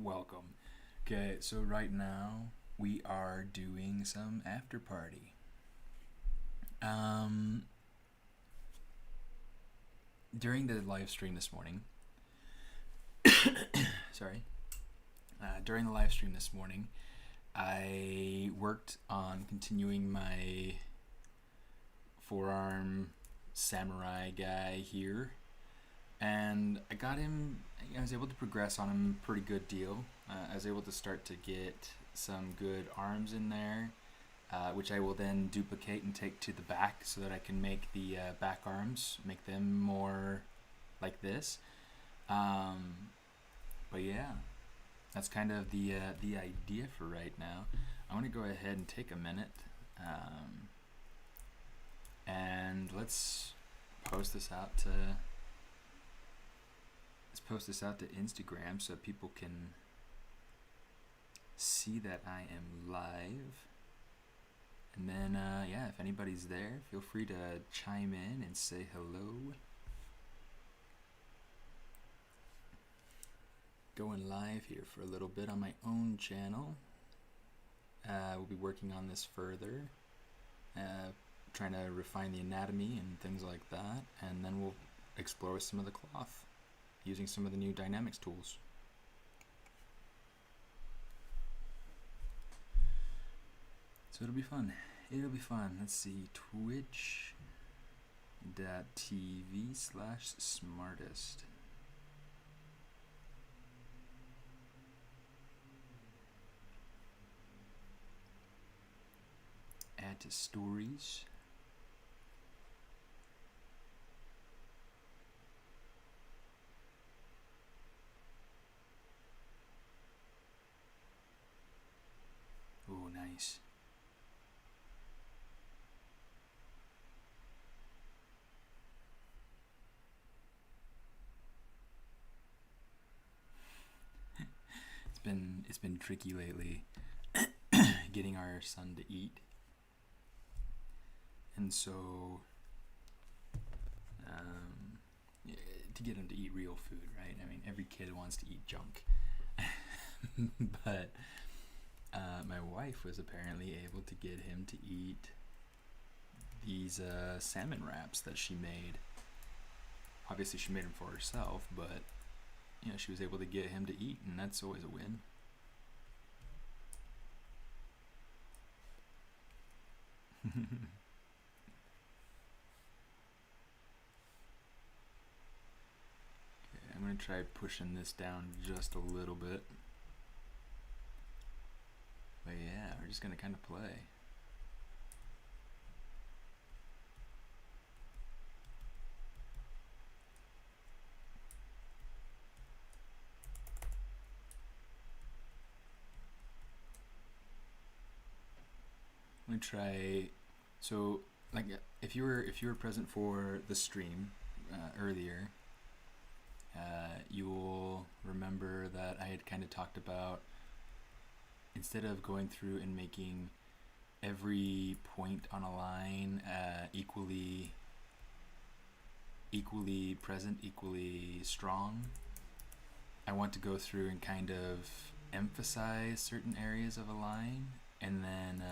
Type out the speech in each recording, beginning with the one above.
Welcome. Okay, so right now we are doing some after party. Um, During the live stream this morning, sorry, during the live stream this morning, I worked on continuing my forearm samurai guy here, and I got him. I was able to progress on him a pretty good deal. I was able to start to get some good arms in there, which I will then duplicate and take to the back so that I can make the back arms, make them more like this. But yeah, that's kind of the idea for right now. I want to go ahead and take a minute, and let's post this out to Instagram so people can see that I am live. And then, yeah, if anybody's there, feel free to chime in and say hello. Going live here for a little bit on my own channel. We'll be working on this further, trying to refine the anatomy and things like that, and then we'll explore with some of the cloth, using some of the new dynamics tools. So it'll be fun. Let's see, twitch.tv/Smaartist. Add to stories. Oh, nice. It's been tricky lately getting our son to eat. And so, to get him to eat real food, right? I mean, every kid wants to eat junk. But my wife was apparently able to get him to eat these salmon wraps that she made. Obviously, she made them for herself, but she was able to get him to eat, and that's always a win. I'm going to try pushing this down just a little bit. But yeah, we're just going to kind of play. I'm going to try, so like if you were present for the stream earlier, you'll remember that I had kind of talked about, instead of going through and making every point on a line equally present, equally strong, I want to go through and kind of emphasize certain areas of a line, and then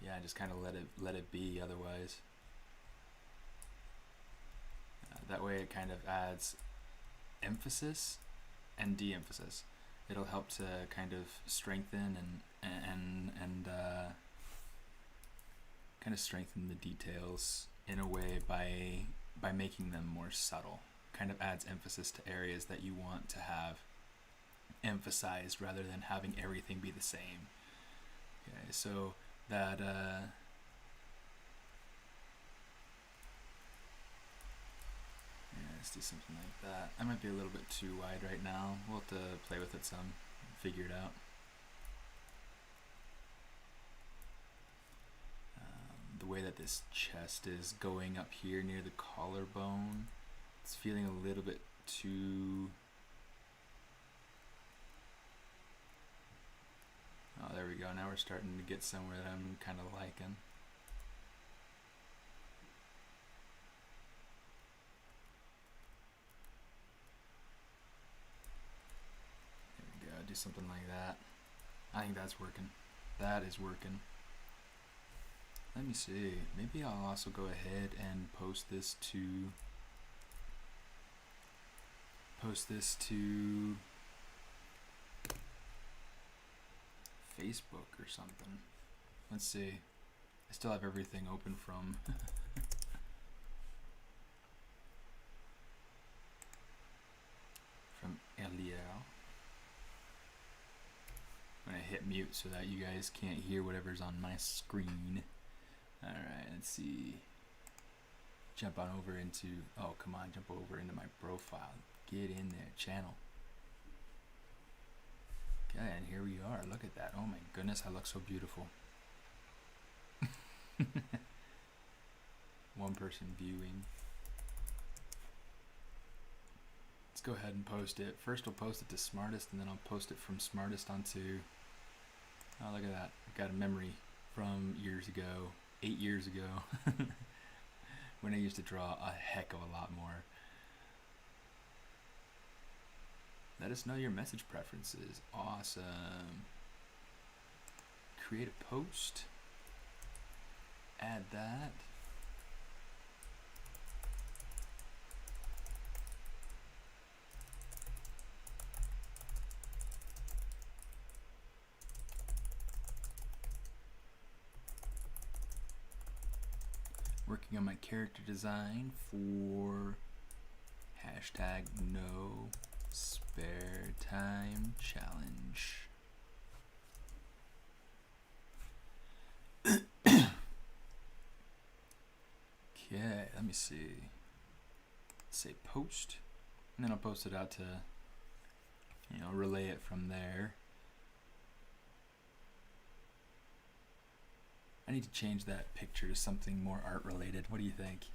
yeah, just kind of let it be otherwise. That way it kind of adds emphasis and de-emphasis. It'll help to kind of strengthen and kind of strengthen the details in a way by making them more subtle. Kind of adds emphasis to areas that you want to have emphasized rather than having everything be the same. Okay, so that let's do something like that. I might be a little bit too wide right now. We'll have to play with it some, figure it out. The way that this chest is going up here near the collarbone, it's feeling a little bit too... Oh, there we go. Now we're starting to get somewhere that I'm kind of liking. do something like that. I think that's working. That is working. Let me see. Maybe I'll also go ahead and post this to Facebook or something. Let's see. I still have everything open from from earlier. I'm gonna hit mute so that you guys can't hear whatever's on my screen. Alright, let's see. Jump on over into, oh come on, jump over into my profile. Get in there, channel. Okay, and here we are. Look at that. Oh my goodness, I look so beautiful. One person viewing. Let's go ahead and post it. First we'll post it to Smaartist, and then I'll post it from Smaartist onto, oh look at that. I've got a memory from years ago, 8 years ago, when I used to draw a heck of a lot more. Let us know your message preferences. Awesome. Create a post. Add that. Working on my character design for hashtag no spare time challenge. Okay, let me see. Let's say post, and then I'll post it out to, relay it from there. I need to change that picture to something more art related. What do you think?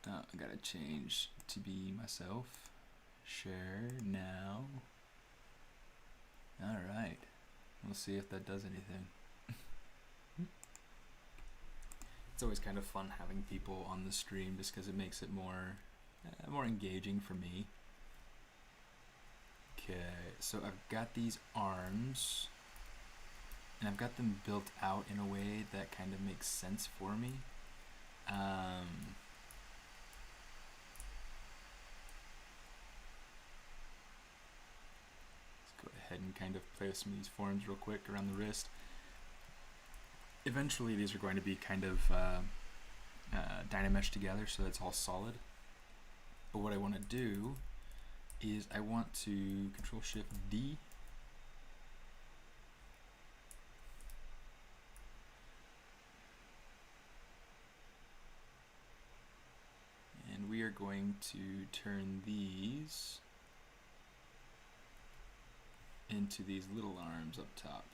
Oh, I gotta change to be myself. Share now. Alright. We'll see if that does anything. It's always kind of fun having people on the stream just because it makes it more engaging for me. Okay, so I've got these arms, and I've got them built out in a way that kind of makes sense for me. Go ahead and kind of place some of these forms real quick around the wrist. Eventually these are going to be kind of Dynamesh together so that's all solid. But what I want to do is I want to Control Shift D. And we are going to turn these into these little arms up top.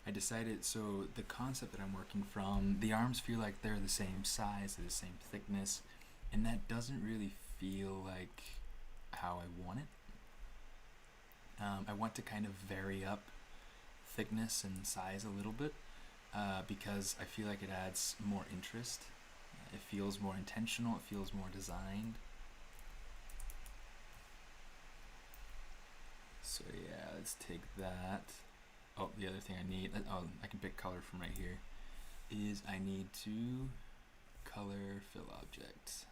I decided, so the concept that I'm working from, the arms feel like they're the same size, they're the same thickness, and that doesn't really feel like how I want it. I want to kind of vary up thickness and size a little bit because I feel like it adds more interest. It feels more intentional, it feels more designed. So yeah, let's take that. Oh, the other thing I need, I can pick color from right here, is I need to color fill objects.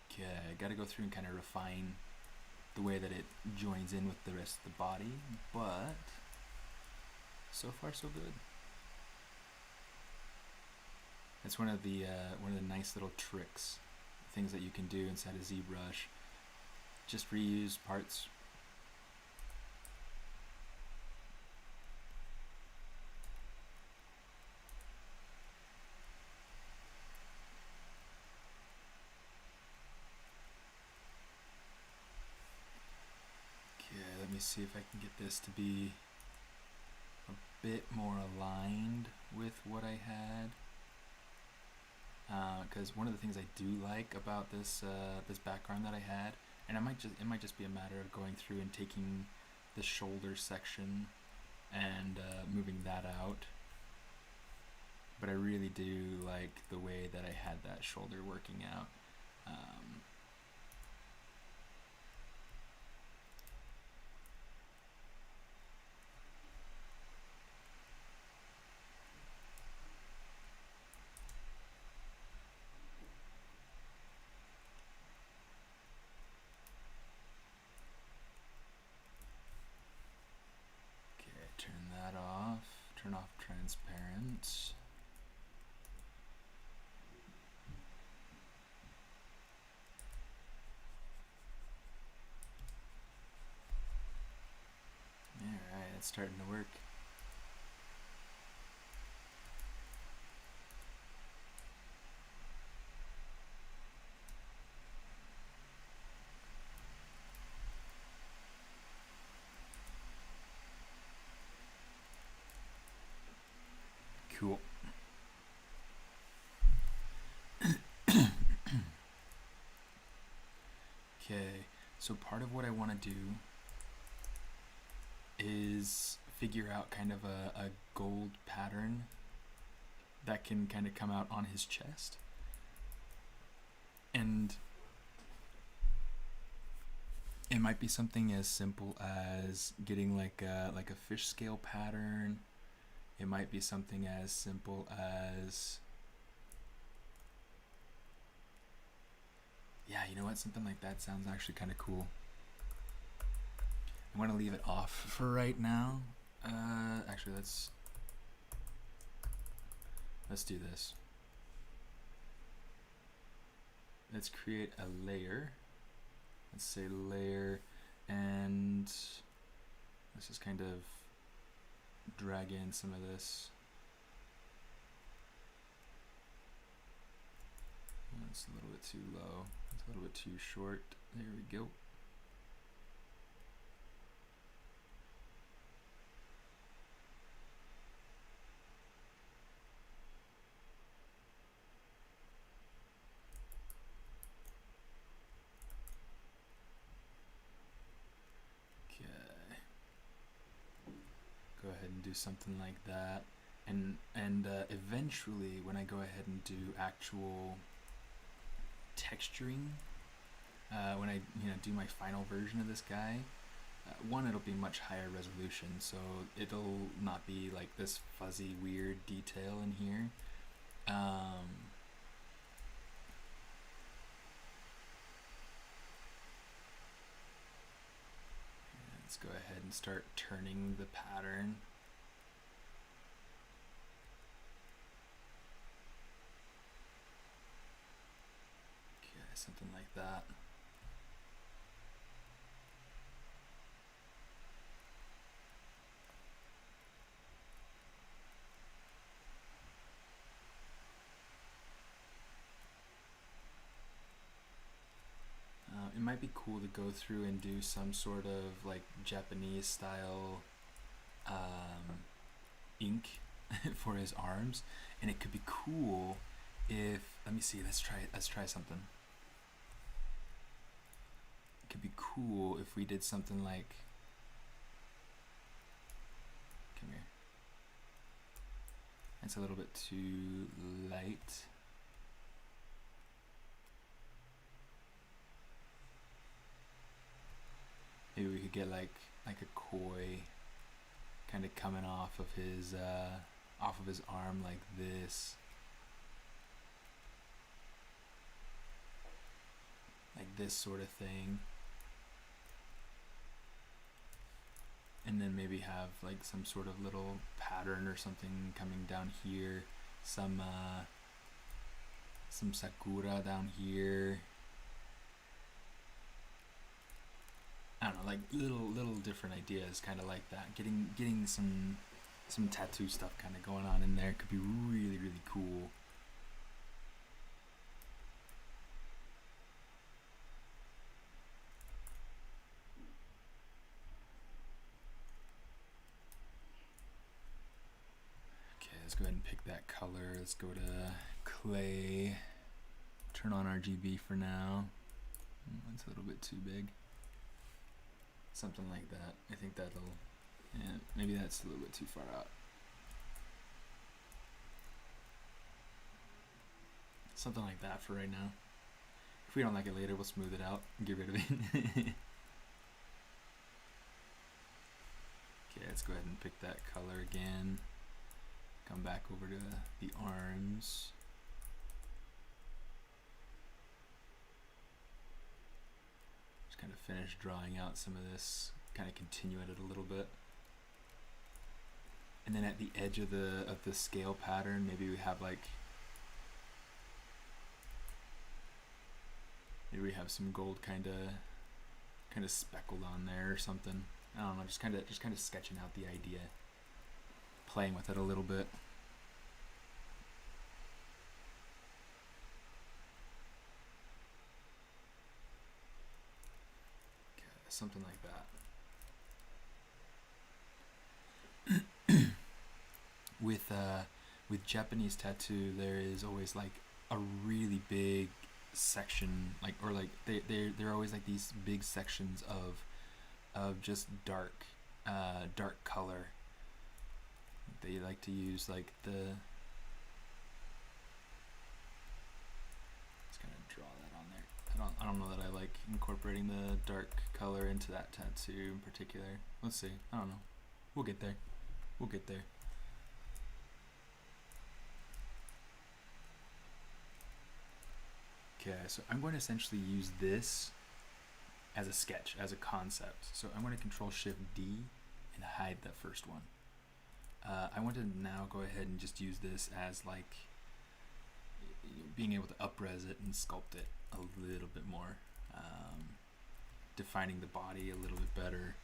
Okay, I gotta go through and kind of refine the way that it joins in with the rest of the body, but so far so good. It's one of the nice little tricks, things that you can do inside of ZBrush. Just reuse parts. Okay, let me see if I can get this to be a bit more aligned with what I had. Because one of the things I do like about this this background that I had And it might just be a matter of going through and taking the shoulder section and moving that out. But I really do like the way that I had that shoulder working out. Turn that off. Turn off transparent. Alright, it's starting to work. Cool. Okay, so part of what I want to do is figure out kind of a gold pattern that can kind of come out on his chest. And it might be something as simple as getting like a fish scale pattern. It might be something as simple as, yeah, you know what? Something like that sounds actually kind of cool. I'm going to leave it off for right now. Actually, let's do this. Let's create a layer. Let's say layer, and let's just kind of drag in some of this. It's a little bit too low. It's a little bit too short. There we go. Go ahead and do something like that, and eventually when I go ahead and do actual texturing, when I do my final version of this guy, one, it'll be much higher resolution, so it'll not be like this fuzzy weird detail in here. Let's go ahead and start turning the pattern. Okay, something like that. It might be cool to go through and do some sort of like Japanese style ink for his arms, and it could be cool if, let me see, let's try something. It could be cool if we did something like, come here, it's a little bit too light. Maybe we could get like a koi kind of coming off of his arm like this. Like this sort of thing. And then maybe have like some sort of little pattern or something coming down here. Some sakura down here. I don't know, like little different ideas, kind of like that. Getting some tattoo stuff kind of going on in there could be really cool. Okay, let's go ahead and pick that color. Let's go to clay. Turn on RGB for now. It's a little bit too big. Something like that. I think that'll, yeah, maybe that's a little bit too far out. Something like that for right now. If we don't like it later, we'll smooth it out and get rid of it. Okay, let's go ahead and pick that color again. Come back over to the arms. Just kind of finish drawing out some of this, kind of continue it a little bit. And then at the edge of the scale pattern, maybe we have like, maybe we have some gold kind of speckled on there or something. I don't know, just kind of sketching out the idea, playing with it a little bit. Okay, something like that. With Japanese tattoo, there is always like a really big section, like, or like they're always like these big sections of just dark color. They like to use like the, let's kind of draw that on there. I don't know that I like incorporating the dark color into that tattoo in particular. Let's see. I don't know. We'll get there. We'll get there. Okay, so I'm going to essentially use this as a sketch, as a concept. So I'm going to Control Shift D and hide that first one. I want to now go ahead and just use this as like being able to up-res it and sculpt it a little bit more, defining the body a little bit better,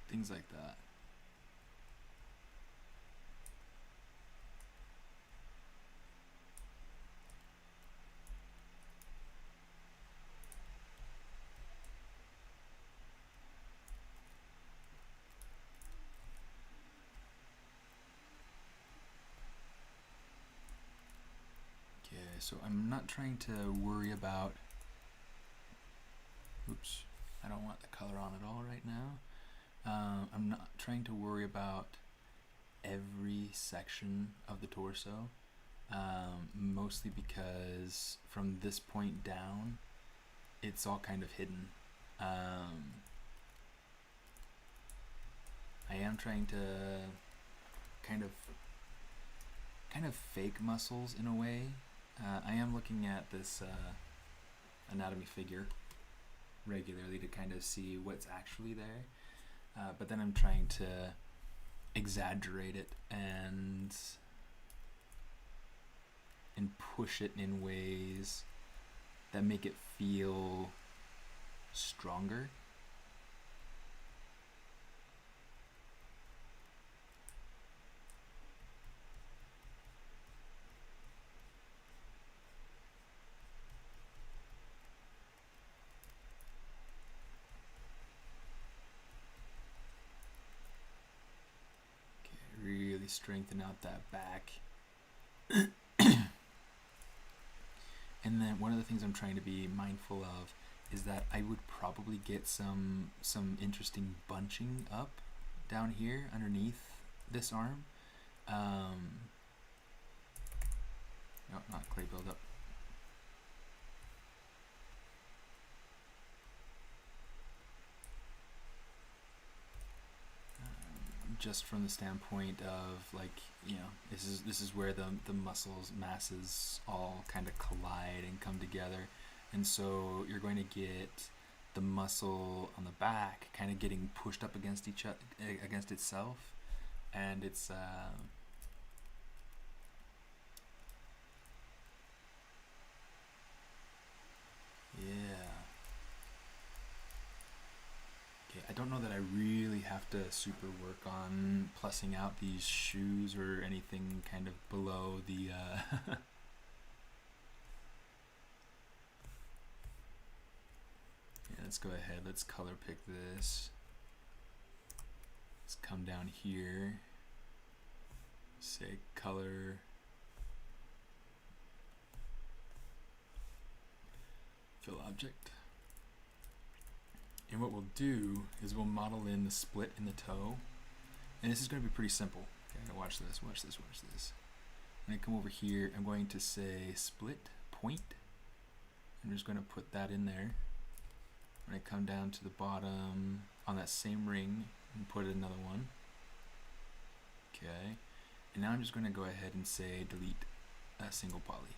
things like that. So I'm not trying to worry about, oops, I don't want the color on at all right now. I'm not trying to worry about every section of the torso, mostly because from this point down, it's all kind of hidden. I am trying to kind of fake muscles in a way. I am looking at this anatomy figure regularly to kind of see what's actually there, but then I'm trying to exaggerate it and push it in ways that make it feel stronger. Strengthen out that back. And then one of the things I'm trying to be mindful of is that I would probably get some interesting bunching up down here underneath this arm. No, not clay buildup. Just from the standpoint of, like, you know, this is where the muscles masses all kind of collide and come together, and so you're going to get the muscle on the back kind of getting pushed up against against itself, and it's yeah. I don't know that I really have to super work on plussing out these shoes or anything kind of below the yeah, let's go ahead, let's color pick this. Let's come down here, say color object. And what we'll do is we'll model in the split in the toe. And this is going to be pretty simple. Okay, watch this, watch this, watch this. When I come over here, I'm going to say split point. I'm just going to put that in there. When I come down to the bottom on that same ring and put another one. Okay. And now I'm just going to go ahead and say delete a single poly.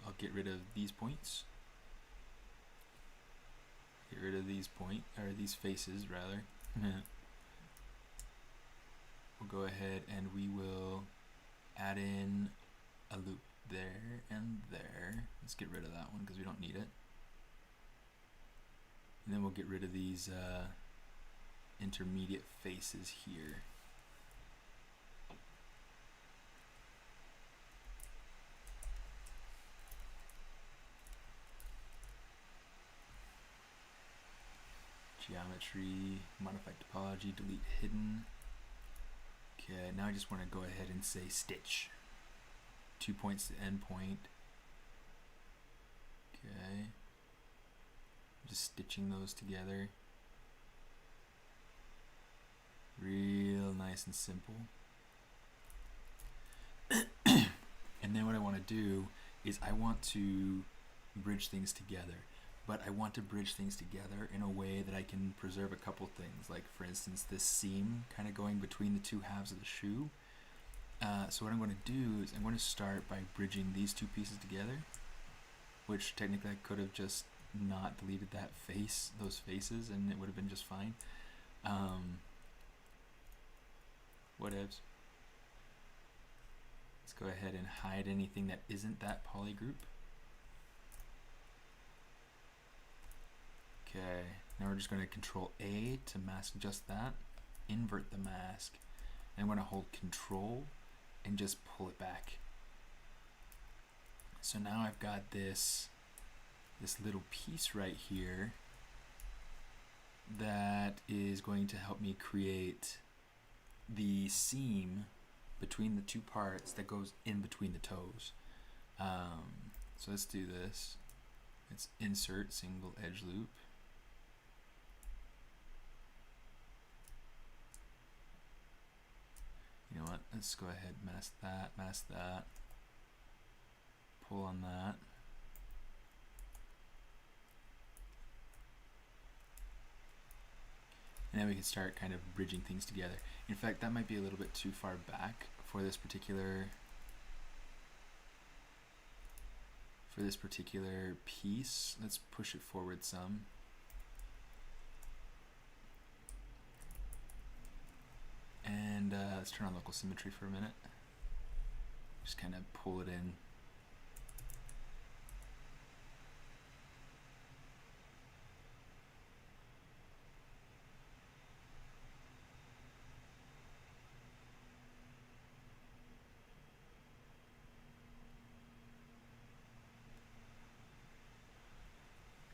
I'll get rid of these points. Get rid of these these faces rather. We'll go ahead and we will add in a loop there and there. Let's get rid of that one because we don't need it. And then we'll get rid of these intermediate faces here. Geometry, modify topology, delete hidden. Okay, now I just want to go ahead and say stitch. 2 points to end point. Okay. Just stitching those together. Real nice and simple. And then what I want to do is I want to bridge things together. But I want to bridge things together in a way that I can preserve a couple things. Like for instance, this seam kind of going between the two halves of the shoe. So what I'm going to do is I'm going to start by bridging these two pieces together, which technically I could have just not deleted that face, those faces, and it would have been just fine. Whatevs. Let's go ahead and hide anything that isn't that poly group. Okay, now we're just going to control A to mask just that, invert the mask, and I'm going to hold control and just pull it back. So now I've got this little piece right here that is going to help me create the seam between the two parts that goes in between the toes. So let's do this. Let's insert single edge loop. You know what, let's go ahead and mask that, pull on that. And then we can start kind of bridging things together. In fact, that might be a little bit too far back for this particular piece. Let's push it forward some. And let's turn on local symmetry for a minute. Just kind of pull it in.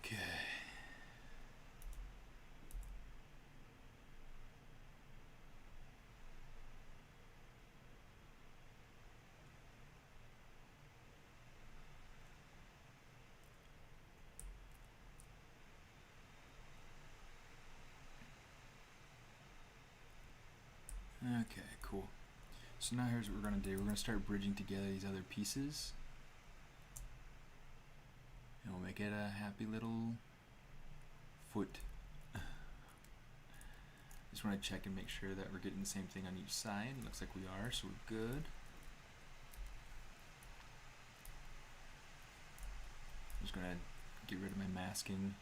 Okay. Okay, cool. So now here's what we're going to do. We're going to start bridging together these other pieces. And we'll make it a happy little foot. Just want to check and make sure that we're getting the same thing on each side. It looks like we are, so we're good. I'm just going to get rid of my masking.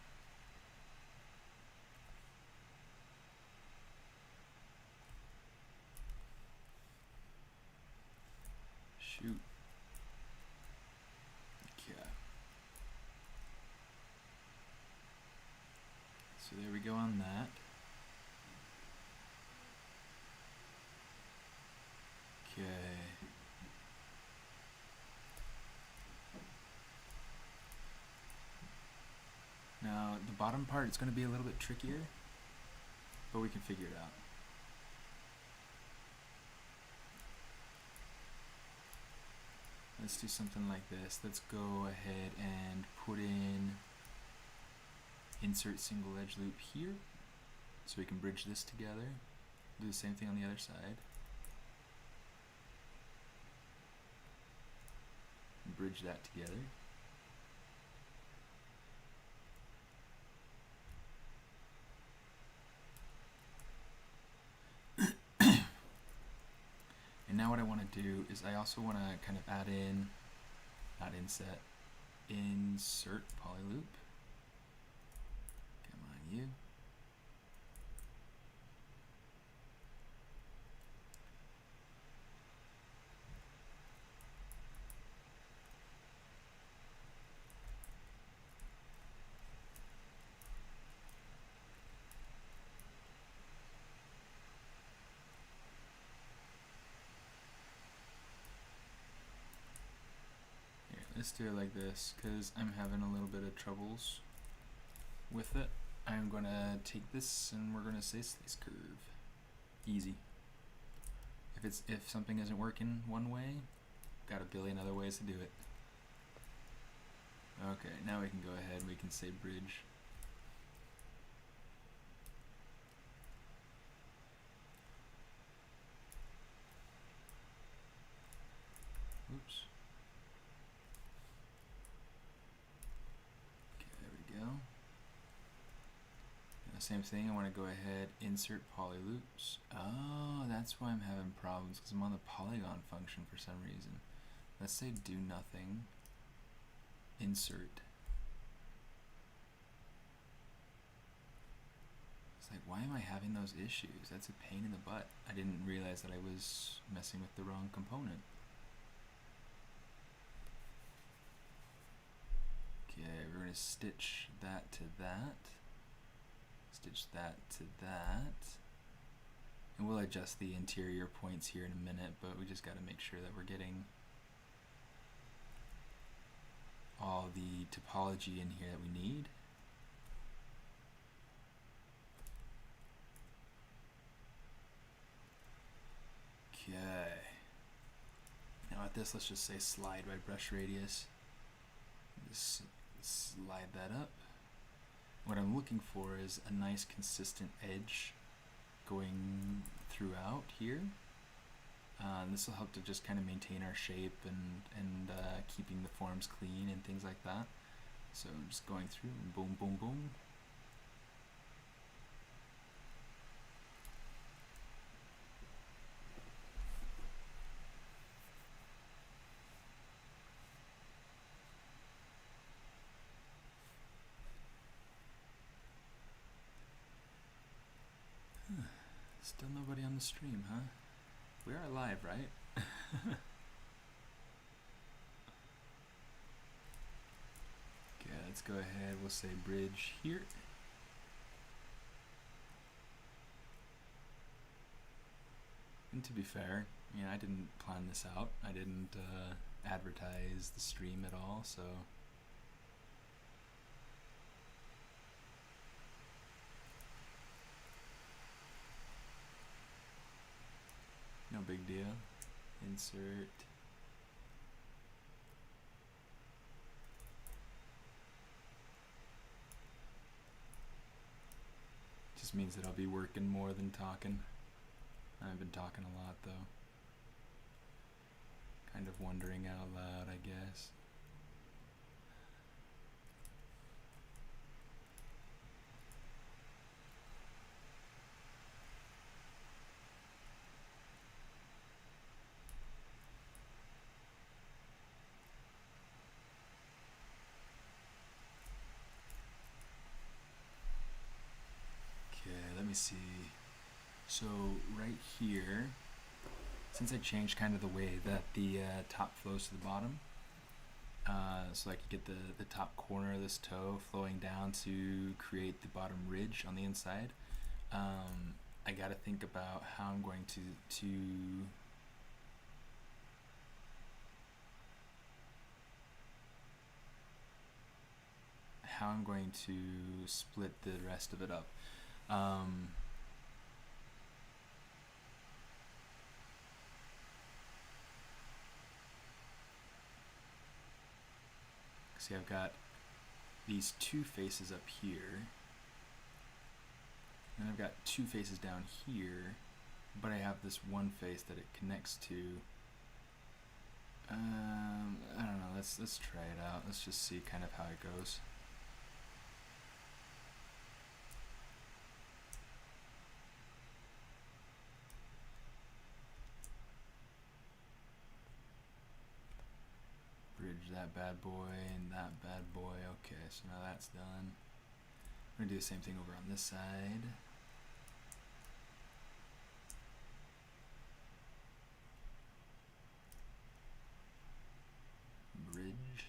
Shoot. Okay. So there we go on that. Okay. Now the bottom part, it's going to be a little bit trickier, but we can figure it out. Let's do something like this. Let's go ahead and put in insert single edge loop here, so we can bridge this together. Do the same thing on the other side. Bridge that together. And now what I want to do is I also want to kind of add in, not inset, insert poly loop. Come on, you. Let's do it like this, because I'm having a little bit of troubles with it. I'm going to take this and we're going to say slice curve. Easy. If something isn't working one way, got a billion other ways to do it. Okay, now we can go ahead and we can say bridge. Oops. Same thing, I want to go ahead, insert poly loops. Oh, that's why I'm having problems, because I'm on the polygon function for some reason. Let's say do nothing, insert. It's like, why am I having those issues? That's a pain in the butt. I didn't realize that I was messing with the wrong component. Okay, we're going to stitch that to that. Stitch that to that, and we'll adjust the interior points here in a minute, but we just got to make sure that we're getting all the topology in here that we need. Okay, now at this, let's just say slide by brush radius. Just slide that up. What I'm looking for is a nice consistent edge going throughout here. This will help to just kind of maintain our shape and keeping the forms clean and things like that. So I'm just going through and boom, boom, boom. Still nobody on the stream, huh? We are live, right? Okay, let's go ahead. We'll say bridge here. And to be fair, you know, I didn't plan this out. I didn't advertise the stream at all, so no big deal. Insert. Just means that I'll be working more than talking. I've been talking a lot though. Kind of wondering out loud, I guess. Let me see. So right here, since I changed kind of the way that the top flows to the bottom, so I could get the top corner of this toe flowing down to create the bottom ridge on the inside, I got to think about how I'm going to split the rest of it up. See, I've got these two faces up here, and I've got two faces down here, but I have this one face that it connects to. I don't know, let's try it out. Let's just see kind of how it goes. Bridge that bad boy and that bad boy. Okay, so now that's done. I'm gonna do the same thing over on this side. Bridge.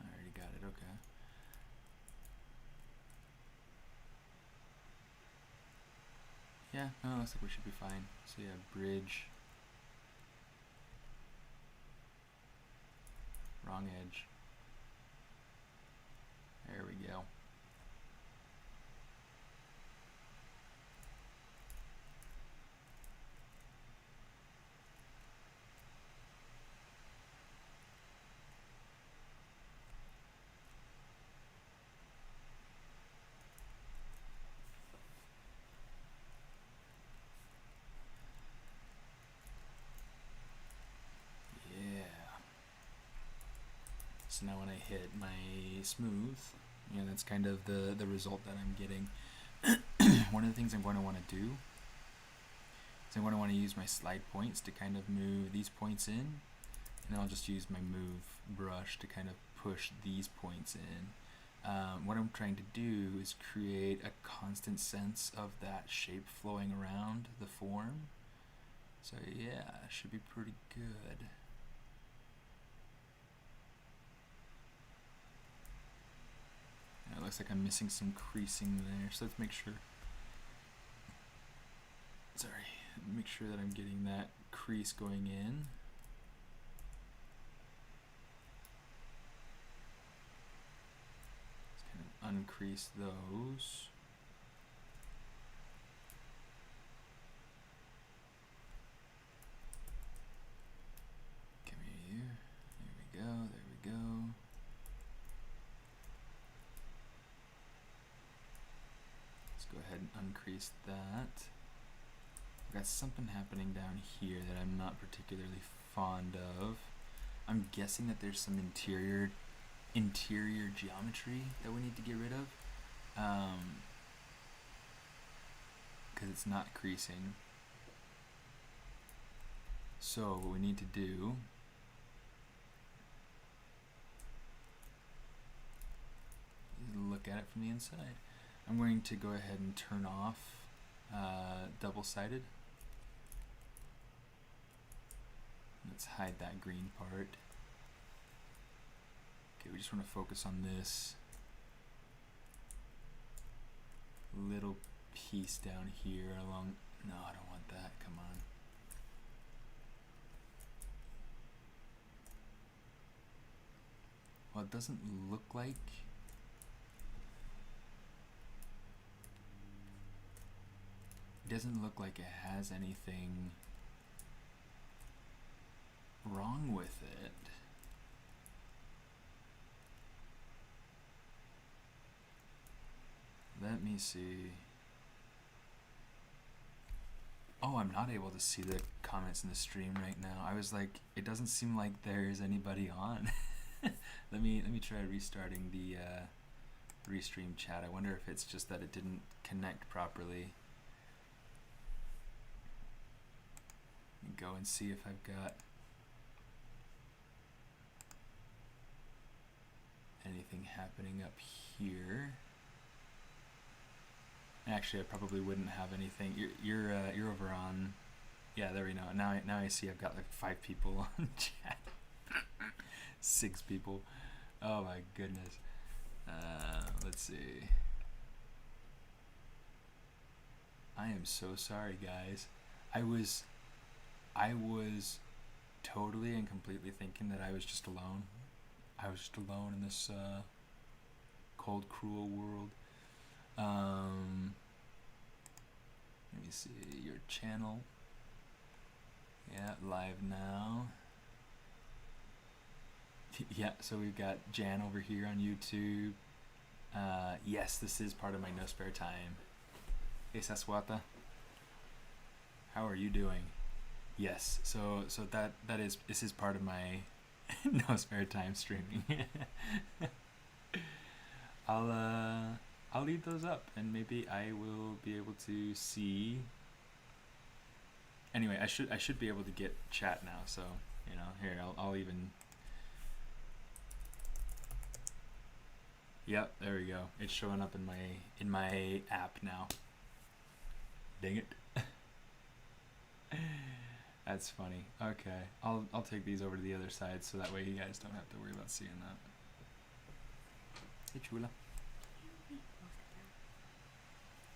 I already got it, okay. Yeah, no, looks like we should be fine. So yeah, bridge. Wrong edge. There we go. So now when I hit my smooth, that's kind of the result that I'm getting. One of the things I'm going to want to do is I'm going to want to use my slide points to kind of move these points in, and I'll just use my move brush to kind of push these points in. What I'm trying to do is create a constant sense of that shape flowing around the form. So yeah, it should be pretty good. It looks like I'm missing some creasing there, so let's make sure. Make sure that I'm getting that crease going in. Let's kind of uncrease those. Come here. There we go. There we go. Go ahead and uncrease that. I've got something happening down here that I'm not particularly fond of. I'm guessing that there's some interior geometry that we need to get rid of, because it's not creasing. So what we need to do is look at it from the inside. I'm going to go ahead and turn off double-sided. Let's hide that green part. Okay, we just want to focus on this little piece down here along. No, I don't want that. Come on. Well, it doesn't look like. It doesn't look like it has anything wrong with it. Let me see. Oh, I'm not able to see the comments in the stream right now. I was like, it doesn't seem like there's anybody on. Let me try restarting the restream chat. I wonder if it's just that it didn't connect properly. Go and see if I've got anything happening up here. Actually, I probably wouldn't have anything. You're over on. Yeah, there we go. Now I see I've got like 5 people on chat. 6 people. Oh my goodness. Let's see. I am so sorry, guys. I was totally and completely thinking that I was just alone. I was just alone in this cold, cruel world. Let me see your channel. Yeah, live now. Yeah, so we've got Jan over here on YouTube. Yes, this is part of my no spare time. Hey Saswata, how are you doing? Yes, so that is this is part of my no spare time streaming. I'll I'll leave those up and maybe I will be able to see. Anyway, I should be able to get chat now, so you know, here I'll even. Yep, there we go. It's showing up in my app now. Dang it. That's funny. Okay, I'll take these over to the other side so that way you guys don't have to worry about seeing that. Hey Chula.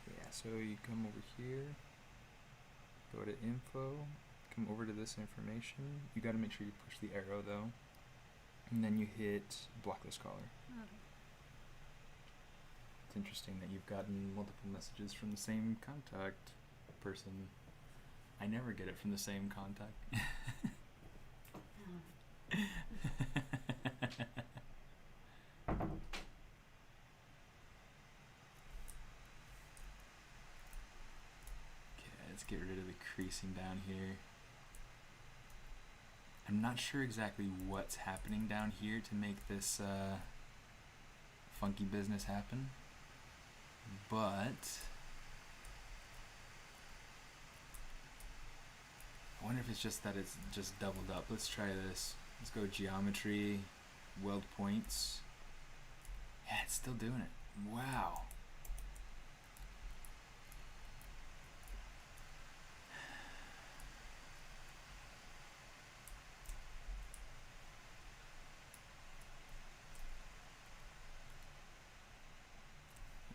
Yeah, so you come over here, go to info, come over to this information. You got to make sure you push the arrow though, and then you hit block this caller. Okay. It's interesting that you've gotten multiple messages from the same contact person. I never get it from the same contact. Let's get rid of the creasing down here. I'm not sure exactly what's happening down here to make this funky business happen, but I wonder if it's just that it's just doubled up. Let's try this. Let's go geometry, weld points. Yeah, it's still doing it. Wow.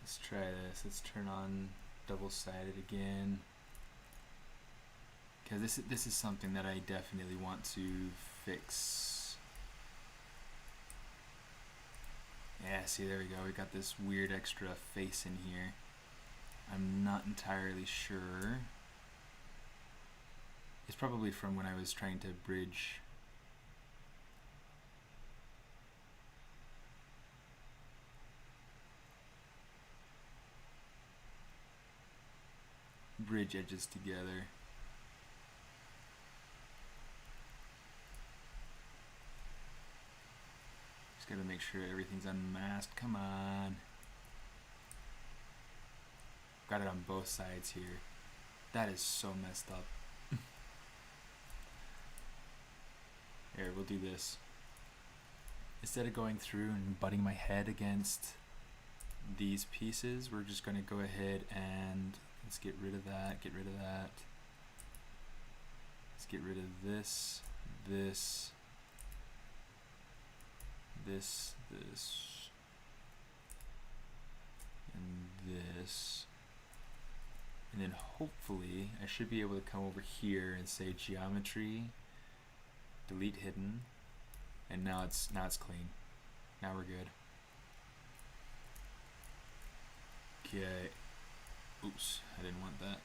Let's try this. Let's turn on double-sided again. Because this is something that I definitely want to fix. Yeah, see, there we go. We got this weird extra face in here. I'm not entirely sure. It's probably from when I was trying to bridge. Bridge edges together. Just gotta make sure everything's unmasked. Come on. Got it on both sides here. That is so messed up. Here, we'll do this. Instead of going through and butting my head against these pieces, we're just gonna go ahead and let's get rid of that, get rid of that. Let's get rid of this, this, this, and this. And then hopefully I should be able to come over here and say geometry, delete hidden, and now it's clean. Now we're good. Okay. Oops, I didn't want that.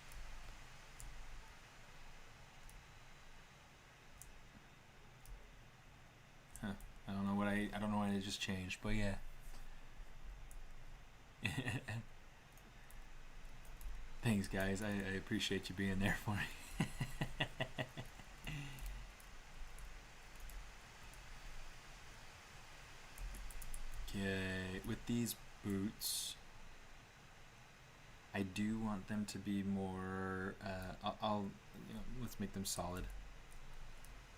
Huh. I don't know what I just changed, but yeah. Thanks guys, I appreciate you being there for me. Okay, with these boots, I do want them to be more, let's make them solid.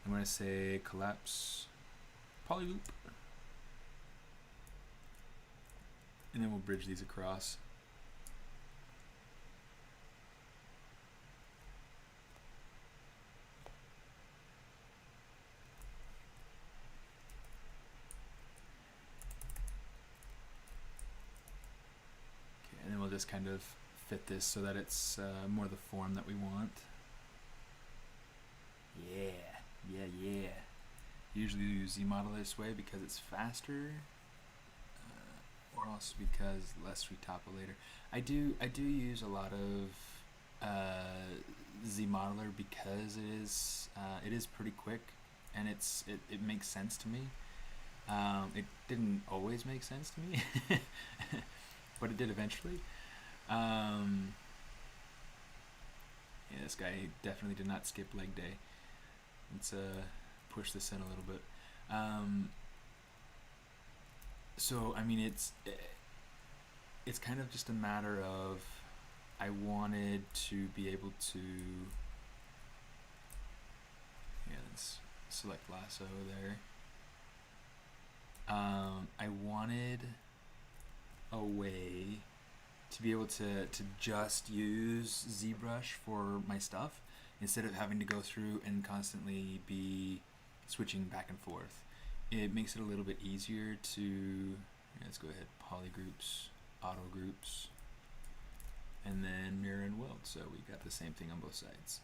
I'm going to say collapse poly loop. And then we'll bridge these across. Okay, and then we'll just kind of fit this so that it's more the form that we want. Yeah. Usually use ZModel this way because it's faster, or also because less retopple later. I do use a lot of ZModeler because it is pretty quick and it makes sense to me. It didn't always make sense to me, but it did eventually. Um, yeah, this guy definitely did not skip leg day. Let's push this in a little bit. So I mean, it's kind of just a matter of I wanted to be able to. Yeah, let's select lasso there. I wanted a way to be able to just use ZBrush for my stuff instead of having to go through and constantly be switching back and forth. It makes it a little bit easier to, let's go ahead, polygroups, auto groups, and then mirror and weld. So we got the same thing on both sides.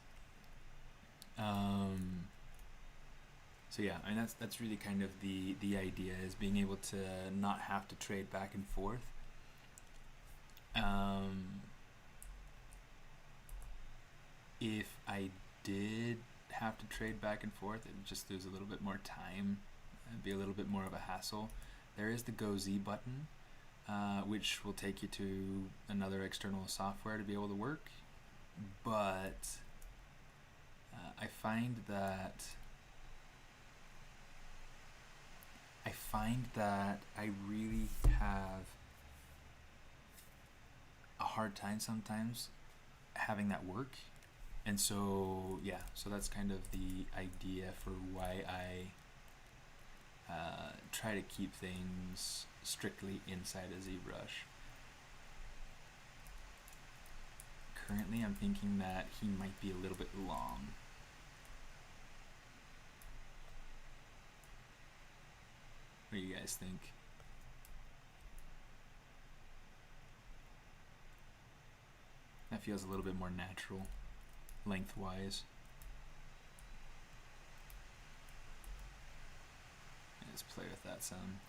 So yeah, I mean that's really kind of the idea, is being able to not have to trade back and forth. If I did have to trade back and forth, it would just lose a little bit more time. It'd be a little bit more of a hassle. There is the Go Z button, which will take you to another external software to be able to work. But I find that I really have a hard time sometimes having that work. And so, yeah, so that's kind of the idea for why I try to keep things strictly inside of ZBrush. Currently, I'm thinking that he might be a little bit long. What do you guys think? That feels a little bit more natural, lengthwise. Let's play with that some.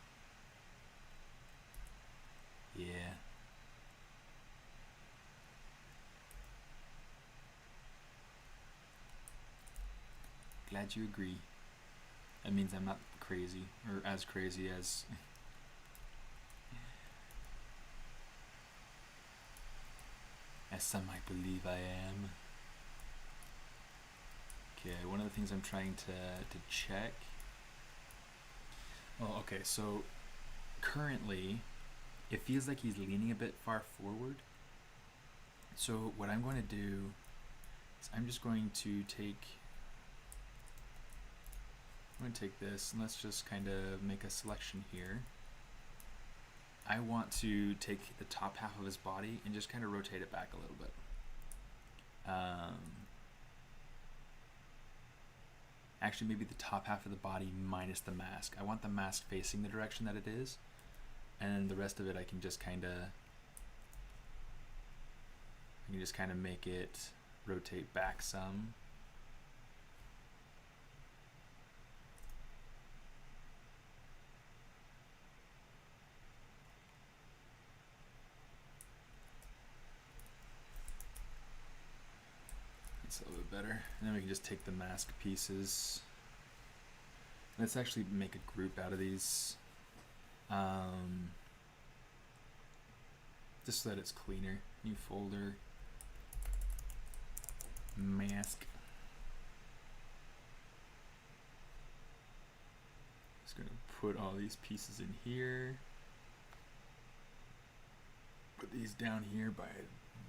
Yeah. Glad you agree. That means I'm not crazy, or as crazy as some might believe I am. Okay, one of the things I'm trying to check. Oh, okay, so currently it feels like he's leaning a bit far forward. So what I'm going to do is I'm going to take this, and let's just kind of make a selection here. I want to take the top half of his body and just kind of rotate it back a little bit. Actually, maybe the top half of the body minus the mask. I want the mask facing the direction that it is, and the rest of it I can just kind of make it rotate back some. It's a little bit better. And then we can just take the mask pieces. Let's actually make a group out of these. Just so that it's cleaner. New folder. Mask. Just gonna put all these pieces in here. Put these down here by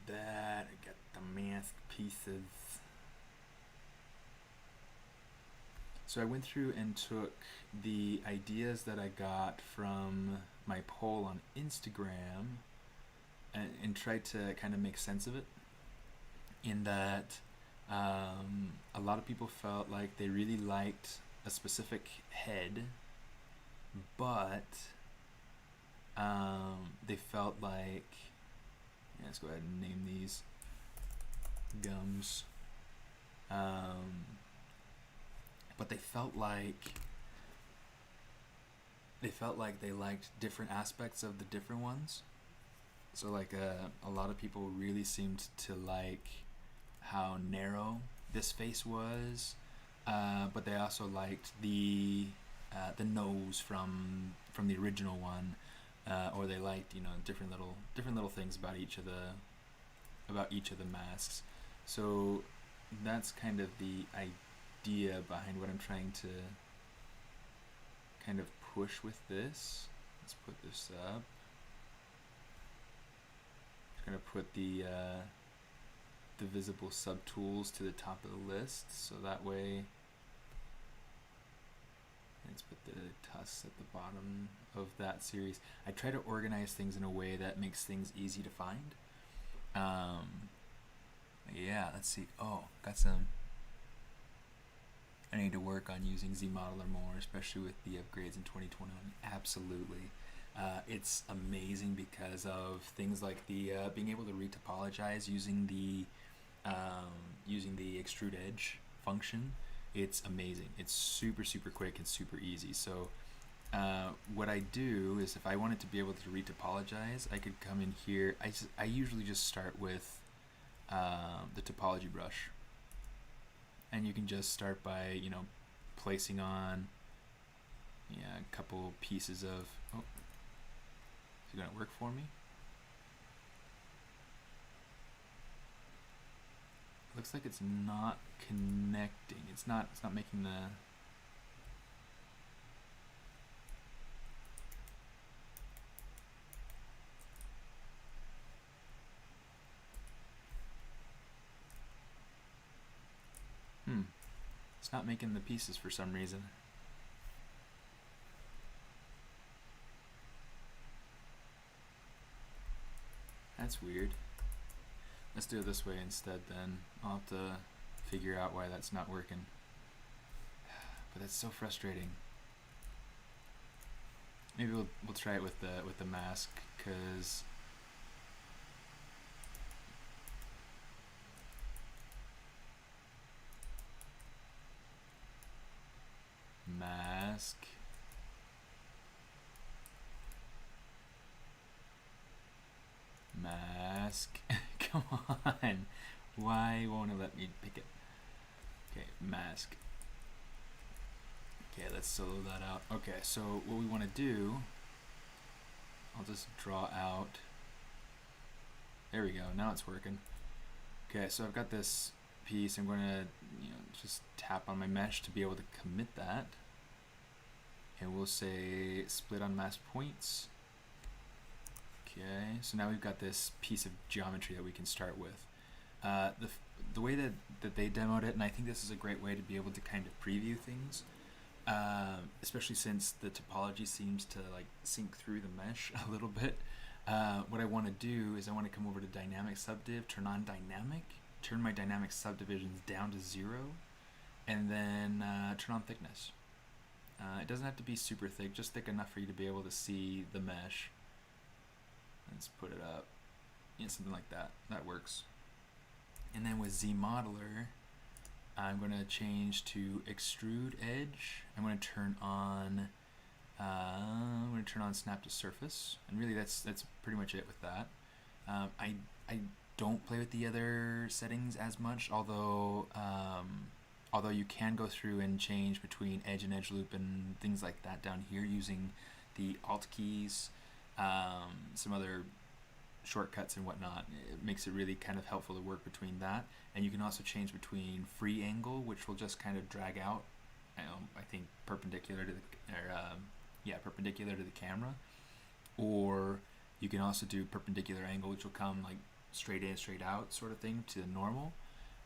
that. I got the mask pieces. So I went through and took the ideas that I got from my poll on Instagram and tried to kind of make sense of it, in that a lot of people felt like they really liked a specific head, but they felt like, let's go ahead and name these gums, but they felt like they liked different aspects of the different ones. So like a lot of people really seemed to like how narrow this face was, but they also liked the the nose from the original one, or they liked different little things about each of the masks. So that's kind of the idea behind what I'm trying to kind of push with this. Let's put this up. Just gonna put the visible subtools to the top of the list, so that way. Let's put the tusks at the bottom of that series. I try to organize things in a way that makes things easy to find. Yeah, let's see. Oh, got some. I need to work on using ZModeler more, especially with the upgrades in 2021. Absolutely. It's amazing because of things like the being able to retopologize using the extrude edge function. It's amazing. It's super, super quick and super easy. So what I do is if I wanted to be able to retopologize, I could come in here. I usually just start with the topology brush. And you can just start by, placing on a couple pieces of... Oh, is it going to work for me? Looks like it's not connecting. It's not making the... It's not making the pieces for some reason. That's weird. Let's do it this way instead then. I'll have to figure out why that's not working. But that's so frustrating. Maybe we'll try it with the mask, cause mask. Mask. Come on. Why won't it let me pick it? Okay, mask. Okay, let's solo that out. Okay, so what we want to do, I'll just draw out. There we go. Now it's working. Okay, so I've got this piece. I'm going to, just tap on my mesh to be able to commit that. And we'll say split on mask points. Okay, so now we've got this piece of geometry that we can start with. The way that they demoed it, and I think this is a great way to be able to kind of preview things, especially since the topology seems to like sync through the mesh a little bit. What I want to do is I want to come over to dynamic subdiv, turn on dynamic, turn my dynamic subdivisions down to 0, and then turn on thickness. It doesn't have to be super thick, just thick enough for you to be able to see the mesh. Let's put it up. Something like that. That works. And then with ZModeler, I'm going to change to extrude edge. I'm going to turn on snap to surface, and really that's pretty much it with that. I don't play with the other settings as much, although you can go through and change between edge and edge loop and things like that down here using the alt keys, some other shortcuts and whatnot. It makes it really kind of helpful to work between that, and you can also change between free angle, which will just kind of drag out, I think perpendicular to the camera, or you can also do perpendicular angle, which will come like straight in, straight out sort of thing to normal,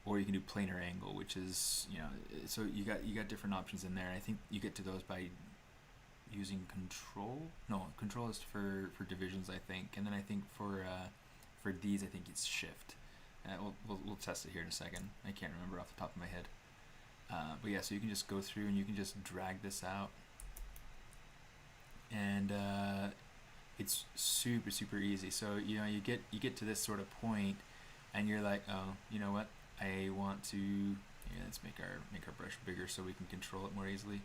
or you can do planar angle, which is so you got different options in there. I think you get to those by using control. No, control is for divisions, I think, and then I think for these, I think it's shift. We'll test it here in a second. I can't remember off the top of my head. But yeah, so you can just go through and you can just drag this out, and it's super, super easy. So you get to this sort of point, and you're like, oh, you know what? I want to. Let's make our brush bigger so we can control it more easily.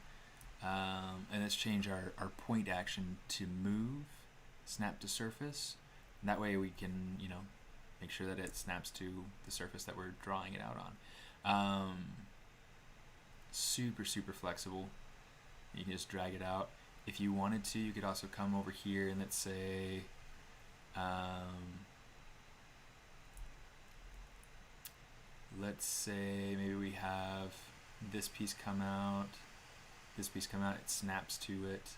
And let's change our point action to move, snap to surface. And that way we can, make sure that it snaps to the surface that we're drawing it out on. Super, super flexible. You can just drag it out. If you wanted to, you could also come over here and let's say, maybe we have this piece come out, it snaps to it.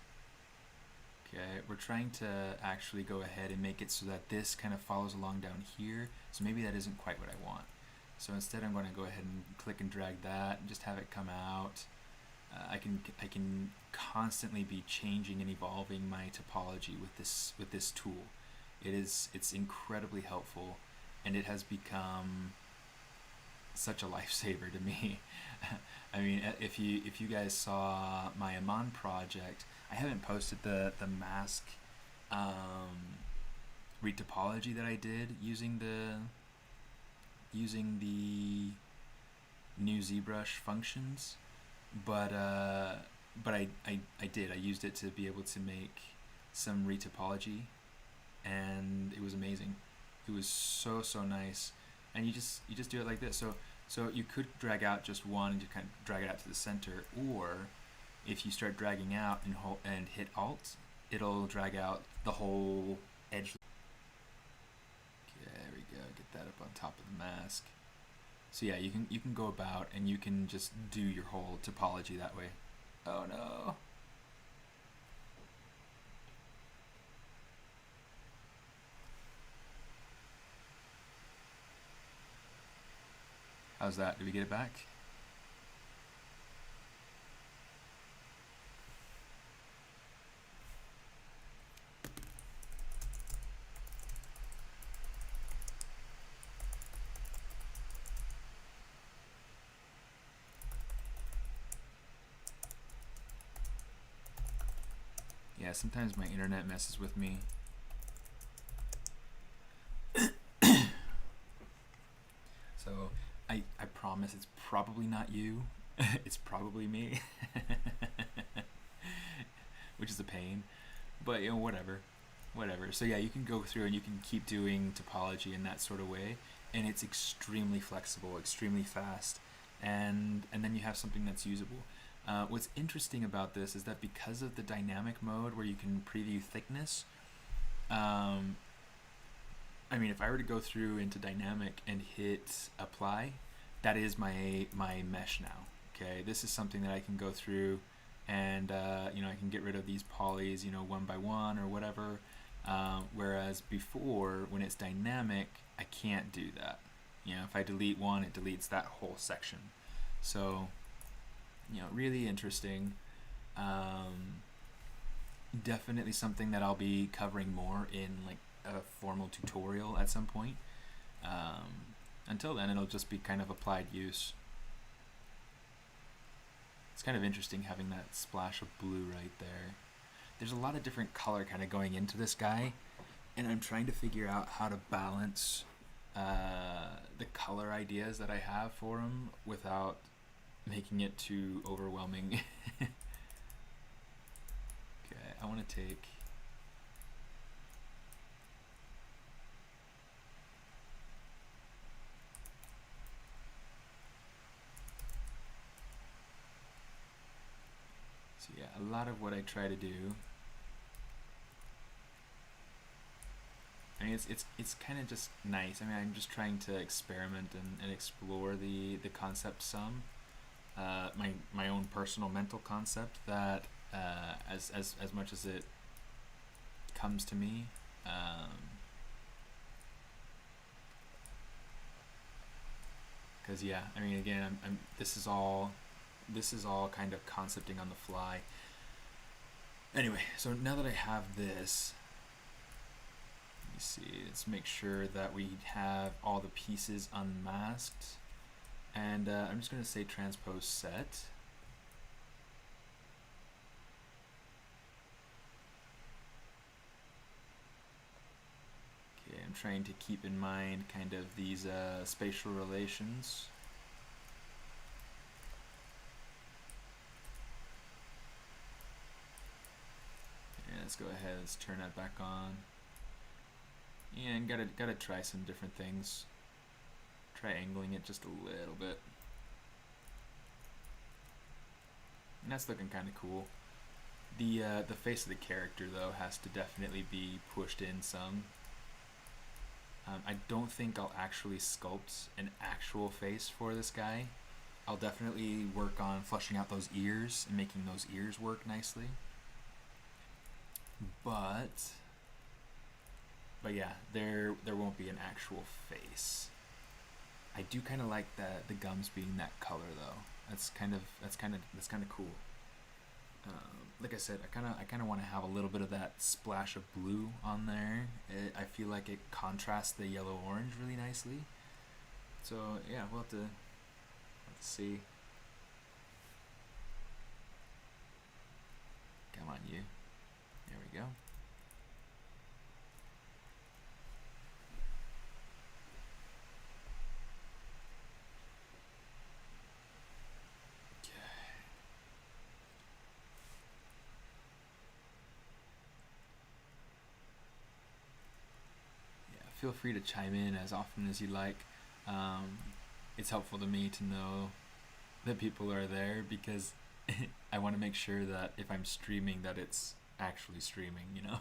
Okay, we're trying to actually go ahead and make it so that this kind of follows along down here, so maybe that isn't quite what I want. So instead I'm going to go ahead and click and drag that and just have it come out. I can constantly be changing and evolving my topology with this tool. It's incredibly helpful, and it has become such a lifesaver to me. I mean, if you guys saw my Amman project, I haven't posted the mask retopology that I did using the new ZBrush functions, but I did. I used it to be able to make some retopology, and it was amazing. It was so nice, and you just do it like this. So you could drag out just one and just kind of drag it out to the center, or if you start dragging out and hit Alt, it'll drag out the whole edge. Okay, there we go. Get that up on top of the mask. So yeah, you can go about and you can just do your whole topology that way. Oh no. How's that? Did we get it back? Yeah, sometimes my internet messes with me. So I promise it's probably not you. It's probably me. Which is a pain. But you know, whatever. So yeah, you can go through and you can keep doing topology in that sort of way, and it's extremely flexible, extremely fast, and then you have something that's usable. What's interesting about this is that because of the dynamic mode where you can preview thickness, I mean, if I were to go through into dynamic and hit apply, that is my mesh now. Okay, this is something that I can go through and you know, I can get rid of these polys, you know, one by one or whatever. Whereas before, when it's dynamic, I can't do that. You know, if I delete one, it deletes that whole section. So, you know, really interesting. Definitely something that I'll be covering more in like a formal tutorial at some point. Until then, it'll just be kind of applied use. It's kind of interesting having that splash of blue right there. There's a lot of different color kind of going into this guy, and I'm trying to figure out how to balance the color ideas that I have for him without making it too overwhelming. Okay, I want to take... So yeah, a lot of what I try to do, I mean, it's kind of just nice. I mean, I'm just trying to experiment and explore the concept some. My own personal mental concept that as much as it comes to me. Because yeah, I mean, again, this is all kind of concepting on the fly. Anyway, so now that I have this, let me see, let's make sure that we have all the pieces unmasked, and I'm just going to say transpose set. Okay, I'm trying to keep in mind kind of these spatial relations. Let's go ahead, let's turn that back on. And gotta try some different things. Try angling it just a little bit. that's looking kind of cool. The face of the character though has to definitely be pushed in some. I don't think I'll actually sculpt an actual face for this guy. I'll definitely work on fleshing out those ears and making those ears work nicely. But yeah, there won't be an actual face. I do kind of like the gums being that color though. That's kind of cool. Like I said, I kind of want to have a little bit of that splash of blue on there. I feel like it contrasts the yellow orange really nicely. So yeah, we'll have to see. Come on, you. There we go. Feel free to chime in as often as you like. Um, it's helpful to me to know that people are there because I want to make sure that if I'm streaming that it's actually streaming, you know?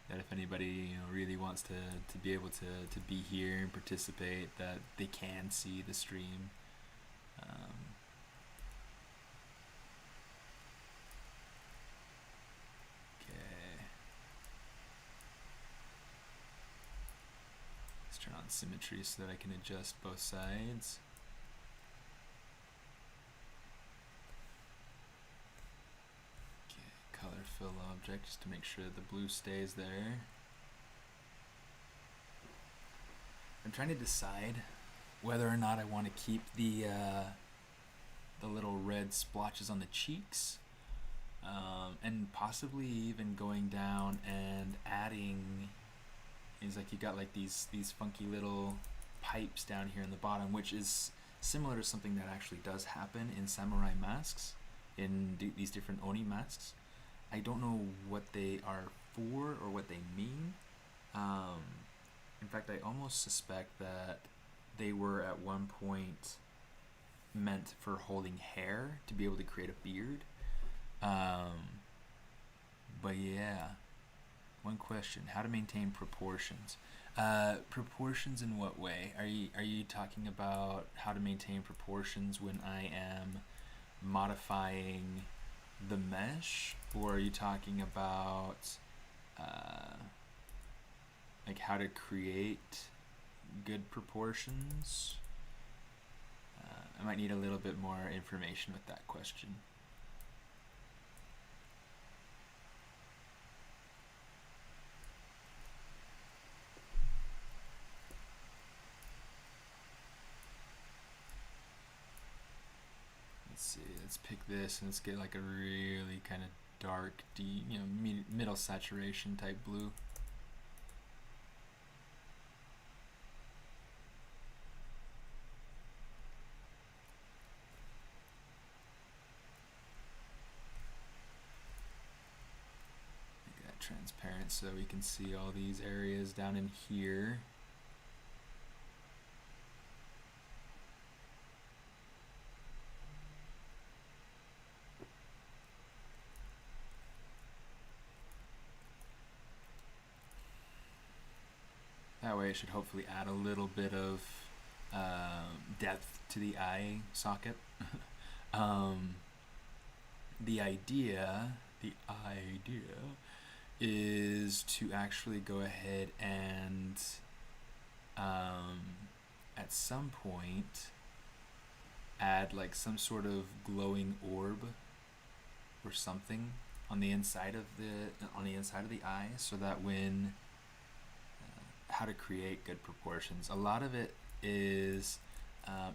That if anybody really wants to be able to be here and participate, that they can see the stream. Okay. Let's turn on symmetry so that I can adjust both sides. Color fill object just to make sure the blue stays there. I'm trying to decide whether or not I want to keep the little red splotches on the cheeks, and possibly even going down and adding. It's like you got like these funky little pipes down here in the bottom, which is similar to something that actually does happen in samurai masks, in these different oni masks. I don't know what they are for or what they mean. In fact, I almost suspect that they were at one point meant for holding hair to be able to create a beard. But yeah, one question: how to maintain proportions? Proportions in what way? Are you talking about how to maintain proportions when I am modifying the mesh, or are you talking about like how to create good proportions? I might need a little bit more information with that question. Let's see, let's pick this and let's get like a really kind of dark, middle saturation type blue. Make that transparent so we can see all these areas down in here. That way it should hopefully add a little bit of depth to the eye socket. The idea is to actually go ahead and at some point add like some sort of glowing orb or something on the inside of the eye, so that when how to create good proportions. A lot of it is,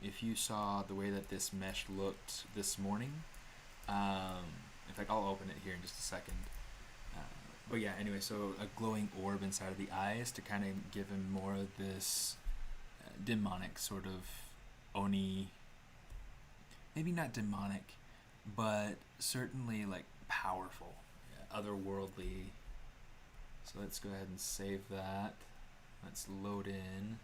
if you saw the way that this mesh looked this morning, in fact I'll open it here in just a second, but yeah, anyway, so a glowing orb inside of the eyes to kind of give him more of this demonic sort of oni, maybe not demonic, but certainly like powerful, otherworldly. So let's go ahead and save that. Let's load in.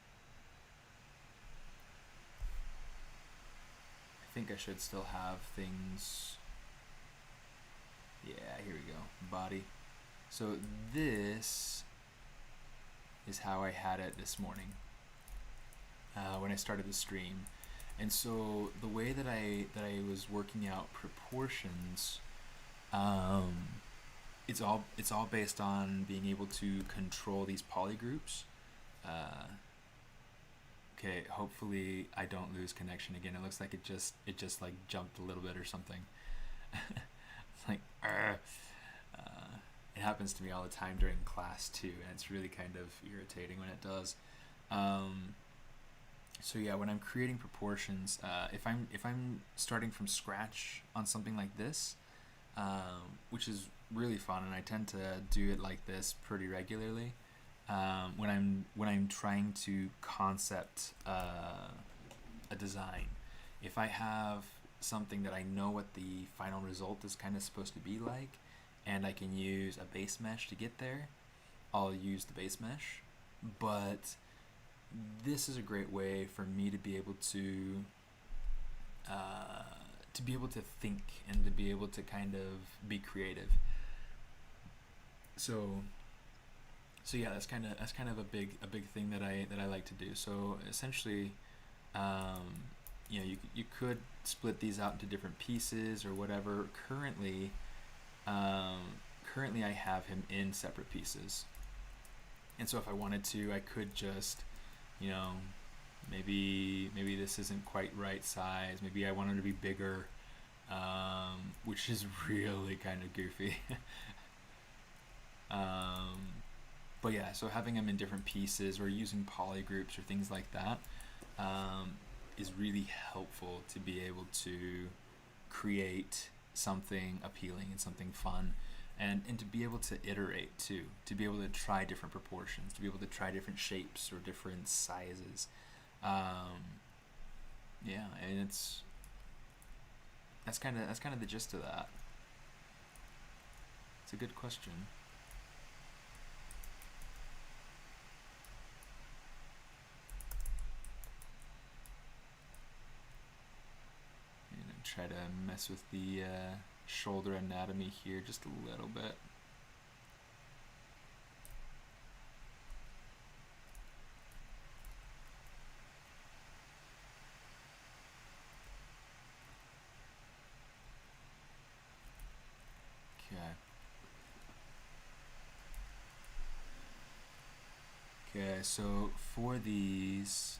think I should still have things. Yeah, here we go. Body. So this is how I had it this morning when I started the stream. And so the way that I was working out proportions, it's all based on being able to control these polygroups. Okay, hopefully I don't lose connection again. It looks like it just like jumped a little bit or something. It's like it happens to me all the time during class too, and it's really kind of irritating when it does. So yeah, when I'm creating proportions, if I'm starting from scratch on something like this, which is really fun, and I tend to do it like this pretty regularly. When I'm trying to concept a design, if I have something that I know what the final result is kind of supposed to be like, and I can use a base mesh to get there, I'll use the base mesh. But this is a great way for me to be able to think and to be able to kind of be creative. So yeah, that's kind of a big thing that I like to do. So essentially, you could split these out into different pieces or whatever. Currently I have him in separate pieces, and so if I wanted to, I could just, maybe this isn't quite right size. Maybe I want him to be bigger, which is really kind of goofy. But yeah, so having them in different pieces or using polygroups or things like that is really helpful to be able to create something appealing and something fun, and to be able to iterate too, to be able to try different proportions, to be able to try different shapes or different sizes. Yeah, and that's kind of the gist of that. It's a good question. Try to mess with the shoulder anatomy here just a little bit. Okay, so for these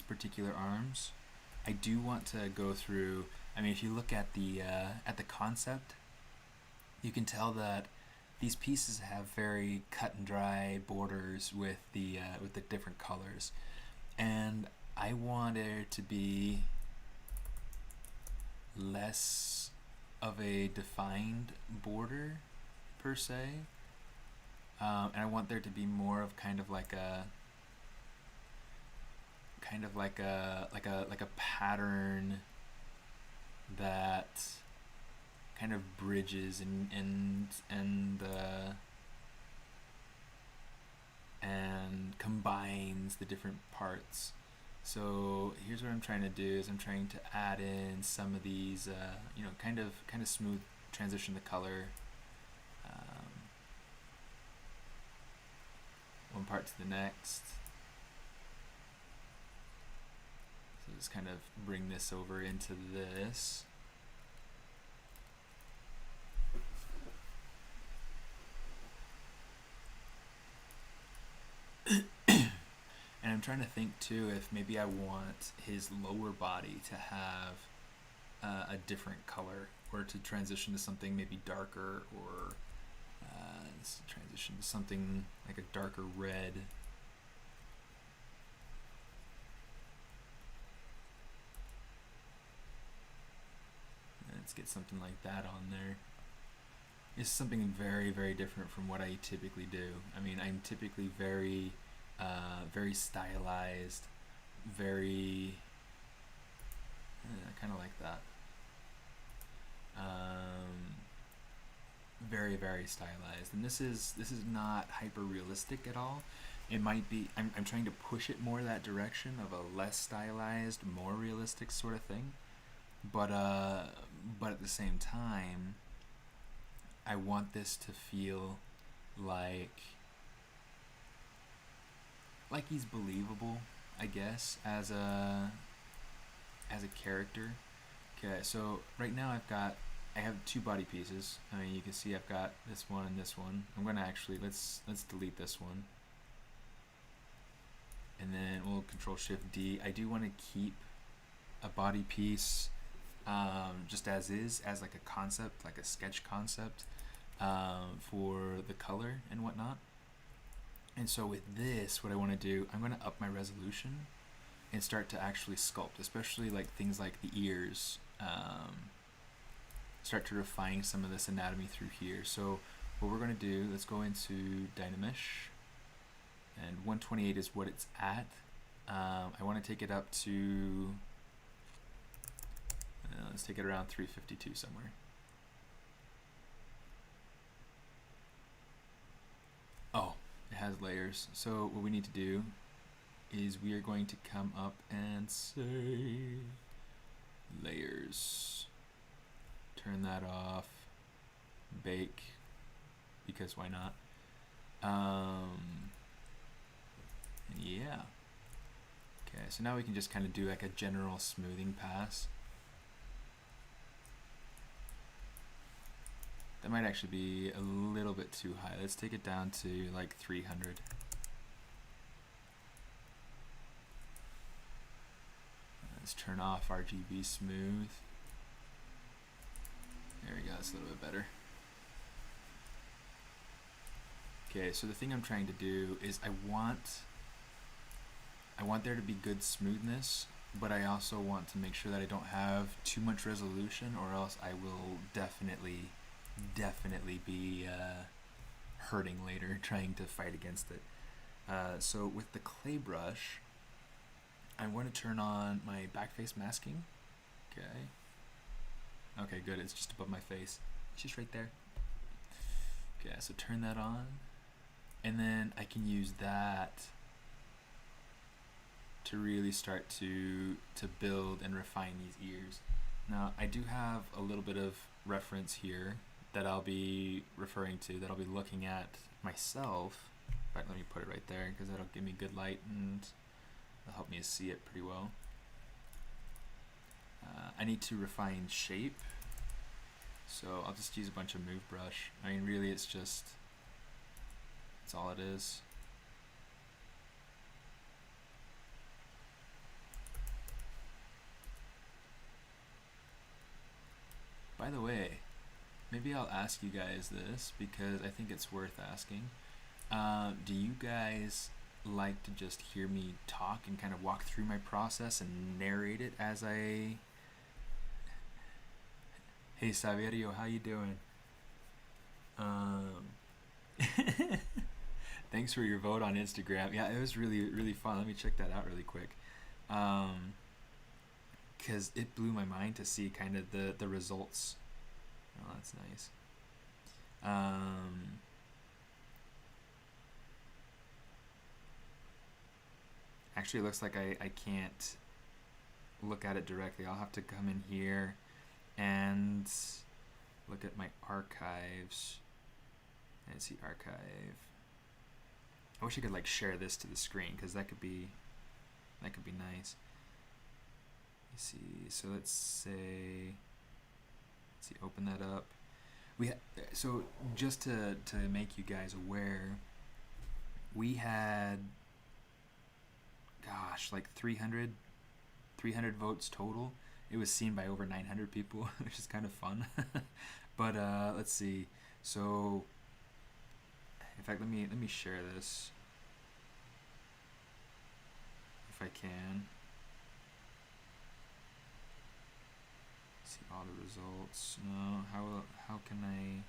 particular arms, I do want to go through. I mean, if you look at the concept, you can tell that these pieces have very cut and dry borders with the different colors, and I want there to be less of a defined border per se, and I want there to be more of kind of like a pattern that kind of bridges and combines the different parts. So here's what I'm trying to do is I'm trying to add in some of these kind of smooth transition the color, one part to the next. So just kind of bring this over into this. And I'm trying to think too if maybe I want his lower body to have a different color, or to transition to something maybe darker, or transition to something like a darker red. Let's get something like that on there. It's something very, very different from what I typically do. I mean, I'm typically very stylized, very kind of like that. Very, very stylized, and this is not hyper realistic at all. it might be, I'm trying to push it more that direction of a less stylized, more realistic sort of thing. But but at the same time, I want this to feel like he's believable, I guess, as a character. Okay, so right now I have two body pieces. I mean, you can see I've got this one and this one. I'm gonna actually let's delete this one, and then we'll Control Shift D. I do want to keep a body piece just as is, as like a concept, like a sketch concept for the color and whatnot. And so with this, what I want to do, I'm going to up my resolution and start to actually sculpt, especially like things like the ears. Start to refine some of this anatomy through here. So what we're going to do, let's go into Dynamish, and 128 is what it's at. I want to take it up to, let's take it around 352 somewhere. Oh, it has layers. So what we need to do is we are going to come up and say layers. Turn that off. Bake, because why not? Yeah. Okay, so now we can just kind of do like a general smoothing pass. That might actually be a little bit too high. Let's take it down to like 300. Let's turn off RGB smooth. There we go, that's a little bit better. Okay, so the thing I'm trying to do is I want there to be good smoothness, but I also want to make sure that I don't have too much resolution, or else I will definitely be hurting later trying to fight against it. So with the clay brush, I want to turn on my backface masking. Okay, good, it's just above my face. It's just right there. Okay, so turn that on, and then I can use that to really start to build and refine these ears. Now, I do have a little bit of reference here that I'll be referring to, that I'll be looking at myself. In fact, let me put it right there, because that'll give me good light and it'll help me see it pretty well. I need to refine shape, so I'll just use a bunch of move brush. I mean, really, it's all it is. By the way, maybe I'll ask you guys this, because I think it's worth asking. Do you guys like to just hear me talk and kind of walk through my process and narrate it as I... Hey Saverio, how you doing? Thanks for your vote on Instagram. Yeah, it was really fun. Let me check that out really quick. Because it blew my mind to see kind of the results. Oh, that's nice. Actually, it looks like I can't look at it directly. I'll have to come in here and look at my archives and see archive. I wish I could like share this to the screen, because that could be nice. Let's see. So let's see, open that up. So just to make you guys aware, we had, gosh, like 300 votes total. It was seen by over 900 people, which is kind of fun. But let's see. So, in fact, let me share this if I can. See all the results. No, how can I?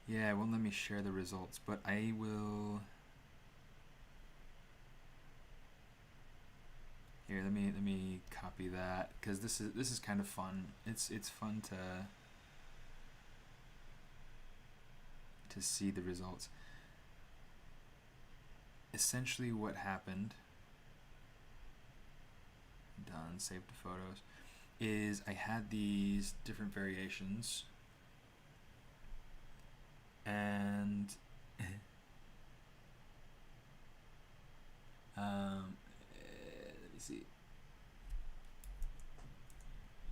Yeah, it won't let me share the results, but I will. Here, let me copy that because this is kind of fun. It's fun to see the results. Essentially, what happened. Done. Save the photos. Is I had these different variations, and let me see.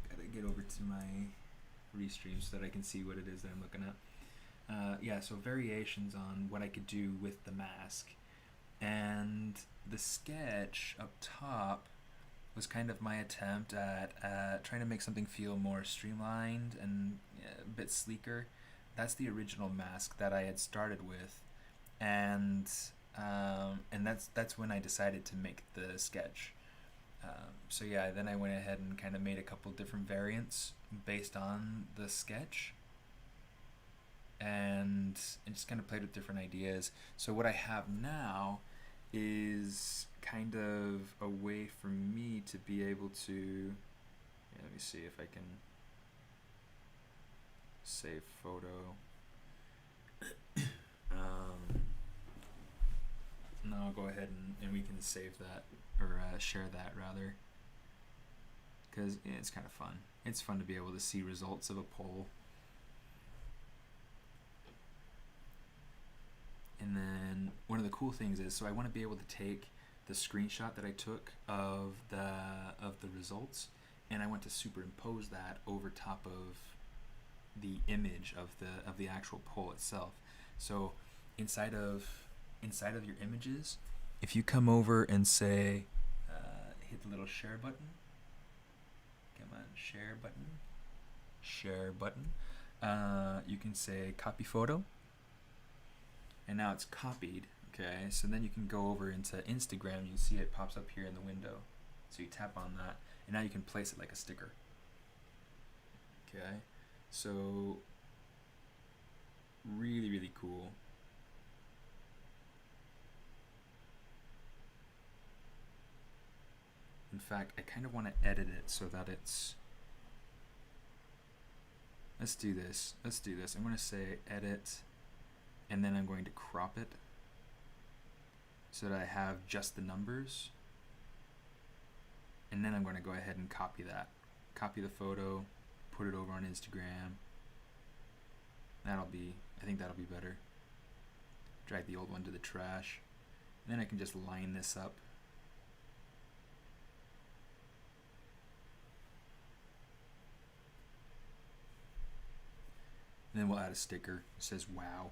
Gotta get over to my restream so that I can see what it is that I'm looking at. Yeah, so variations on what I could do with the mask, and the sketch up top was kind of my attempt at trying to make something feel more streamlined and a bit sleeker. That's the original mask that I had started with, and that's when I decided to make the sketch. So yeah, then I went ahead and kind of made a couple different variants based on the sketch, and just kind of played with different ideas. So what I have now is kind of a way for me to be able to, yeah, let me see if I can save photo. No, I'll go ahead and we can save that, or share that rather, because it's kind of fun. It's fun to be able to see results of a poll. And then one of the cool things is, so I want to be able to take the screenshot that I took of the results, and I want to superimpose that over top of the image of the actual poll itself. So inside of your images, if you come over and say hit the little share button, come on, share button, you can say copy photo, and now it's copied. Okay, so then you can go over into Instagram. You see it pops up here in the window, so you tap on that, and now you can place it like a sticker. Okay, so really, really cool. In fact, I kind of want to edit it so that it's, let's do this. I'm going to say edit, and then I'm going to crop it so that I have just the numbers, and then I'm going to go ahead and copy the photo, put it over on Instagram. I think that'll be better. Drag the old one to the trash, and then I can just line this up. And then we'll add a sticker that says "Wow."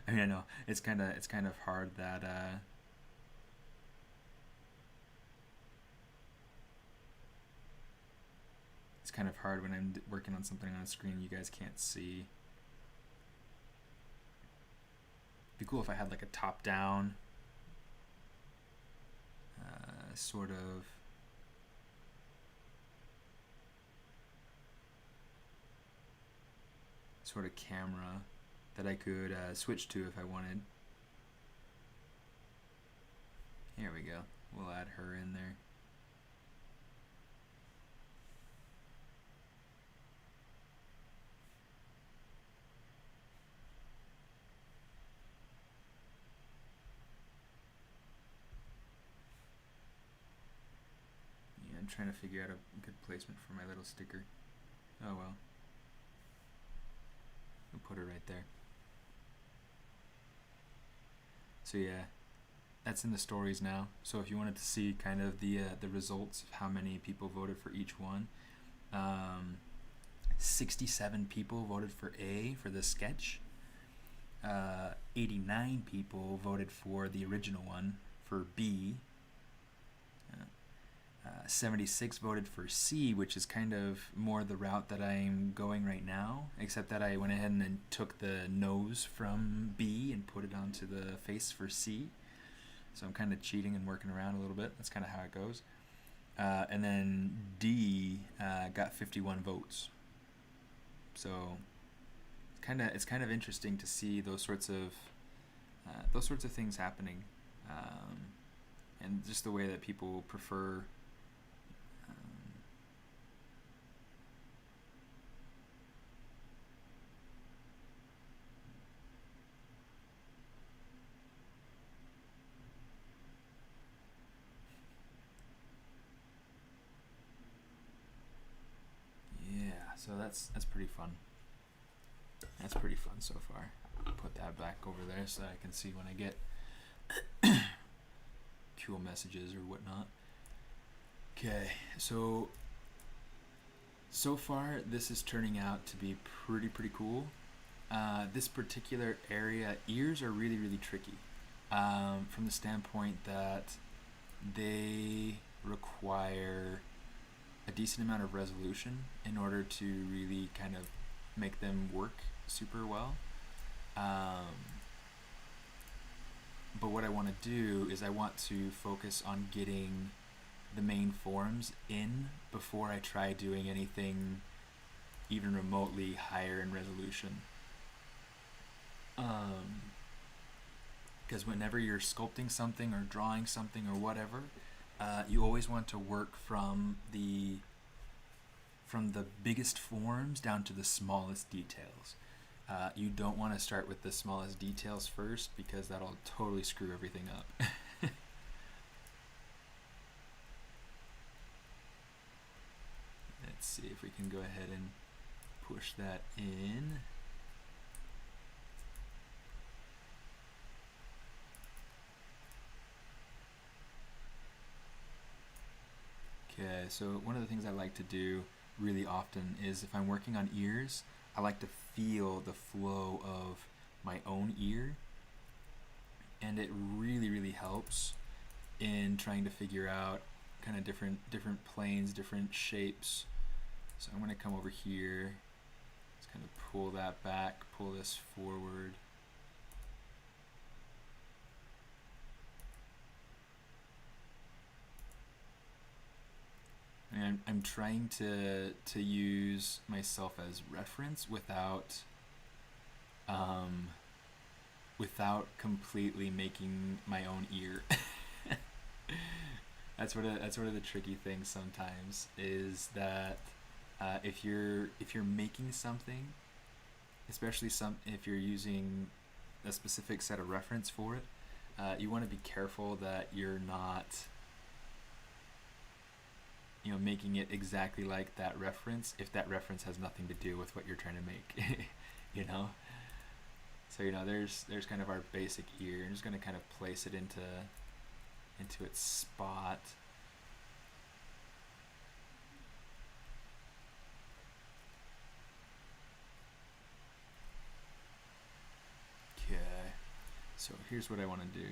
I mean, I know it's kind of hard that it's kind of hard when I'm working on something on a screen you guys can't see. It'd be cool if I had like a top-down sort of camera that I could switch to if I wanted. Here we go. We'll add her in there. Yeah, I'm trying to figure out a good placement for my little sticker. Oh well. We'll put it right there. So yeah, that's in the stories now. So if you wanted to see kind of the results of how many people voted for each one, 67 people voted for A for the sketch. 89 people voted for the original one for B. 76 voted for C, which is kind of more the route that I'm going right now, except that I went ahead and took the nose from B and put it onto the face for C. So I'm kind of cheating and working around a little bit. That's kind of how it goes. And then D got 51 votes. So it's kind of interesting to see those sorts of things happening. and just the way that people prefer. Um, yeah, so that's pretty fun. That's pretty fun so far. Put that back over there so I can see when I get cool messages or whatnot. Okay, so far this is turning out to be pretty cool. This particular area, ears are really tricky, from the standpoint that they require a decent amount of resolution in order to really kind of make them work super well. But what I want to do is I want to focus on getting the main forms in before I try doing anything even remotely higher in resolution. Because whenever you're sculpting something or drawing something or whatever, you always want to work from the biggest forms down to the smallest details. You don't want to start with the smallest details first because that'll totally screw everything up. Let's see if we can go ahead and push that in. Okay, so one of the things I like to do really often is if I'm working on ears, I like to feel the flow of my own ear, and it really helps in trying to figure out kind of different planes, different shapes. So I'm going to come over here, just kind of pull that back, pull this forward. And I'm trying to use myself as reference without completely making my own ear. That's one of the tricky things sometimes is that if you're making something, especially if you're using a specific set of reference for it, you want to be careful that you're not making it exactly like that reference if that reference has nothing to do with what you're trying to make. So there's kind of our basic ear. I'm just going to kind of place it into its spot. Okay, so here's what I want to do.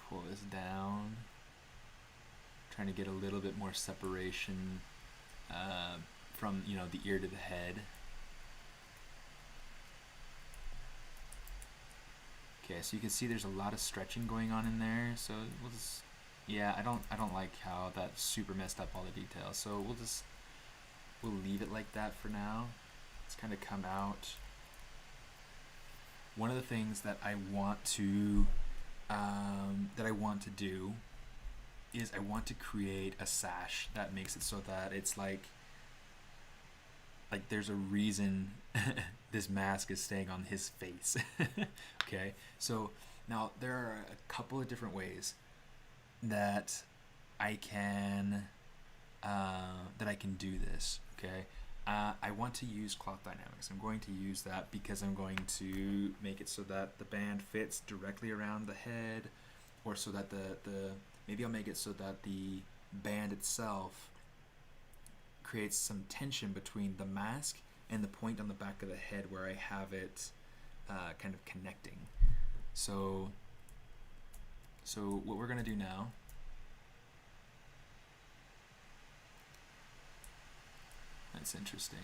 Pull this down, trying to get a little bit more separation from the ear to the head. Okay, so you can see there's a lot of stretching going on in there. So we'll just, I don't like how that super messed up all the details. So we'll leave it like that for now. It's kind of come out. One of the things that I want to do is I want to create a sash that makes it so that it's like there's a reason this mask is staying on his face. Okay, so now there are a couple of different ways that I can do this. Okay, I want to use cloth dynamics. I'm going to use that because I'm going to make it so that the band fits directly around the head, or so that maybe I'll make it so that the band itself creates some tension between the mask and the point on the back of the head where I have it kind of connecting. So what we're going to do now That's interesting.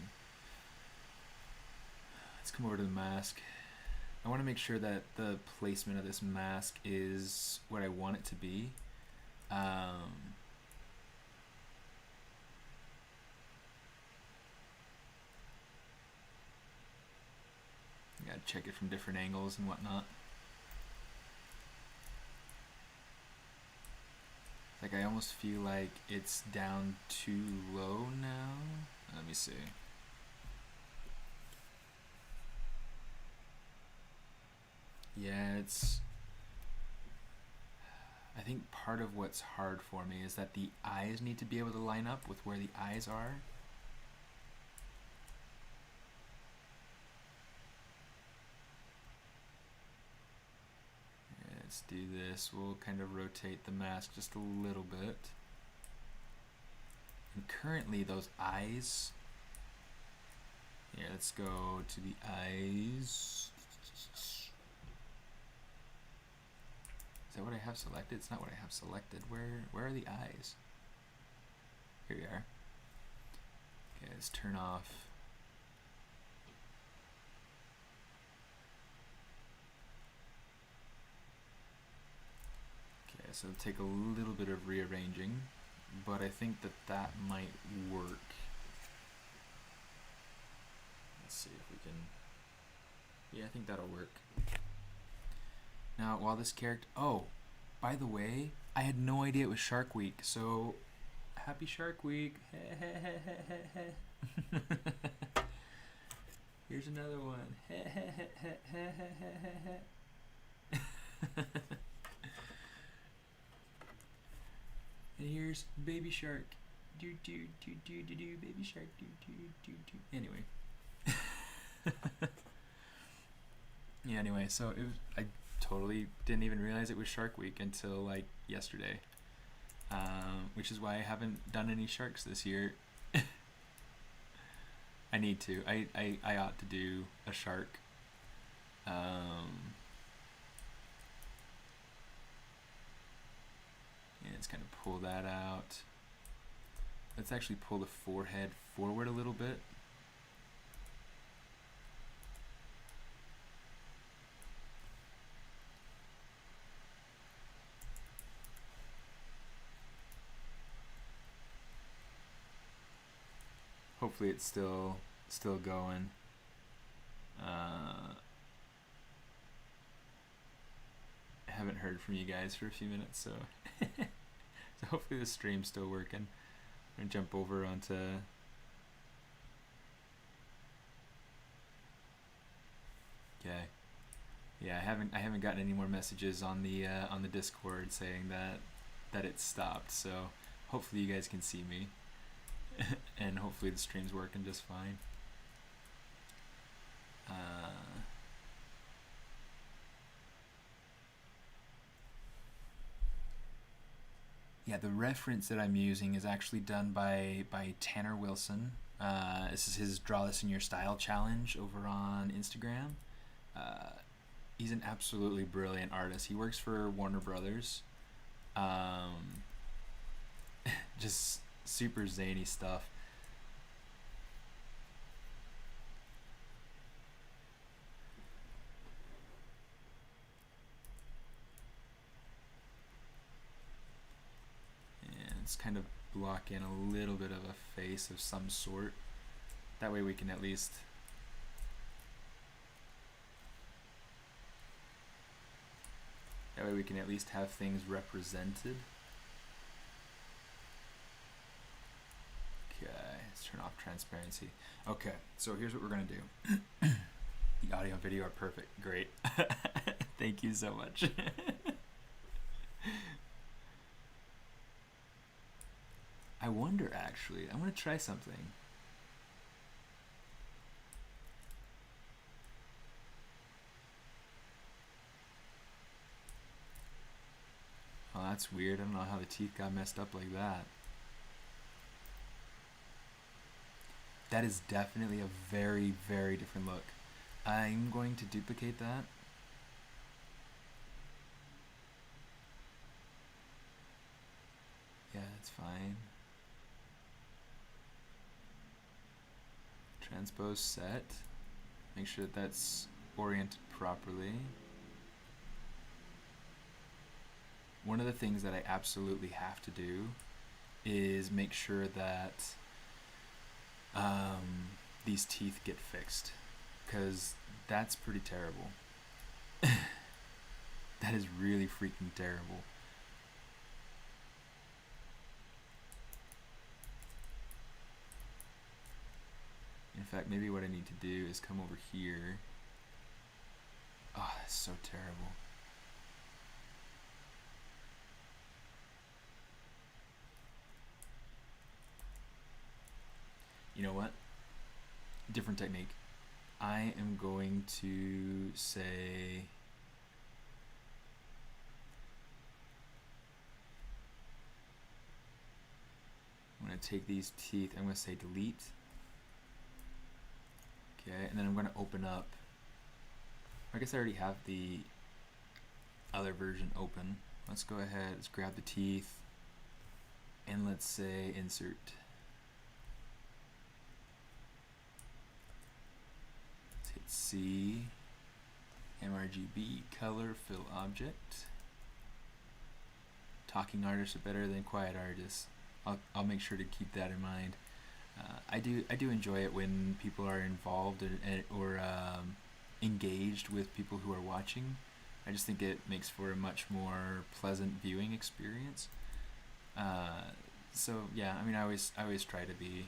Let's come over to the mask. I want to make sure that the placement of this mask is what I want it to be. check it from different angles and whatnot. Like, I almost feel like it's down too low now. Let me see. Yeah, I think part of what's hard for me is that the eyes need to be able to line up with where the eyes are. Let's do this. We'll kind of rotate the mask just a little bit. And currently those eyes... Here, let's go to the eyes. Is that what I have selected? It's not what I have selected. Where are the eyes? Here we are. Okay, let's turn off. Okay, so it'll take a little bit of rearranging, but I think that might work. Let's see if we can... Yeah, I think that'll work. Now, while this character... Oh, by the way, I had no idea it was Shark Week, so... Happy Shark Week! Here's another one. And here's Baby Shark. Do do do do do do. Baby Shark. Do do do do. Anyway. Yeah. Anyway, so it was, I totally didn't even realize it was Shark Week until like yesterday, which is why I haven't done any sharks this year. I need to. I ought to do a shark. Yeah, let's kind of pull that out. Let's actually pull the forehead forward a little bit. Hopefully it's still going. I haven't heard from you guys for a few minutes, so so hopefully the stream's still working. I'm gonna jump over onto... Okay. Yeah, I haven't gotten any more messages on the Discord saying that it stopped, so hopefully you guys can see me. And hopefully the stream's working just fine. Yeah, the reference that I'm using is actually done by Tanner Wilson. This is his Draw This in Your Style challenge over on Instagram. He's an absolutely brilliant artist. He works for Warner Brothers. Just super zany stuff. And let's kind of block in a little bit of a face of some sort. That way we can at least have things represented. Okay, let's turn off transparency. Okay, so here's what we're gonna do. The audio and video are perfect. Great. Thank you so much. I wonder, actually, I'm gonna try something. Oh, that's weird. I don't know how the teeth got messed up like that. That is definitely a very, very different look. I'm going to duplicate that. Yeah, that's fine. Transpose set. Make sure that that's oriented properly. One of the things that I absolutely have to do is make sure that these teeth get fixed, because that's pretty terrible. That is really freaking terrible. In fact, maybe what I need to do is come over here. Oh, that's so terrible. You know what? Different technique. I am going to say... I'm going to take these teeth, I'm going to say delete. Okay, and then I'm going to open up. I guess I already have the other version open. Let's go ahead, let's grab the teeth, and let's say insert. Let's hit C, MRGB, color, fill object. Talking artists are better than quiet artists. I'll make sure to keep that in mind. I do enjoy it when people are involved or engaged with people who are watching. I just think it makes for a much more pleasant viewing experience. So yeah, I mean, I always try to be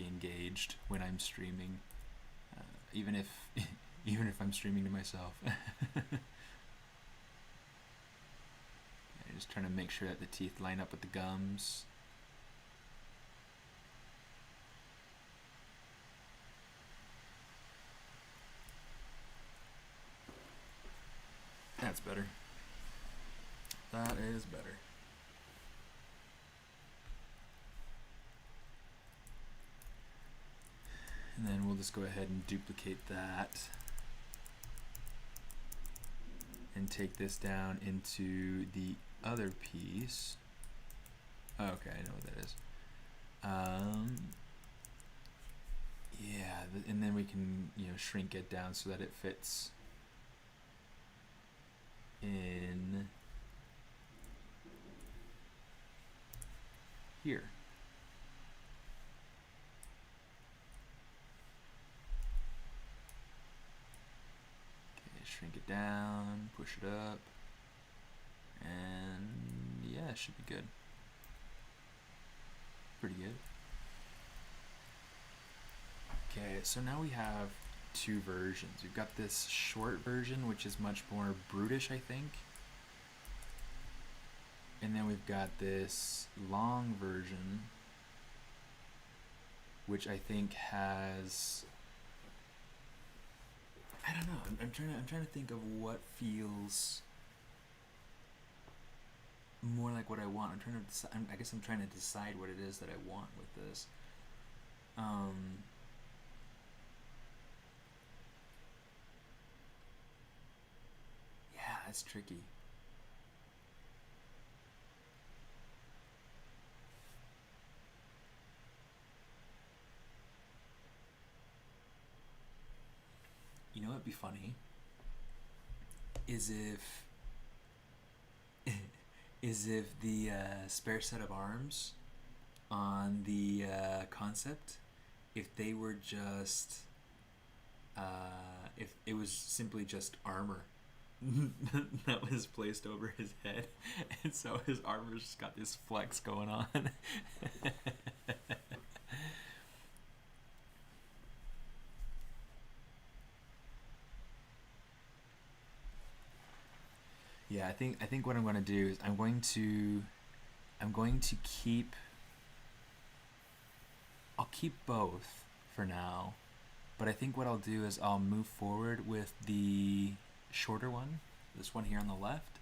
engaged when I'm streaming, even if even if I'm streaming to myself. Just trying to make sure that the teeth line up with the gums. That's better. That is better. And then we'll just go ahead and duplicate that and take this down into the other piece. Oh, okay, I know what that is. Yeah, and then we can, shrink it down so that it fits in here. Okay, shrink it down, push it up. And yeah, it should be good. Pretty good. Okay, so now we have two versions. We've got this short version, which is much more brutish, I think. And then we've got this long version, which I think has... I don't know. I'm trying to think of what feels more like what I want. I'm trying to decide, I guess I'm trying to decide what it is that I want with this. Yeah, that's tricky. You know what'd be funny? Is if the spare set of arms on the concept, if they were just if it was simply just armor that was placed over his head, and so his armor's just got this flex going on. Yeah, I think what I'm going to do is I'm going to keep... I'll keep both for now, but I think what I'll do is I'll move forward with the shorter one, this one here on the left.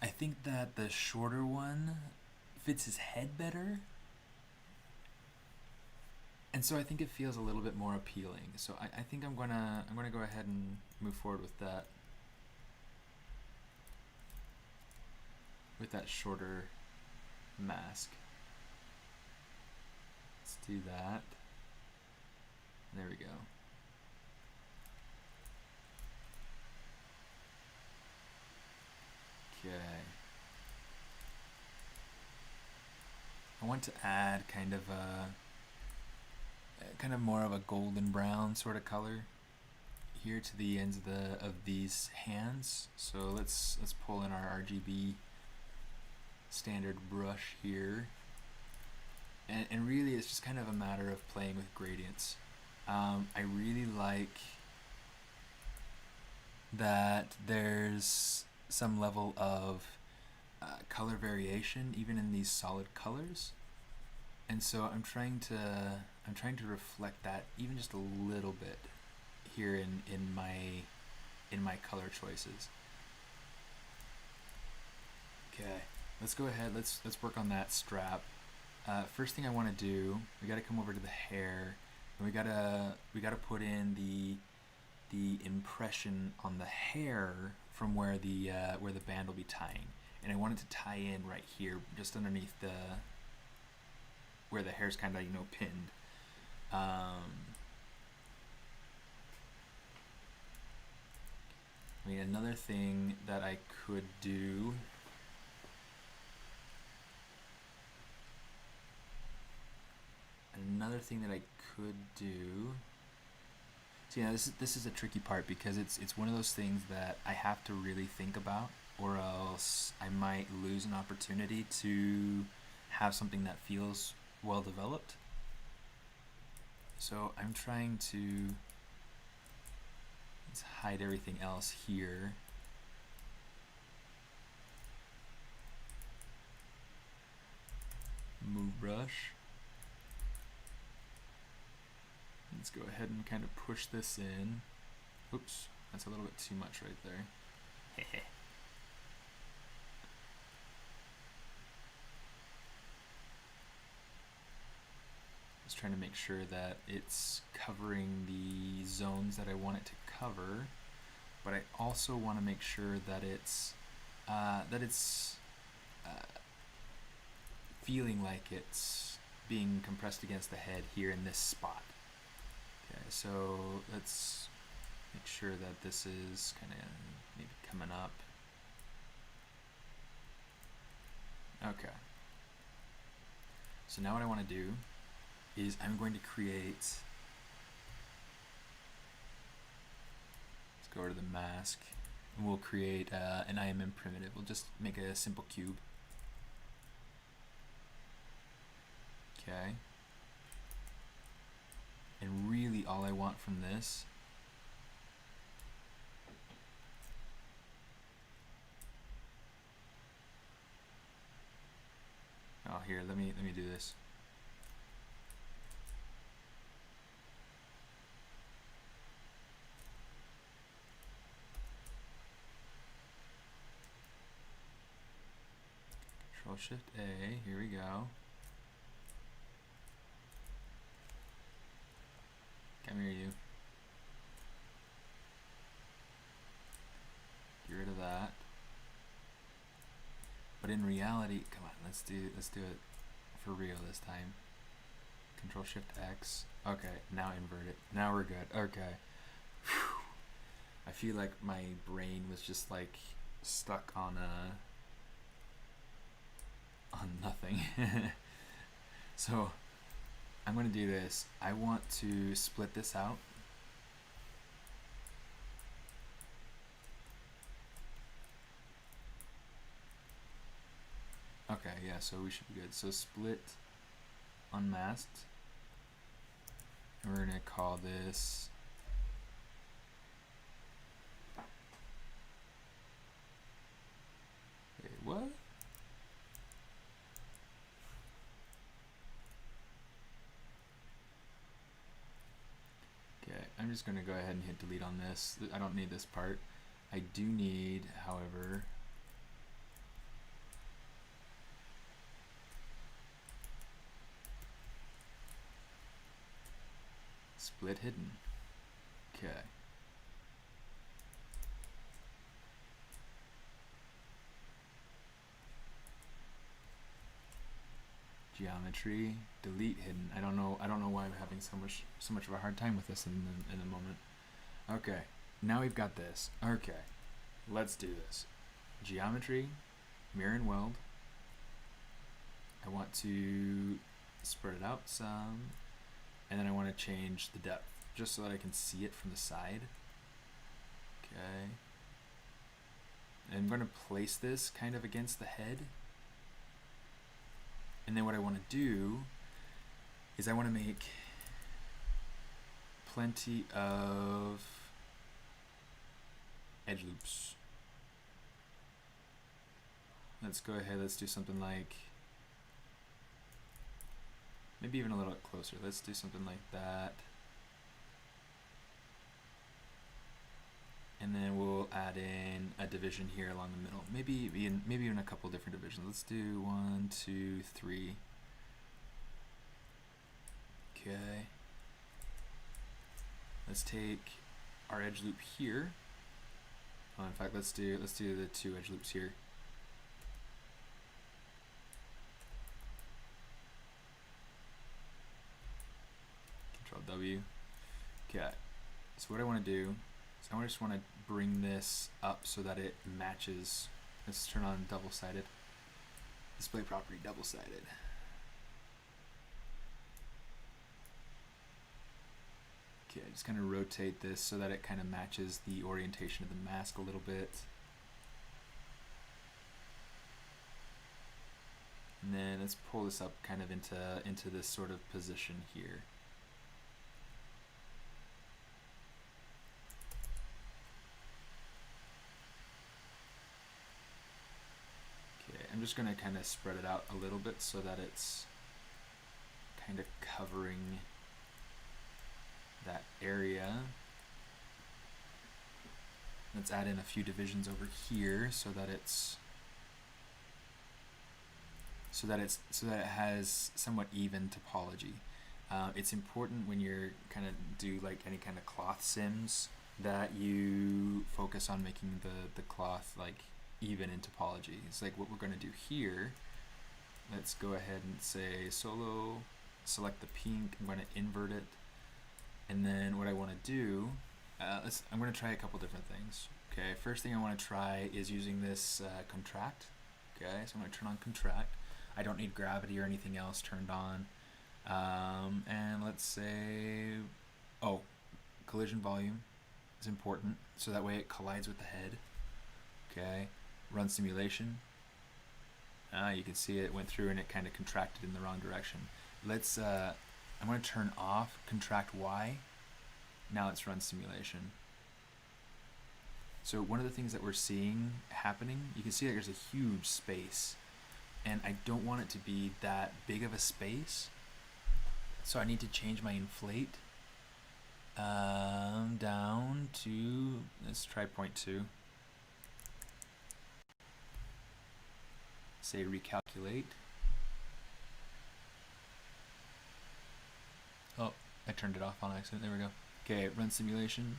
I think that the shorter one fits his head better, and so I think it feels a little bit more appealing. So I think I'm gonna go ahead and move forward with that. With that shorter mask. Let's do that. There we go. Okay. I want to add kind of more of a golden brown sort of color here to the ends of these hands. So let's pull in our RGB standard brush here, and really it's just kind of a matter of playing with gradients. I really like that there's some level of color variation even in these solid colors, and so I'm trying to reflect that even just a little bit here in my color choices. Okay, let's go ahead. Let's work on that strap. First thing I want to do, we got to come over to the hair, and we gotta put in the impression on the hair from where the band will be tying, and I want it to tie in right here, just underneath where the hair's kind of pinned. I mean, another thing that I could do. So yeah, this is a tricky part because it's one of those things that I have to really think about, or else I might lose an opportunity to have something that feels well developed. So I'm trying to let's hide everything else here. Move brush. Let's go ahead and kind of push this in. Oops, that's a little bit too much right there. Just trying to make sure that it's covering the zones that I want it to cover, but I also want to make sure that it's feeling like it's being compressed against the head here in this spot. Okay, so let's make sure that this is kind of maybe coming up. Okay. So now what I want to do is I'm going to create, let's go over to the mask, and we'll create an IMM primitive. We'll just make a simple cube. Okay. And really all I want from this here, let me do this. Control Shift A, here we go. Come here, you. Get rid of that. But in reality, come on, let's do it for real this time. Control Shift X. Okay, now invert it. Now we're good. Okay. Whew. I feel like my brain was just like stuck on nothing. So I'm going to do this. I want to split this out. Okay, yeah, so we should be good. So split unmasked. And we're going to call this wait, what? Okay, I'm just going to go ahead and hit delete on this. I don't need this part. I do need, however, split hidden. Okay. Geometry, delete hidden. I don't know why I'm having so much of a hard time with this in the moment. Okay, now we've got this. Okay, let's do this. Geometry, mirror and weld. I want to spread it out some, and then I want to change the depth just so that I can see it from the side. Okay. And I'm going to place this kind of against the head. And then what I want to do is I want to make plenty of edge loops. Let's go ahead, let's do something like, maybe even a little bit closer. Let's do something like that. And then we'll add in a division here along the middle. Maybe even a couple different divisions. Let's do 1, 2, 3. Okay. Let's take our edge loop here. Oh, in fact, let's do the 2 edge loops here. Control W. Okay. So what I want to do is I just want to bring this up so that it matches. Let's turn on double-sided. Display property double-sided. Okay, just kind of rotate this so that it kind of matches the orientation of the mask a little bit. And then let's pull this up kind of into this sort of position here. Okay, I'm just going to kind of spread it out a little bit so that it's kind of covering that area. Let's add in a few divisions over here so that it has somewhat even topology. It's important when you're kind of do like any kind of cloth sims that you focus on making the cloth like even in topology. It's like what we're going to do here. Let's go ahead and say solo, select the pink, I'm going to invert it. And then what I want to do, I'm going to try a couple different things. Okay, first thing I want to try is using this contract. Okay, so I'm going to turn on contract. I don't need gravity or anything else turned on. And let's say, collision volume is important, so that way it collides with the head. Okay, run simulation. You can see it went through and it kind of contracted in the wrong direction. Let's I'm going to turn off contract Y. Now let's run simulation. So one of the things that we're seeing happening, you can see that there's a huge space, and I don't want it to be that big of a space, so I need to change my inflate down to, let's try 0.2. Say recalculate. Oh, I turned it off on accident. There we go. Okay, run simulation.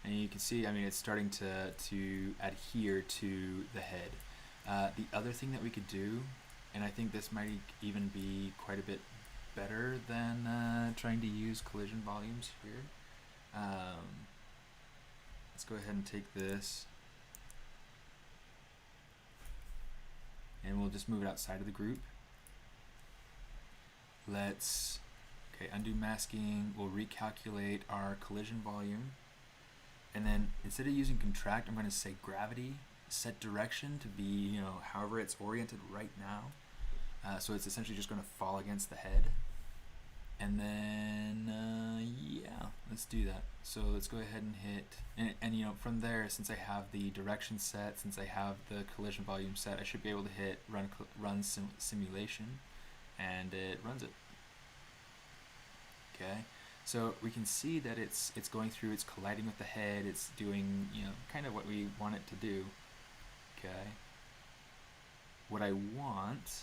And you can see, I mean, it's starting to adhere to the head. The other thing that we could do, and I think this might even be quite a bit better than trying to use collision volumes here. Let's go ahead and take this, and we'll just move it outside of the group. Let's, okay, undo masking, we'll recalculate our collision volume, and then instead of using contract, I'm going to say gravity, set direction to be, however it's oriented right now. So it's essentially just going to fall against the head. And then, yeah, let's do that. So let's go ahead and hit, and from there, since I have the direction set, since I have the collision volume set, I should be able to hit run simulation, and it runs it. Okay, so we can see that it's going through, it's colliding with the head, it's doing, kind of what we want it to do. Okay, what I want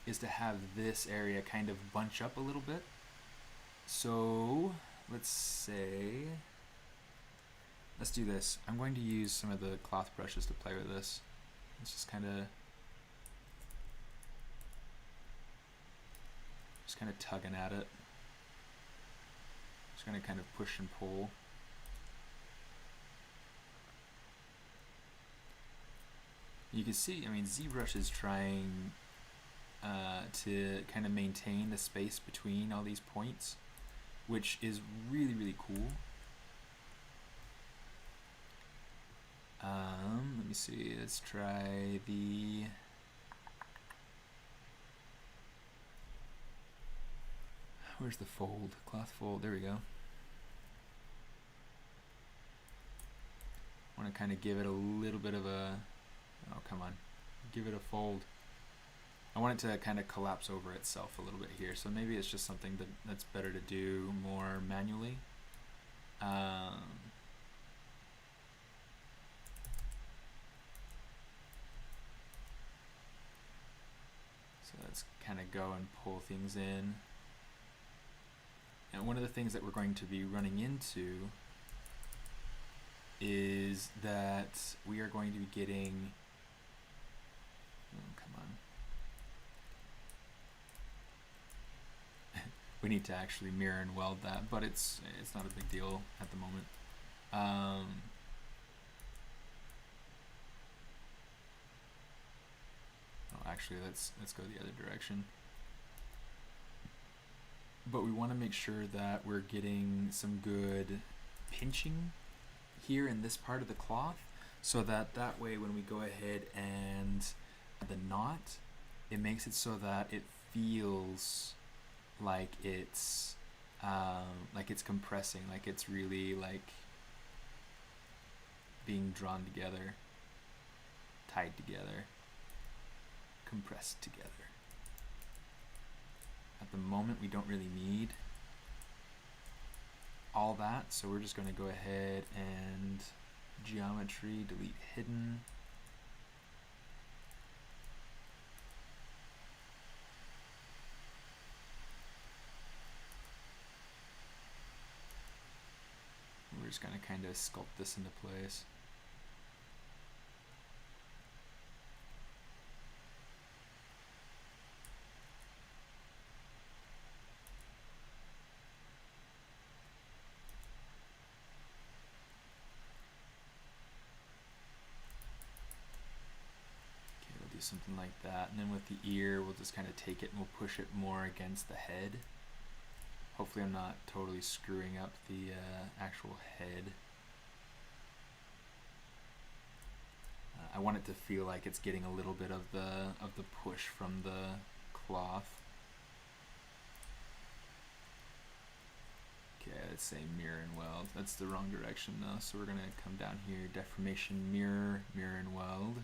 is to have this area kind of bunch up a little bit. So let's do this. I'm going to use some of the cloth brushes to play with this. Let's just kind of tugging at it. Just going to kind of push and pull. You can see, I mean, ZBrush is trying to kind of maintain the space between all these points, which is really, really cool. Let me see, let's try the... Where's the fold? Cloth fold, there we go. I want to kind of give it a little bit of a... Oh, come on. Give it a fold. I want it to kind of collapse over itself a little bit here, so maybe it's just something that's better to do more manually. So let's kind of go and pull things in. And one of the things that we're going to be running into is that we are going to be getting... Oh, come on. We need to actually mirror and weld that, but it's not a big deal at the moment. Oh, actually, let's go the other direction. But we want to make sure that we're getting some good pinching here in this part of the cloth, so that way when we go ahead and the knot, it makes it so that it feels like it's compressing, like it's really like being drawn together, tied together, compressed together. At the moment, we don't really need all that, so we're just going to go ahead and geometry, delete hidden. We're just going to kind of sculpt this into place. Something like that, and then with the ear we'll just kind of take it and we'll push it more against the head. Hopefully I'm not totally screwing up the actual head. I want it to feel like it's getting a little bit of the push from the cloth. Okay, let's say mirror and weld. That's the wrong direction though, so we're gonna come down here, deformation, mirror, mirror and weld.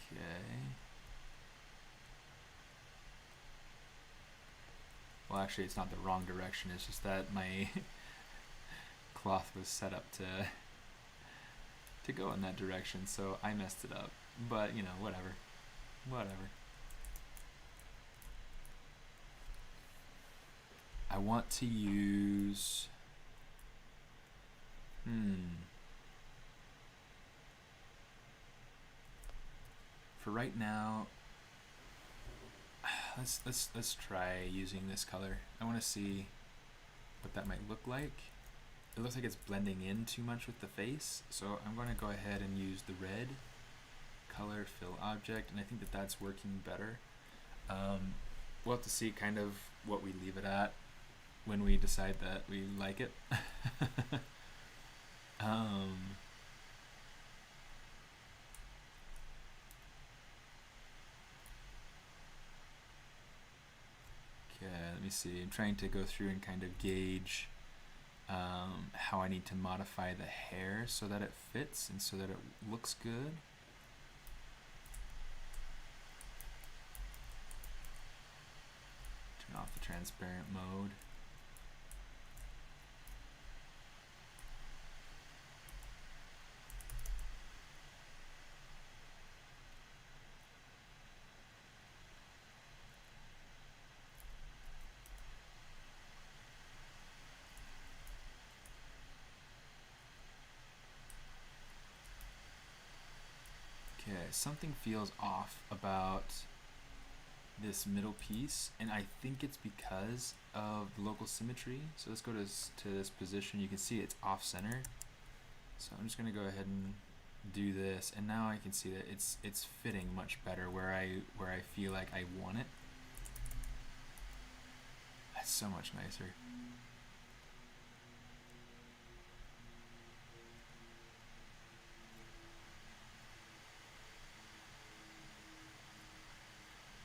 Okay. Well, actually, it's not the wrong direction. It's just that my cloth was set up to go in that direction, so I messed it up. But you know, whatever. I want to use. For right now, let's try using this color. I want to see what that might look like. It looks like it's blending in too much with the face, so I'm going to go ahead and use the red color, fill object, and I think that that's working better. We'll have to see kind of what we leave it at when we decide that we like it. Okay, let me see. I'm trying to go through and kind of gauge how I need to modify the hair so that it fits and so that it looks good. Turn off the transparent mode. Okay, something feels off about this middle piece, and I think it's because of the local symmetry. So let's go to this position. You can see it's off center. So I'm just going to go ahead and do this, and now I can see that it's fitting much better where I feel like I want it. That's so much nicer.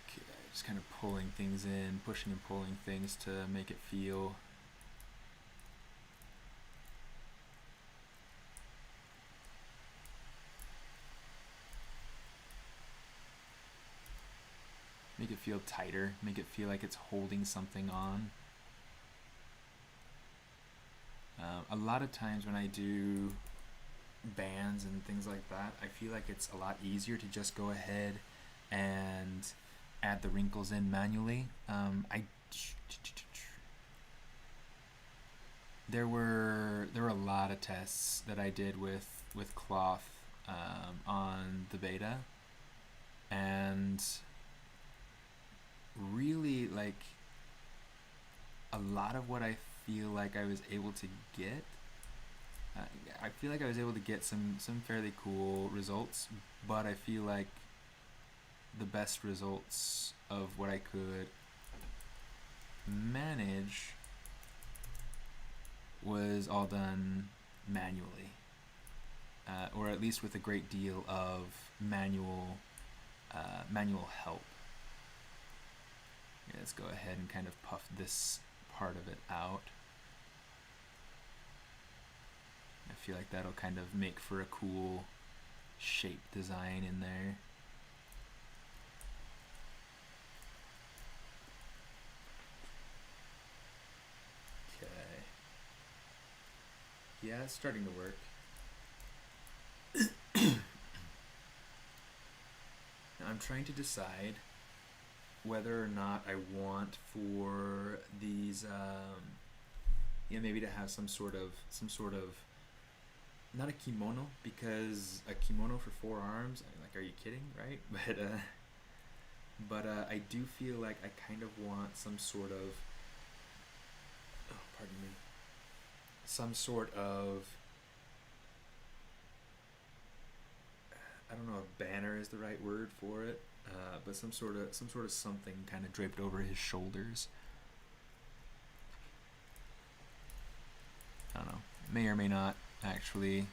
Okay, just kind of pulling things in, pushing and pulling things to make it feel tighter, make it feel like it's holding something on. A lot of times when I do bands and things like that, I feel like it's a lot easier to just go ahead and add the wrinkles in manually. There were a lot of tests that I did with cloth on the beta, and really, like, a lot of what I feel like I was able to get, I feel like I was able to get some fairly cool results, but I feel like the best results of what I could manage was all done manually, or at least with a great deal of manual help. Yeah, let's go ahead and kind of puff this part of it out. I feel like that'll kind of make for a cool shape design in there. Okay. Yeah, it's starting to work. Now I'm trying to decide whether or not I want for these, maybe to have some sort of, not a kimono, because a kimono for 4 arms, I mean, like, are you kidding, right? But I do feel like I kind of want some sort of, pardon me, some sort of, I don't know if banner is the right word for it, but some sort of something kind of draped over his shoulders. I don't know. May or may not actually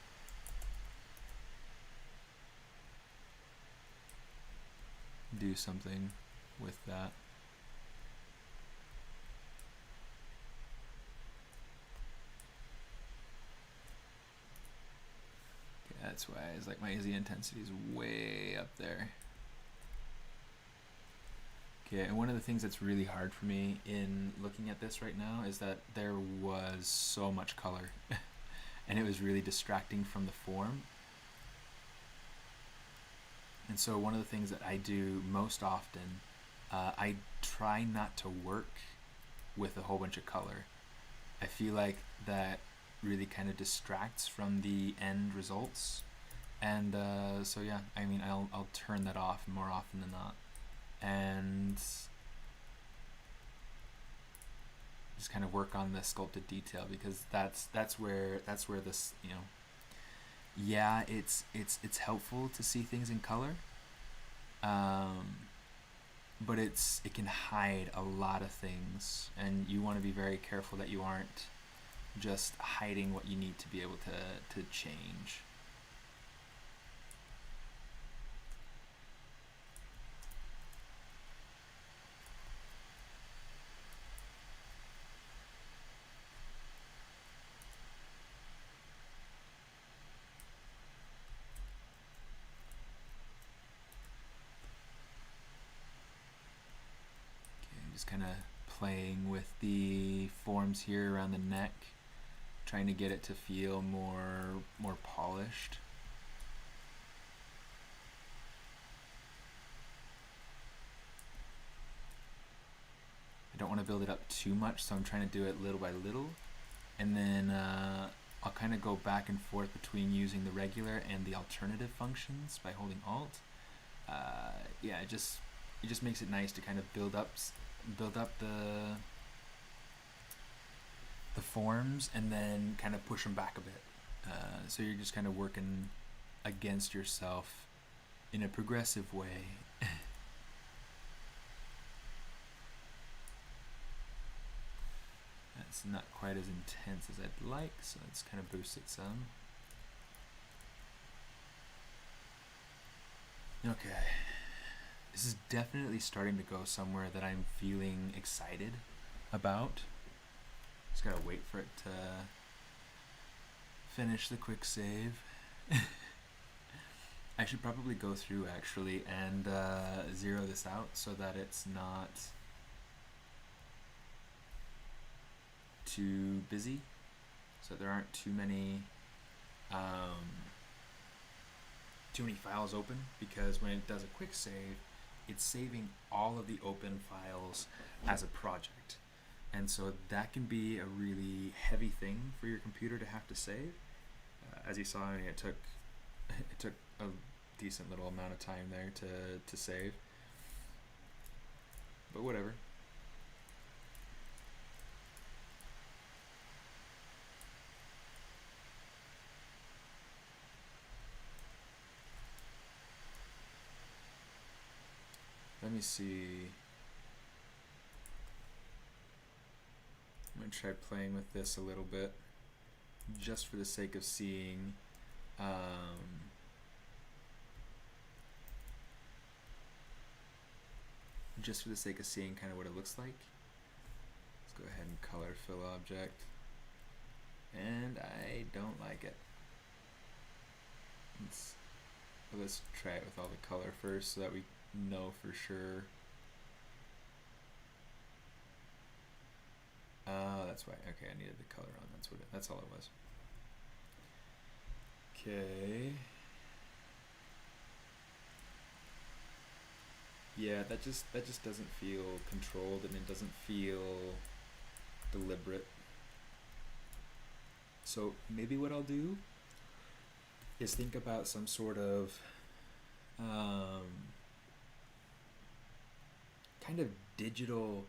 do something with that. Okay, that's why it's like my easy intensity is way up there. Okay, and one of the things that's really hard for me in looking at this right now is that there was so much color and it was really distracting from the form. And so one of the things that I do most often, I try not to work with a whole bunch of color. I feel like that really kind of distracts from the end results. And so yeah, I mean, I'll turn that off more often than not. And just kind of work on the sculpted detail, because that's where this, yeah, it's helpful to see things in color, but it can hide a lot of things, and you want to be very careful that you aren't just hiding what you need to be able to change. Just kind of playing with the forms here around the neck, trying to get it to feel more polished. I don't want to build it up too much, so I'm trying to do it little by little, and then I'll kind of go back and forth between using the regular and the alternative functions by holding Alt. Yeah, it just makes it nice to kind of build up the forms and then kind of push them back a bit. So you're just kind of working against yourself in a progressive way. That's not quite as intense as I'd like, so let's kind of boost it some. Okay. This is definitely starting to go somewhere that I'm feeling excited about. Just gotta wait for it to finish the quick save. I should probably go through actually and zero this out so that it's not too busy, so there aren't too many files open, because when it does a quick save, it's saving all of the open files as a project, and so that can be a really heavy thing for your computer to have to save. As you saw, I mean, it took a decent little amount of time there to save, but whatever. Let me see. I'm going to try playing with this a little bit, just for the sake of seeing kind of what it looks like. Let's go ahead and color fill object, and I don't like it. Let's try it with all the color first so that we know for sure. That's why. Okay, I needed the color on. That's all it was. Okay. Yeah, that just doesn't feel controlled, and it doesn't feel deliberate. So maybe what I'll do is think about some sort of kind of digital.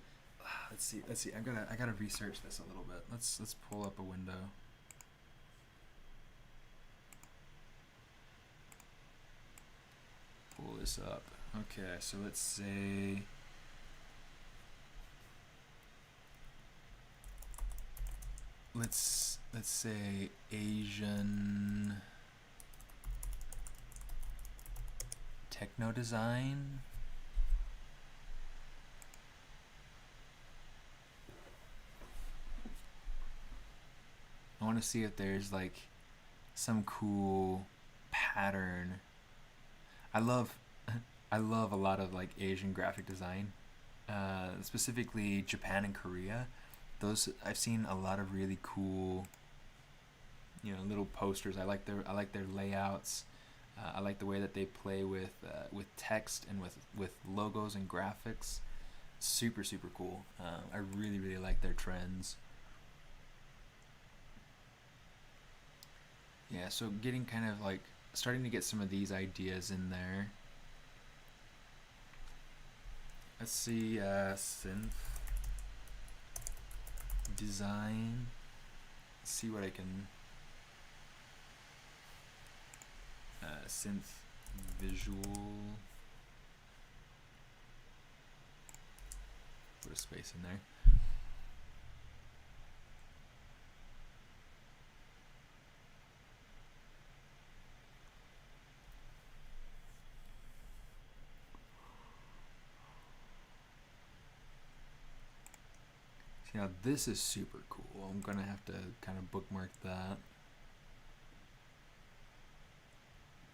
Let's see. I gotta research this a little bit. Let's pull up a window. Pull this up. Okay, so let's say let's say Asian techno design. I want to see if there's like some cool pattern. I love a lot of like Asian graphic design, specifically Japan and Korea. Those, I've seen a lot of really cool, little posters. I like their layouts. I like the way that they play with text and with logos and graphics. Super cool. I really like their trends. Yeah, so getting kind of like starting to get some of these ideas in there. Let's see, synth design. Let's see what I can. Synth visual. Put a space in there. Now this is super cool. I'm gonna have to kind of bookmark that.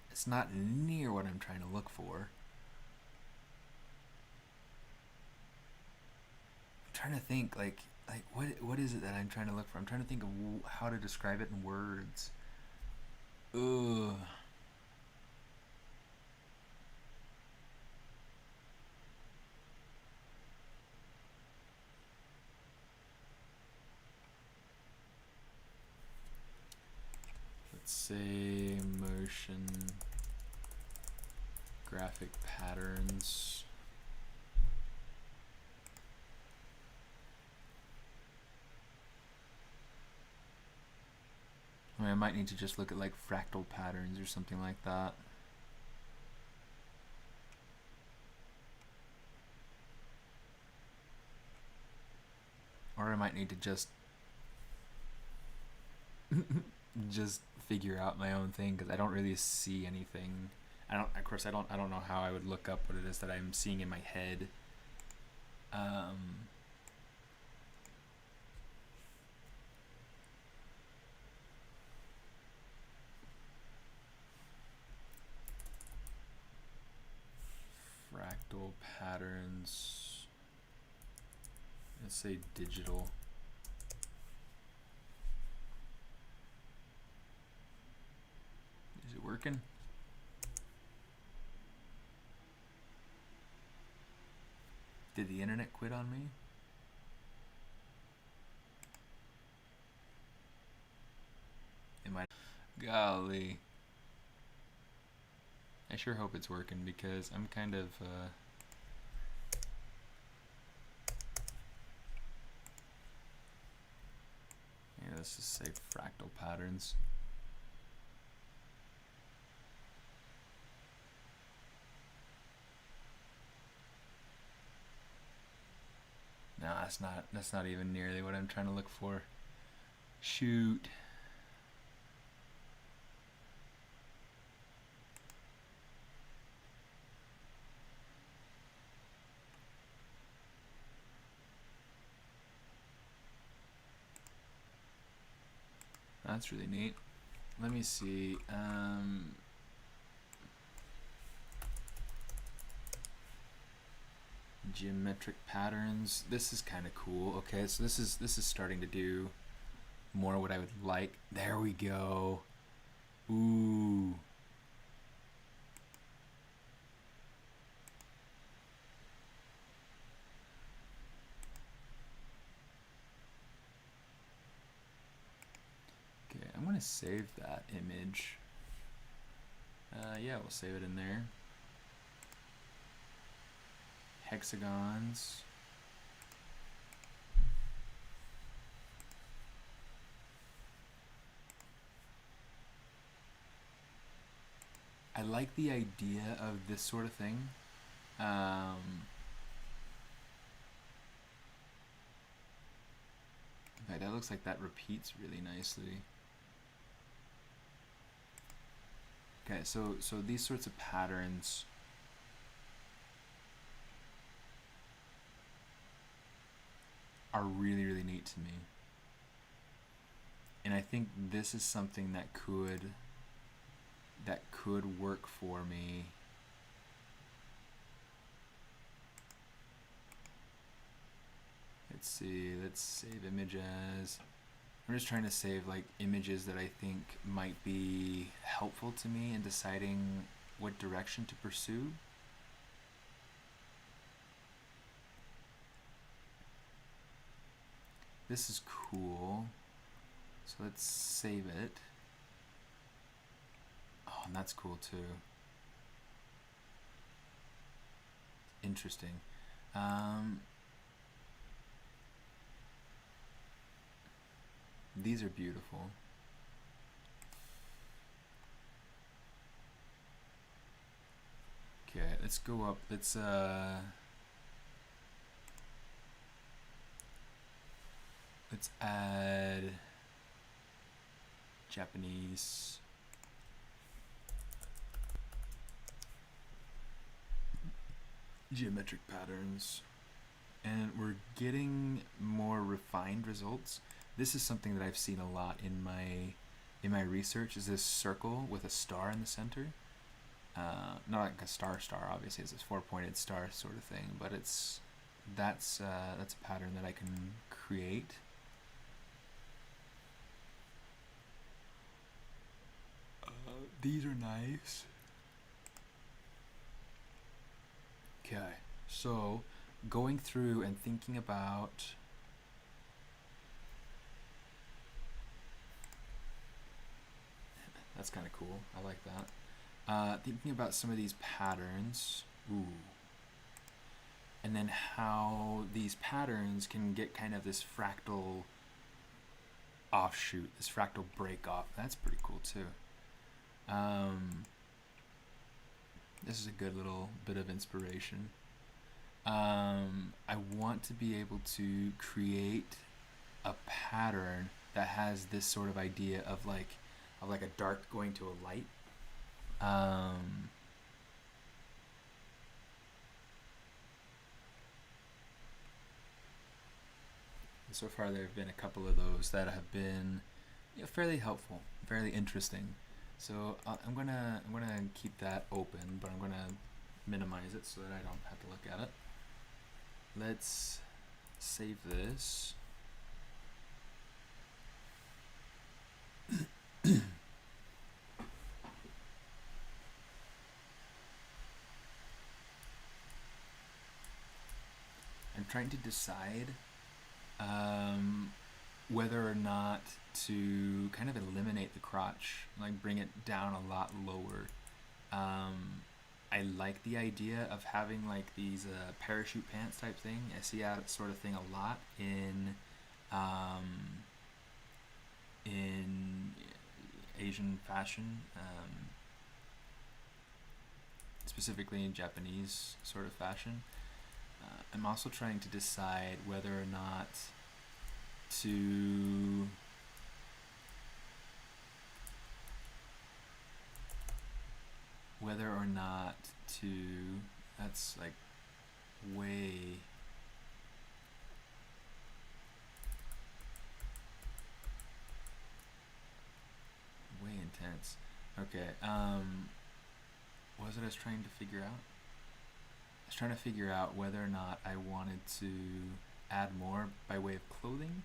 It's not near what I'm trying to look for. I'm trying to think like what is it that I'm trying to look for? I'm trying to think of how to describe it in words. Ugh. Let's say motion graphic patterns. I might need to just look at like fractal patterns or something like that. Or I might need to just just figure out my own thing, because I don't really see anything. I don't know how I would look up what it is that I'm seeing in my head. Fractal patterns. Let's say digital. Is it working? Did the internet quit on me? Golly. I sure hope it's working, because I'm kind of yeah, let's just say fractal patterns. No, that's not even nearly what I'm trying to look for. Shoot. That's really neat. Let me see. Geometric patterns. This is kind of cool. Okay, so this is starting to do more what I would like. There we go. Ooh. Okay, I'm gonna save that image. Yeah, we'll save it in there. Hexagons. I like the idea of this sort of thing. Okay, that looks like that repeats really nicely. Okay, so these sorts of patterns are really, really neat to me. And I think this is something that could work for me. Let's see, let's save images. I'm just trying to save like images that I think might be helpful to me in deciding what direction to pursue. This is cool. So let's save it. Oh, and that's cool too. Interesting. These are beautiful. Okay, let's go up. Let's add Japanese. Geometric patterns. And we're getting more refined results. This is something that I've seen a lot in my research, is this circle with a star in the center. Not like a star, obviously, it's this 4-pointed star sort of thing, but that's a pattern that I can create. These are nice. Okay, so going through and thinking about that's kind of cool. I like that. Thinking about some of these patterns, and then how these patterns can get kind of this fractal offshoot, this fractal break off. That's pretty cool too. This is a good little bit of inspiration. I want to be able to create a pattern that has this sort of idea of like a dark going to a light. So far, there have been a couple of those that have been fairly helpful, fairly interesting. So I'm gonna keep that open, but I'm gonna minimize it so that I don't have to look at it. Let's save this. I'm trying to decide whether or not to kind of eliminate the crotch, like bring it down a lot lower. I like the idea of having like these parachute pants type thing. I see that sort of thing a lot in Asian fashion, specifically in Japanese sort of fashion. I'm also trying to decide whether or not to that's like way intense. Okay, what was it I was trying to figure out? I was trying to figure out whether or not I wanted to add more by way of clothing.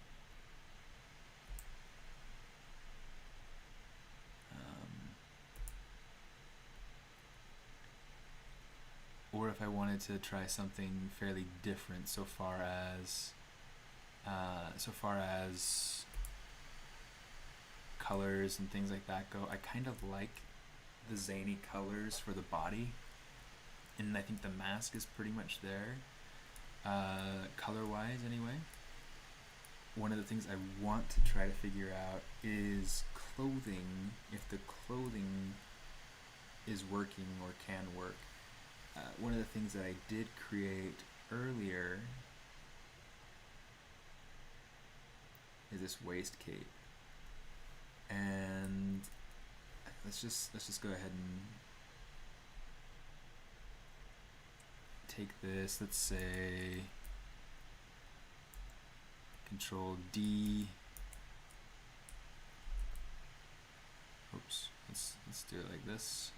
Or if I wanted to try something fairly different so far as colors and things like that go. I kind of like the zany colors for the body, and I think the mask is pretty much there, color-wise anyway. One of the things I want to try to figure out is clothing, if the clothing is working or can work. One of the things that I did create earlier is this waist cape, and let's just go ahead and take this. Let's say Control D. Oops. Let's do it like this.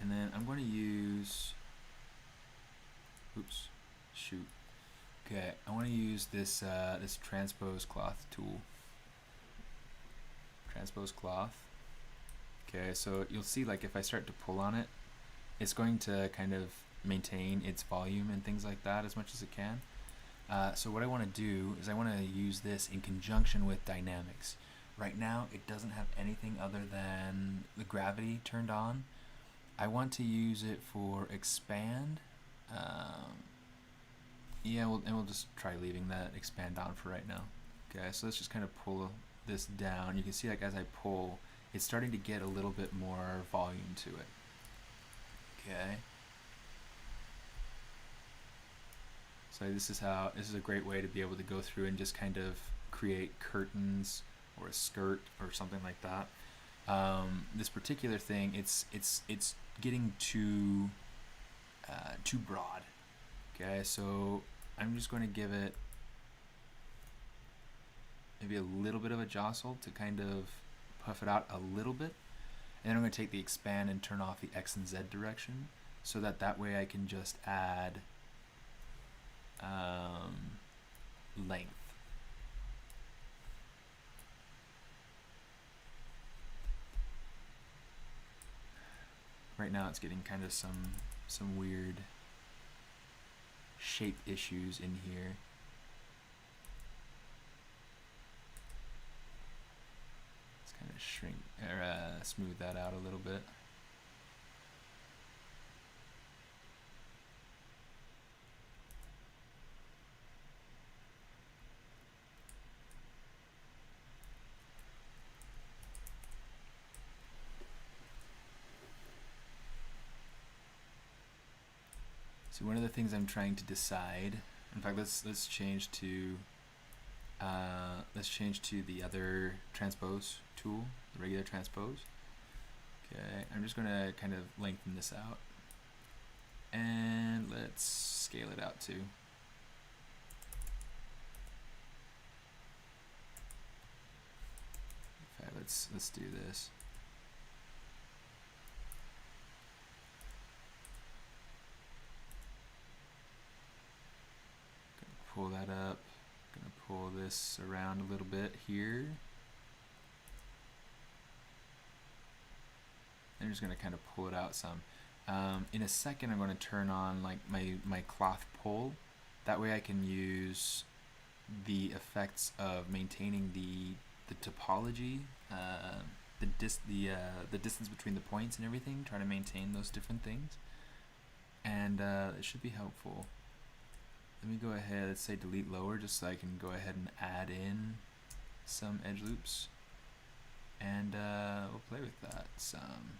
And then I'm going to use, Okay, I want to use this this transpose cloth tool. Transpose cloth. Okay, so you'll see like if I start to pull on it, it's going to kind of maintain its volume and things like that as much as it can. So what I want to do is I want to use this in conjunction with dynamics. Right now it doesn't have anything other than the gravity turned on. I want to use it for expand. We'll just try leaving that expand on for right now. Okay, so let's just kind of pull this down. You can see like as I pull, it's starting to get a little bit more volume to it. Okay. So this is a great way to be able to go through and just kind of create curtains or a skirt or something like that. This particular thing, it's getting too broad. Okay, so I'm just going to give it maybe a little bit of a jostle to kind of puff it out a little bit, and then I'm going to take the expand and turn off the X and Z direction, so that way I can just add length. Right now it's getting kind of some weird shape issues in here. Let's kind of shrink or smooth that out a little bit. So one of the things I'm trying to decide, in fact, let's change to the other transpose tool, the regular transpose. Okay, I'm just gonna kind of lengthen this out, and let's scale it out too. Okay, let's do this. Pull that up. Gonna pull this around a little bit here. I'm just gonna kind of pull it out some. In a second, I'm going to turn on like my cloth pull. That way, I can use the effects of maintaining the topology, the distance between the points and everything. Try to maintain those different things, and it should be helpful. Let me go ahead, let's say delete lower, just so I can go ahead and add in some edge loops, and we'll play with that some.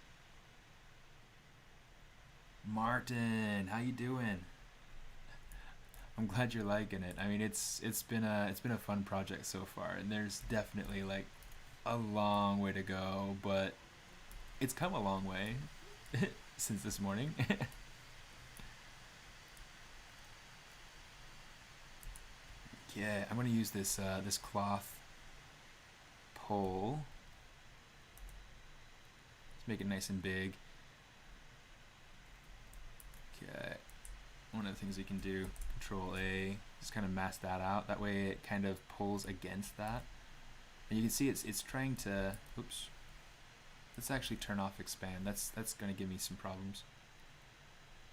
Martin, how you doing? I'm glad you're liking it. I mean, it's been a fun project so far, and there's definitely like a long way to go, but it's come a long way since this morning. Yeah, I'm gonna use this this cloth pole. Let's make it nice and big. Okay, one of the things we can do, Control A, just kind of mask that out. That way it kind of pulls against that. And you can see it's trying to, oops. Let's actually turn off expand. That's gonna give me some problems.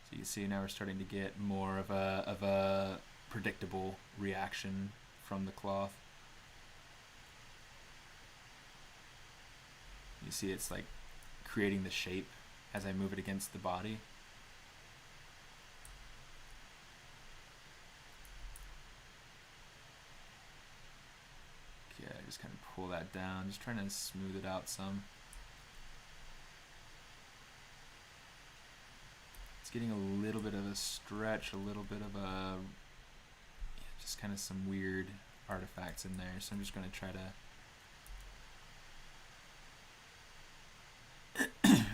So you can see now we're starting to get more of a predictable reaction from the cloth. You see it's like creating the shape as I move it against the body. Okay, just kind of pull that down, just trying to smooth it out some. It's getting a little bit of a stretch, a little bit of a, just kind of some weird artifacts in there, so I'm just going to try to,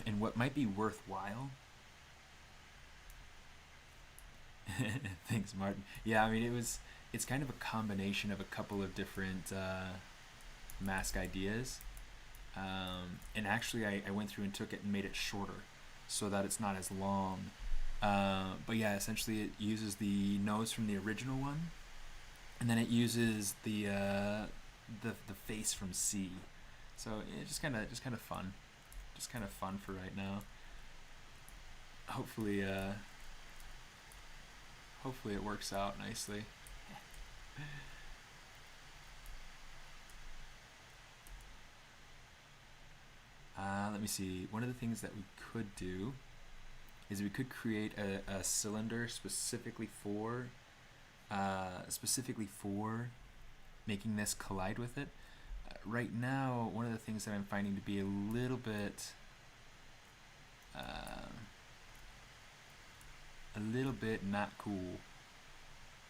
and what might be worthwhile, thanks Martin, yeah, I mean it's kind of a combination of a couple of different mask ideas, and actually I went through and took it and made it shorter so that it's not as long, but yeah, essentially it uses the nose from the original one, and then it uses the face from C. So it's just kind of fun, for right now. Hopefully it works out nicely. Let me see. One of the things that we could do is we could create a cylinder specifically for making this collide with it. Right now, one of the things that I'm finding to be a little bit not cool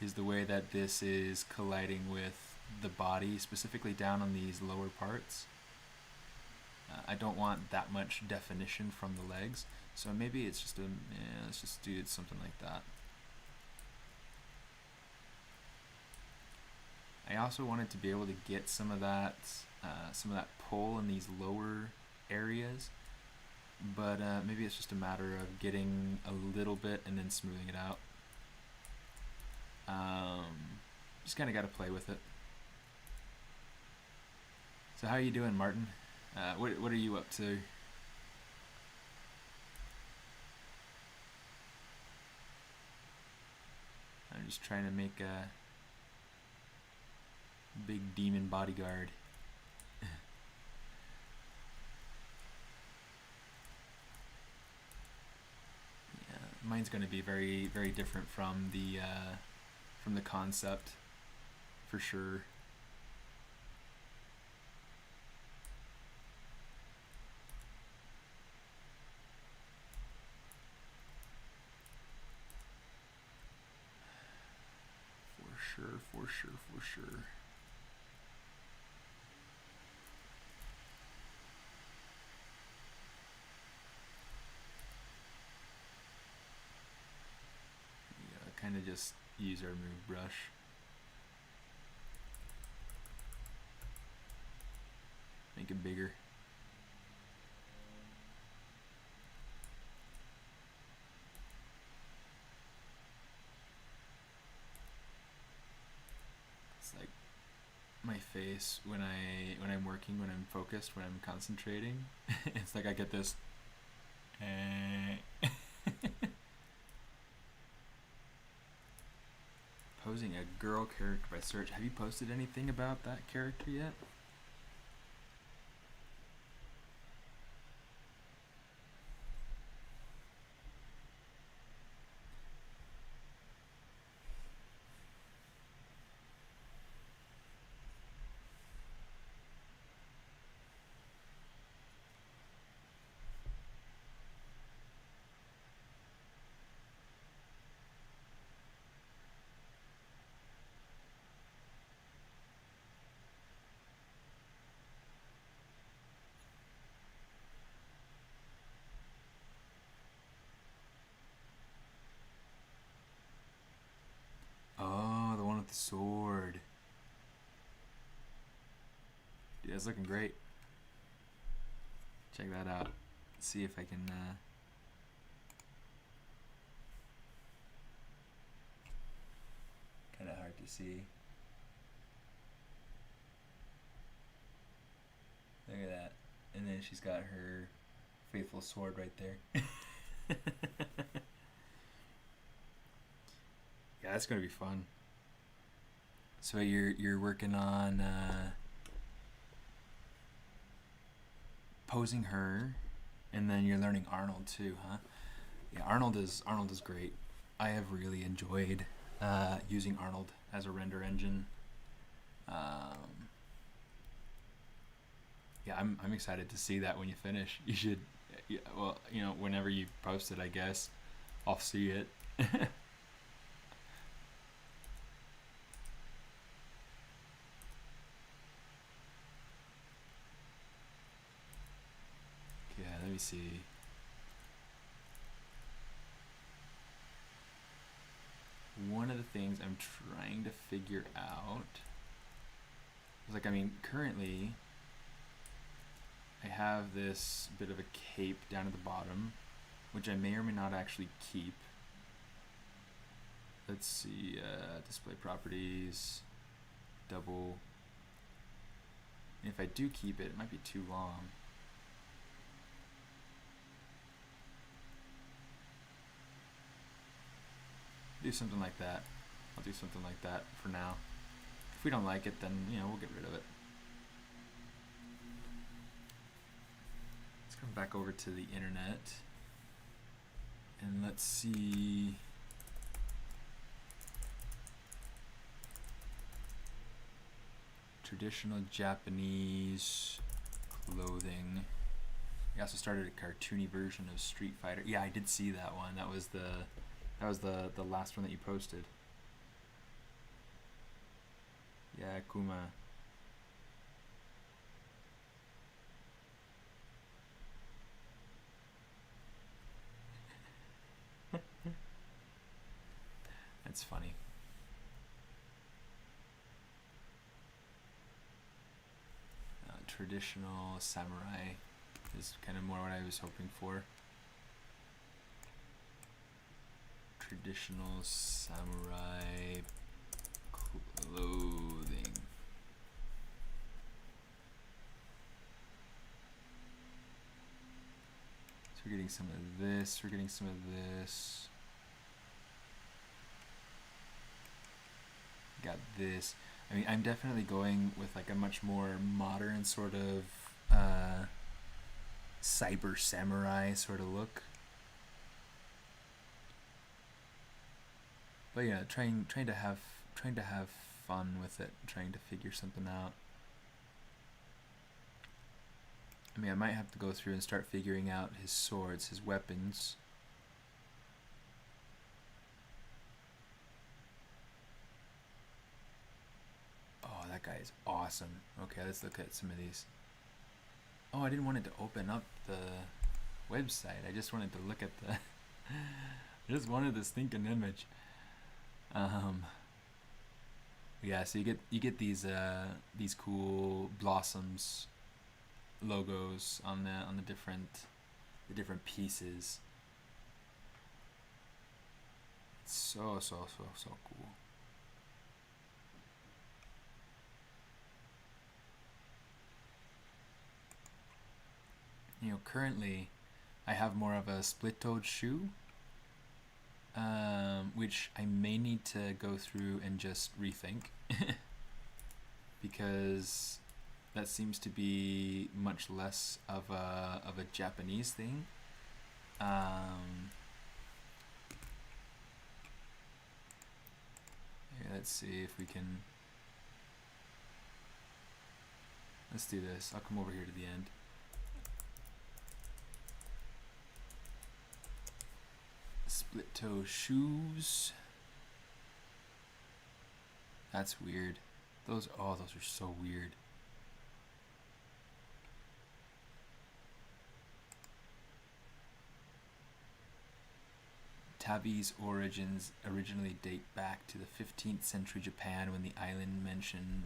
is the way that this is colliding with the body, specifically down on these lower parts. I don't want that much definition from the legs, so maybe it's just let's just do something like that. I also wanted to be able to get some of that pull in these lower areas, but maybe it's just a matter of getting a little bit and then smoothing it out. Just kind of got to play with it. So how are you doing, Martin? What are you up to? I'm just trying to make a big demon bodyguard. Yeah, mine's going to be very, very different from the concept, for sure. sure, for sure, for sure. Yeah, kind of just use our move brush. Make it bigger. It's like my face when I'm working, when I'm focused, when I'm concentrating. It's like I get this. Posing a girl character by search. Have you posted anything about that character yet? Oh, the one with the sword. Dude, that's looking great. Check that out. See if I can kind of hard to see. Look at that. And then she's got her faithful sword right there. Yeah, that's gonna be fun. So you're working on posing her, and then you're learning Arnold too, huh? Yeah, Arnold is great. I have really enjoyed using Arnold as a render engine. Yeah, I'm excited to see that when you finish. You should, yeah, well, whenever you post it, I guess I'll see it. Yeah, let me see. One of the things I'm trying to figure out is, like, I mean, currently I have this bit of a cape down at the bottom, which I may or may not actually keep. Let's see, display properties, double. And if I do keep it, it might be too long. Do something like that. I'll do something like that for now. If we don't like it, then, we'll get rid of it. Let's come back over to the internet. And let's see. Traditional Japanese clothing. We also started a cartoony version of Street Fighter. Yeah, I did see that one. That was the last one that you posted. Yeah, Kuma. That's funny. Traditional samurai is kind of more what I was hoping for. Traditional samurai clothing. So we're getting some of this, we're getting some of this. Got this. I mean, I'm definitely going with like a much more modern sort of cyber samurai sort of look. But yeah, trying to have fun with it, trying to figure something out. I mean, I might have to go through and start figuring out his swords, his weapons. guy is awesome. Okay, let's look at some of these. Oh, I didn't want it to open up the website. I just wanted to look at the. I just wanted the stinking image. Yeah, so you get these cool blossoms logos on the different pieces. It's so cool. You know, currently I have more of a split-toed shoe, which I may need to go through and just rethink because that seems to be much less of a Japanese thing. Let's see if we can. Let's do this. I'll come over here to the end. Split toe shoes. That's weird. Those are so weird. Tabi's origins originally date back to the 15th century Japan, when the island mentioned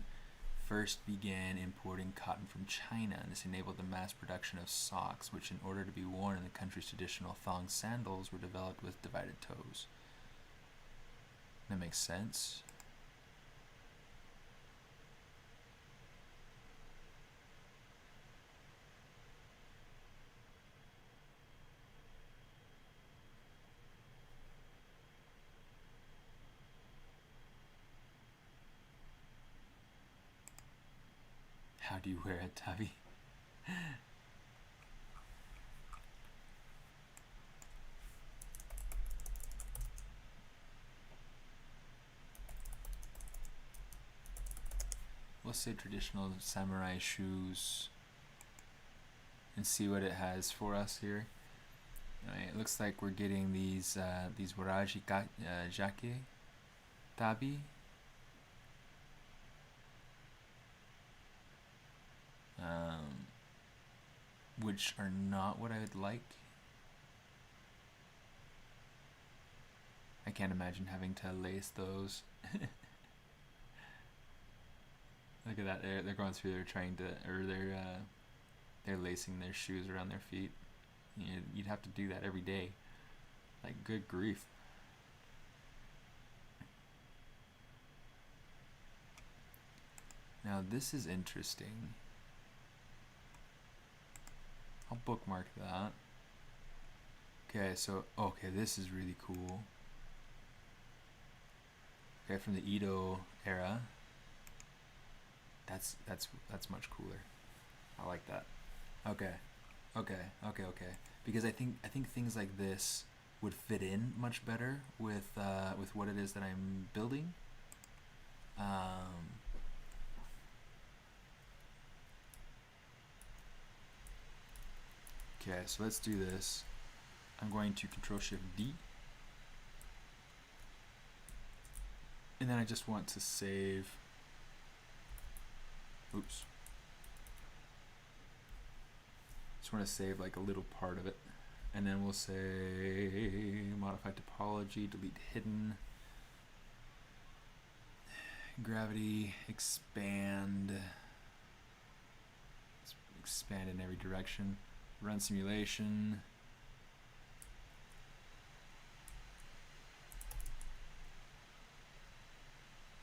first began importing cotton from China, and this enabled the mass production of socks, which in order to be worn in the country's traditional thong sandals were developed with divided toes. That makes sense. How do you wear it, Tabi? We'll say traditional samurai shoes and see what it has for us here. Alright, it looks like we're getting these waraji jake tabi. Which are not what I would like. I can't imagine having to lace those. Look at that! They're going through. They're trying to, or they're lacing their shoes around their feet. You'd have to do that every day. Like, good grief. Now this is interesting. I'll bookmark that. Okay, so this is really cool. Okay, from the Edo era. That's much cooler. I like that. Okay. Because I think things like this would fit in much better with what it is that I'm building. Okay, so let's do this. I'm going to Control-Shift-D. And then I just want to save. Oops. Just want to save like a little part of it. And then we'll say modify topology, delete hidden. Gravity, expand. Let's expand in every direction. Run simulation.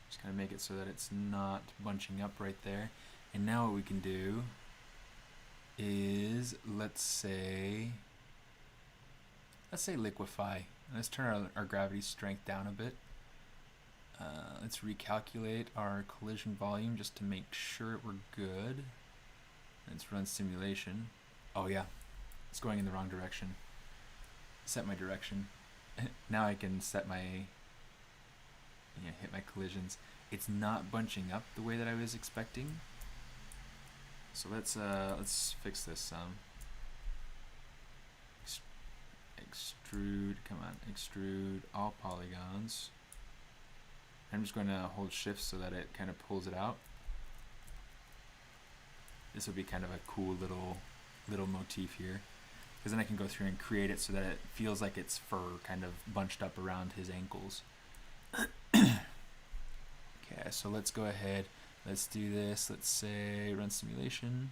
Just kind of make it so that it's not bunching up right there. And now what we can do is, let's say liquefy. Let's turn our gravity strength down a bit. Let's recalculate our collision volume just to make sure we're good. Let's run simulation. Oh yeah, it's going in the wrong direction. Set my direction. Now I can set my, hit my collisions. It's not bunching up the way that I was expecting. So let's fix this. Extrude, come on, extrude all polygons. I'm just going to hold shift so that it kind of pulls it out. this would be kind of a cool little motif here, because then I can go through and create it so that it feels like it's fur kind of bunched up around his ankles. Okay, so let's go ahead. Let's do this. Let's say run simulation.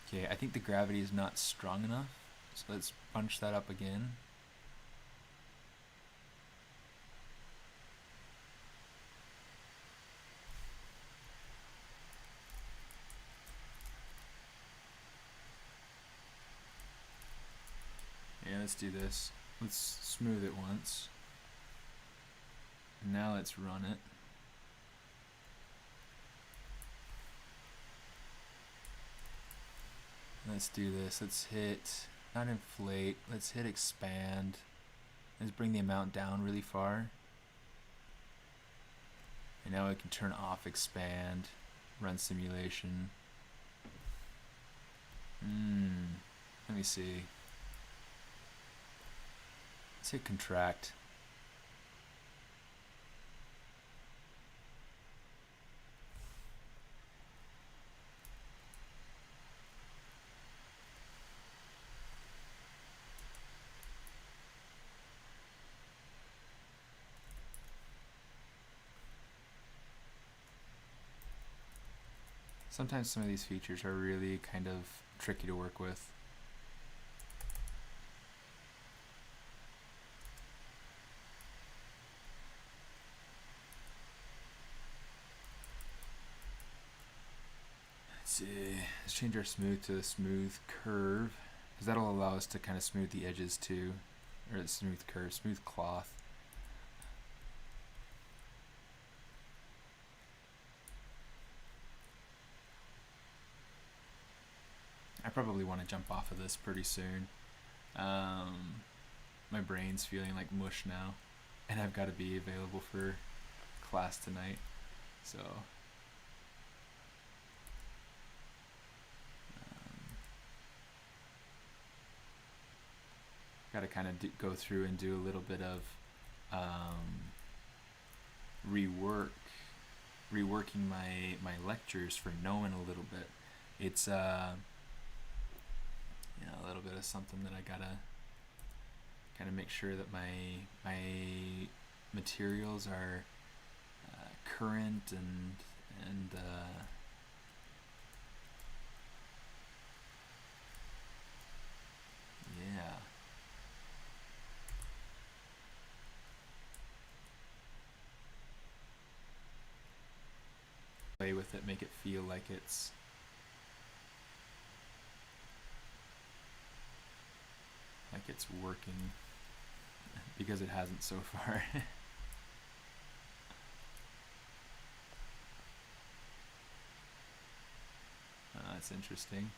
Okay, I think the gravity is not strong enough, so let's bunch that up again. Yeah, let's do this. Let's smooth it once. Now let's run it. Let's do this. Let's hit, not inflate, let's hit expand. Let's bring the amount down really far. And now we can turn off expand, run simulation. Let me see. Let's hit contract. Sometimes some of these features are really kind of tricky to work with. Let's see, let's change our smooth to a smooth curve, because that'll allow us to kind of smooth the edges too, or smooth curve, smooth cloth. I probably want to jump off of this pretty soon. My brain's feeling like mush now, and I've got to be available for class tonight, so got to kind of go through and do a little bit of reworking my lectures for knowing a little bit. It's a little bit of something that I gotta kind of make sure that my materials are current and yeah. Play with it, make it feel like it's working, because it hasn't so far. That's interesting.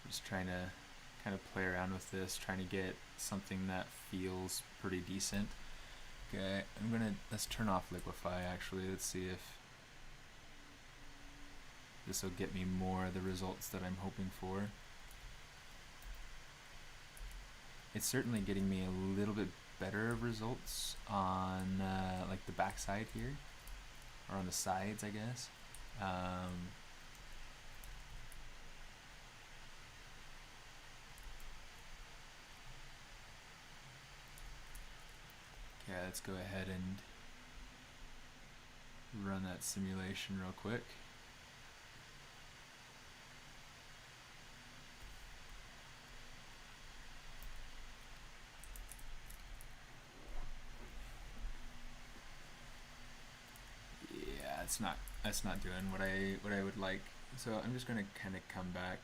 Just trying to kind of play around with this, trying to get something that feels pretty decent. Okay, let's turn off liquefy actually. Let's see if this will get me more of the results that I'm hoping for. It's certainly getting me a little bit better results on like the back side here, or on the sides, I guess. Okay, let's go ahead and run that simulation real quick. Yeah, that's not doing what I would like. So I'm just gonna kind of come back.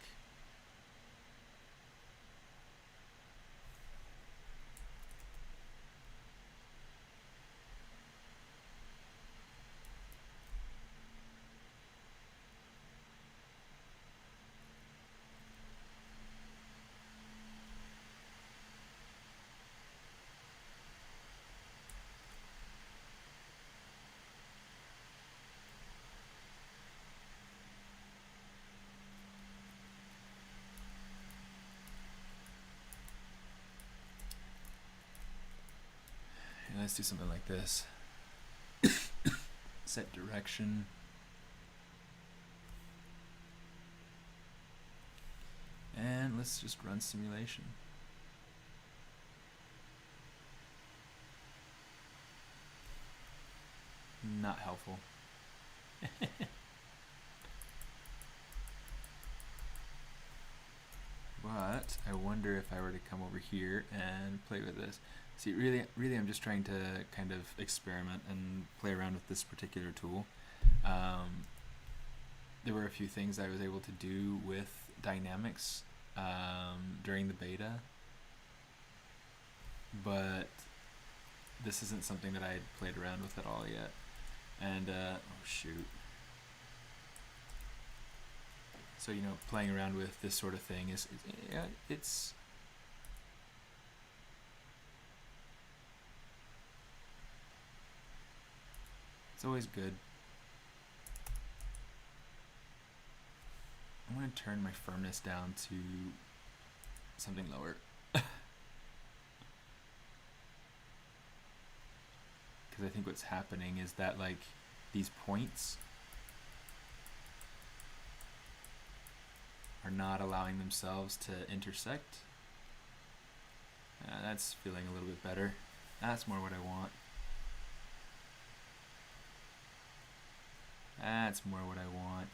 let's do something like this. Set direction. And let's just run simulation. Not helpful. But I wonder if I were to come over here and play with this. See, really I'm just trying to kind of experiment and play around with this particular tool. There were a few things I was able to do with dynamics during the beta, but this isn't something that I had played around with at all yet. And oh shoot. So, you know, playing around with this sort of thing is, it's always good. I'm going to turn my firmness down to something lower. Because I think what's happening is that, like, these points are not allowing themselves to intersect. That's feeling a little bit better. That's more what I want. That's more what I want.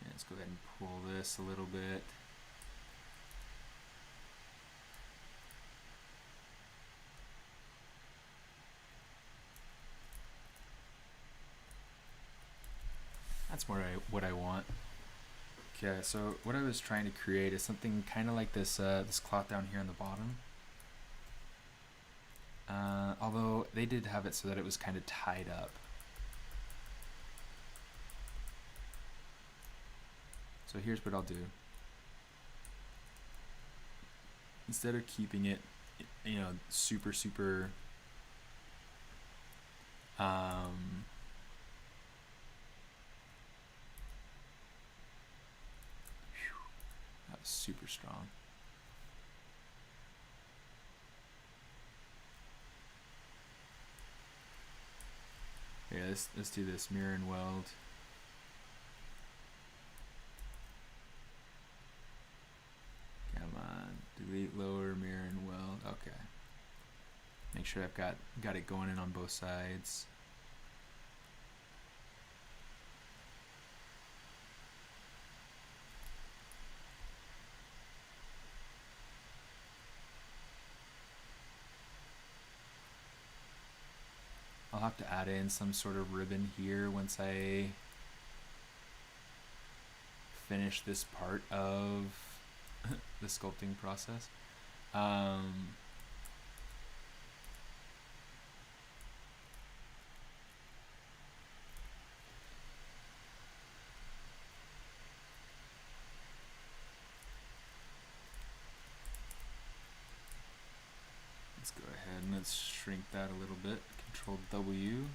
Yeah, let's go ahead and pull this a little bit. That's more what I want. Okay, so what I was trying to create is something kind of like this this cloth down here on the bottom. Although they did have it so that it was kind of tied up. So here's what I'll do. Instead of keeping it, you know, super that was super strong. Yeah, let's do this mirror and weld. Come on, delete lower, mirror and weld. Okay. Make sure I've got it going in on both sides. I'll have to add in some sort of ribbon here once I finish this part of the sculpting process. Let's go ahead and let's shrink that a little bit. Control W.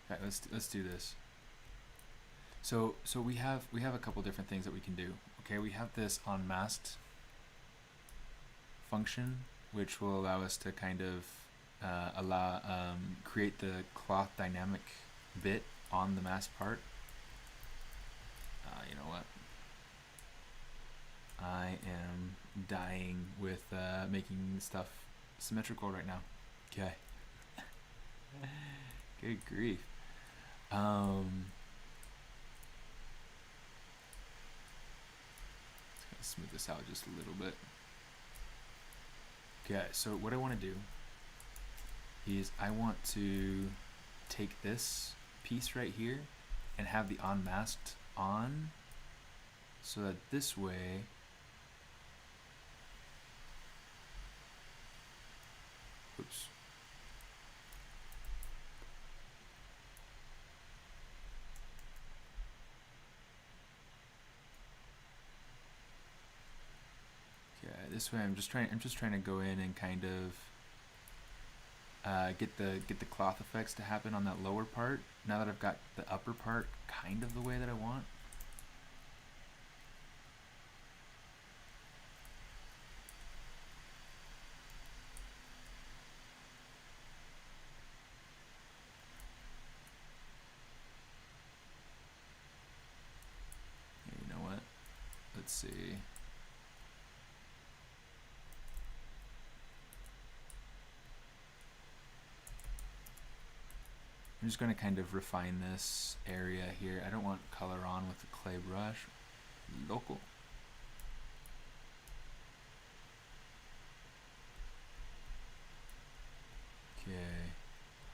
Okay, let's do this. So we have a couple different things that we can do. Okay, we have this unmasked function, which will allow us to kind of create the cloth dynamic bit on the masked part. You know what? I am dying with making stuff symmetrical right now. Okay. Good grief. Let's smooth this out just a little bit. Okay, so what I want to do is I want to take this piece right here and have the unmasked on, so that this way oops. this way I'm just trying to go in and kind of get the cloth effects to happen on that lower part. Now that I've got the upper part kind of the way that I want. You know what? Let's see. I'm just going to kind of refine this area here. I don't want color on with the clay brush. Local. Okay.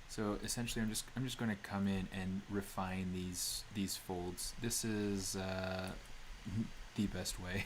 So essentially, I'm just going to come in and refine these folds. This is the best way.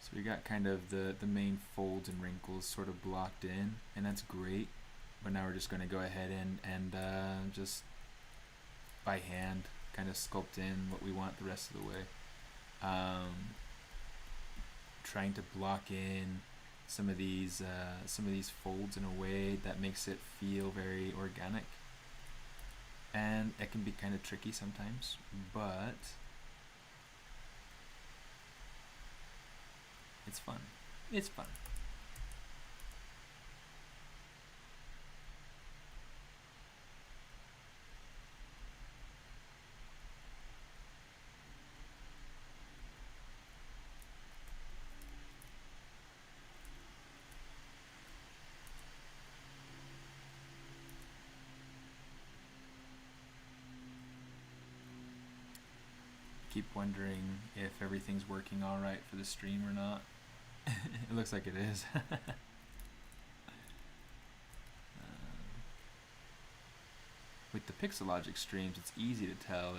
So we got kind of the main folds and wrinkles sort of blocked in, and that's great. But now we're just going to go ahead and just by hand kind of sculpt in what we want the rest of the way. Trying to block in some of these folds in a way that makes it feel very organic. And it can be kind of tricky sometimes, but it's fun. It's fun. Keep wondering if everything's working all right for the stream or not. It looks like it is. With the Pixelogic streams, it's easy to tell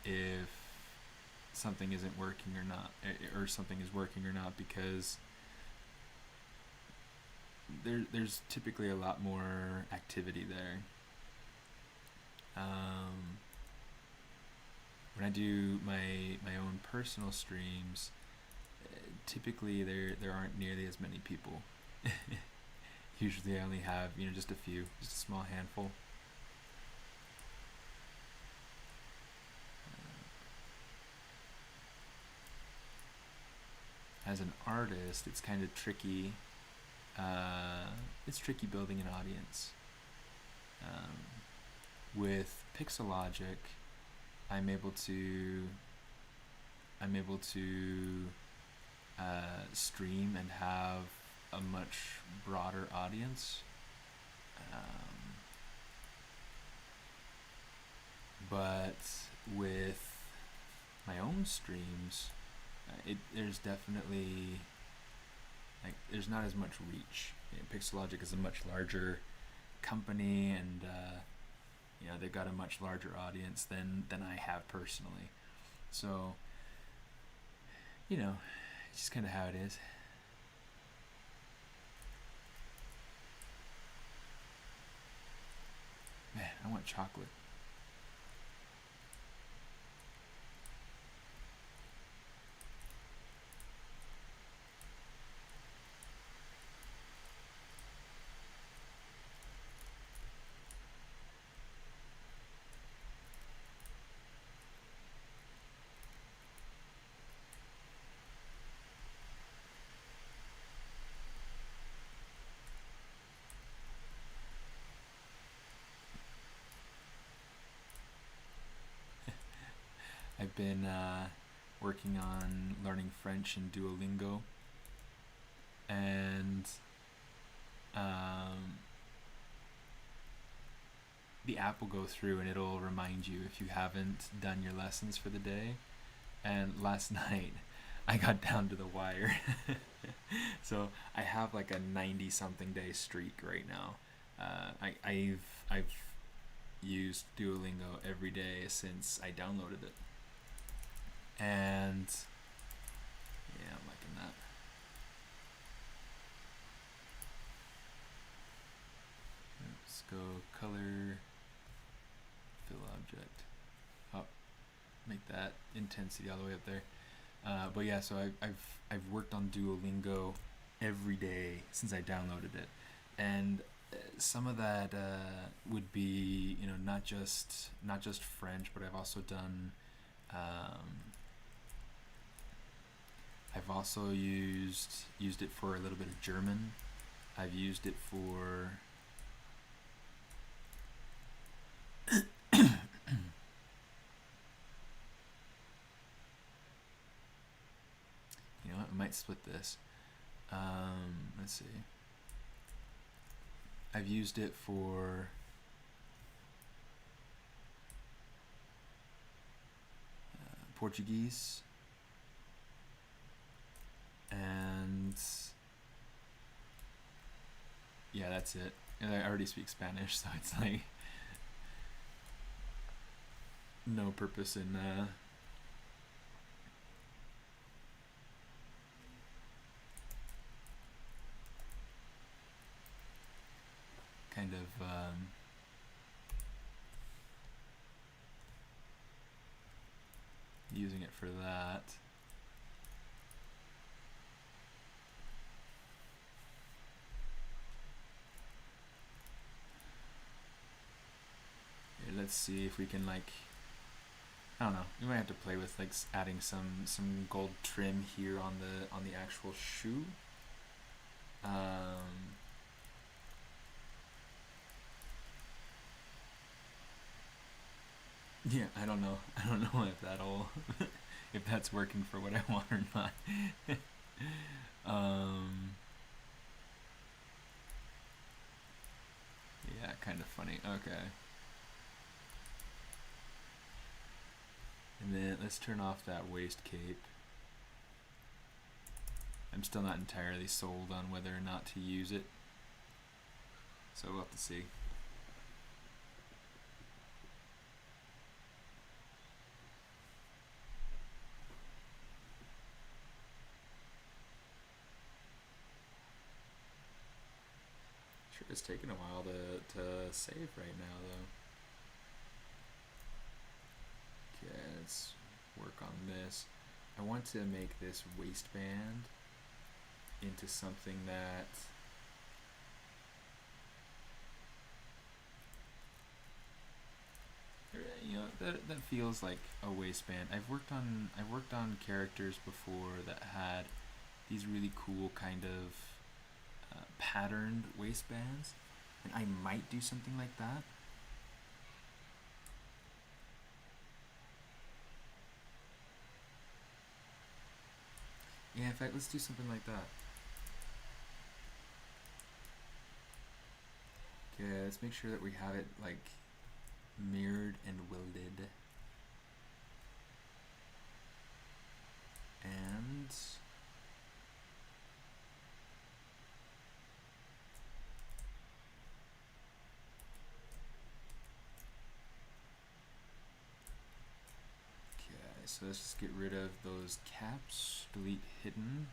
if something isn't working or not, or something is working or not, because there's typically a lot more activity there. When I do my own personal streams, typically there aren't nearly as many people. Usually I only have just a few, just a small handful. As an artist, it's kind of tricky. It's tricky building an audience. With Pixelogic, I'm able to stream and have a much broader audience. But with my own streams, there's definitely there's not as much reach. Pixelogic is a much larger company, and they've got a much larger audience than I have personally. So, it's just kind of how it is. Man, I want chocolate. I've been working on learning French in Duolingo, and the app will go through and it'll remind you if you haven't done your lessons for the day. And last night I got down to the wire. So I have like a 90 something day streak right now. I've used Duolingo every day since I downloaded it, and yeah, I'm liking that. Let's go color, fill object. Oh, make that intensity all the way up there. But yeah, so I've worked on Duolingo every day since I downloaded it, and some of that would be, you know, not just French, but I've also done. I've also used it for a little bit of German. I've used it for you know what, I might split this. Let's see. I've used it for Portuguese, and yeah, that's it. And I already speak Spanish, so it's like no purpose in kind of using it for that. Here, let's see if we can, like, I don't know. We might have to play with like adding some gold trim here on the actual shoe. Yeah, I don't know. I don't know if that'll if that's working for what I want or not. Yeah, kind of funny. Okay. And then let's turn off that waist cape. I'm still not entirely sold on whether or not to use it, so we'll have to see. Sure, it's taking a while to save right now, though. Okay, let's work on this. I want to make this waistband into something that you know that feels like a waistband. I've worked on characters before that had these really cool kind of patterned waistbands, and I might do something like that. Yeah, in fact, let's do something like that. Okay, let's make sure that we have it like mirrored and welded. And okay, so let's just get rid of those caps, delete hidden.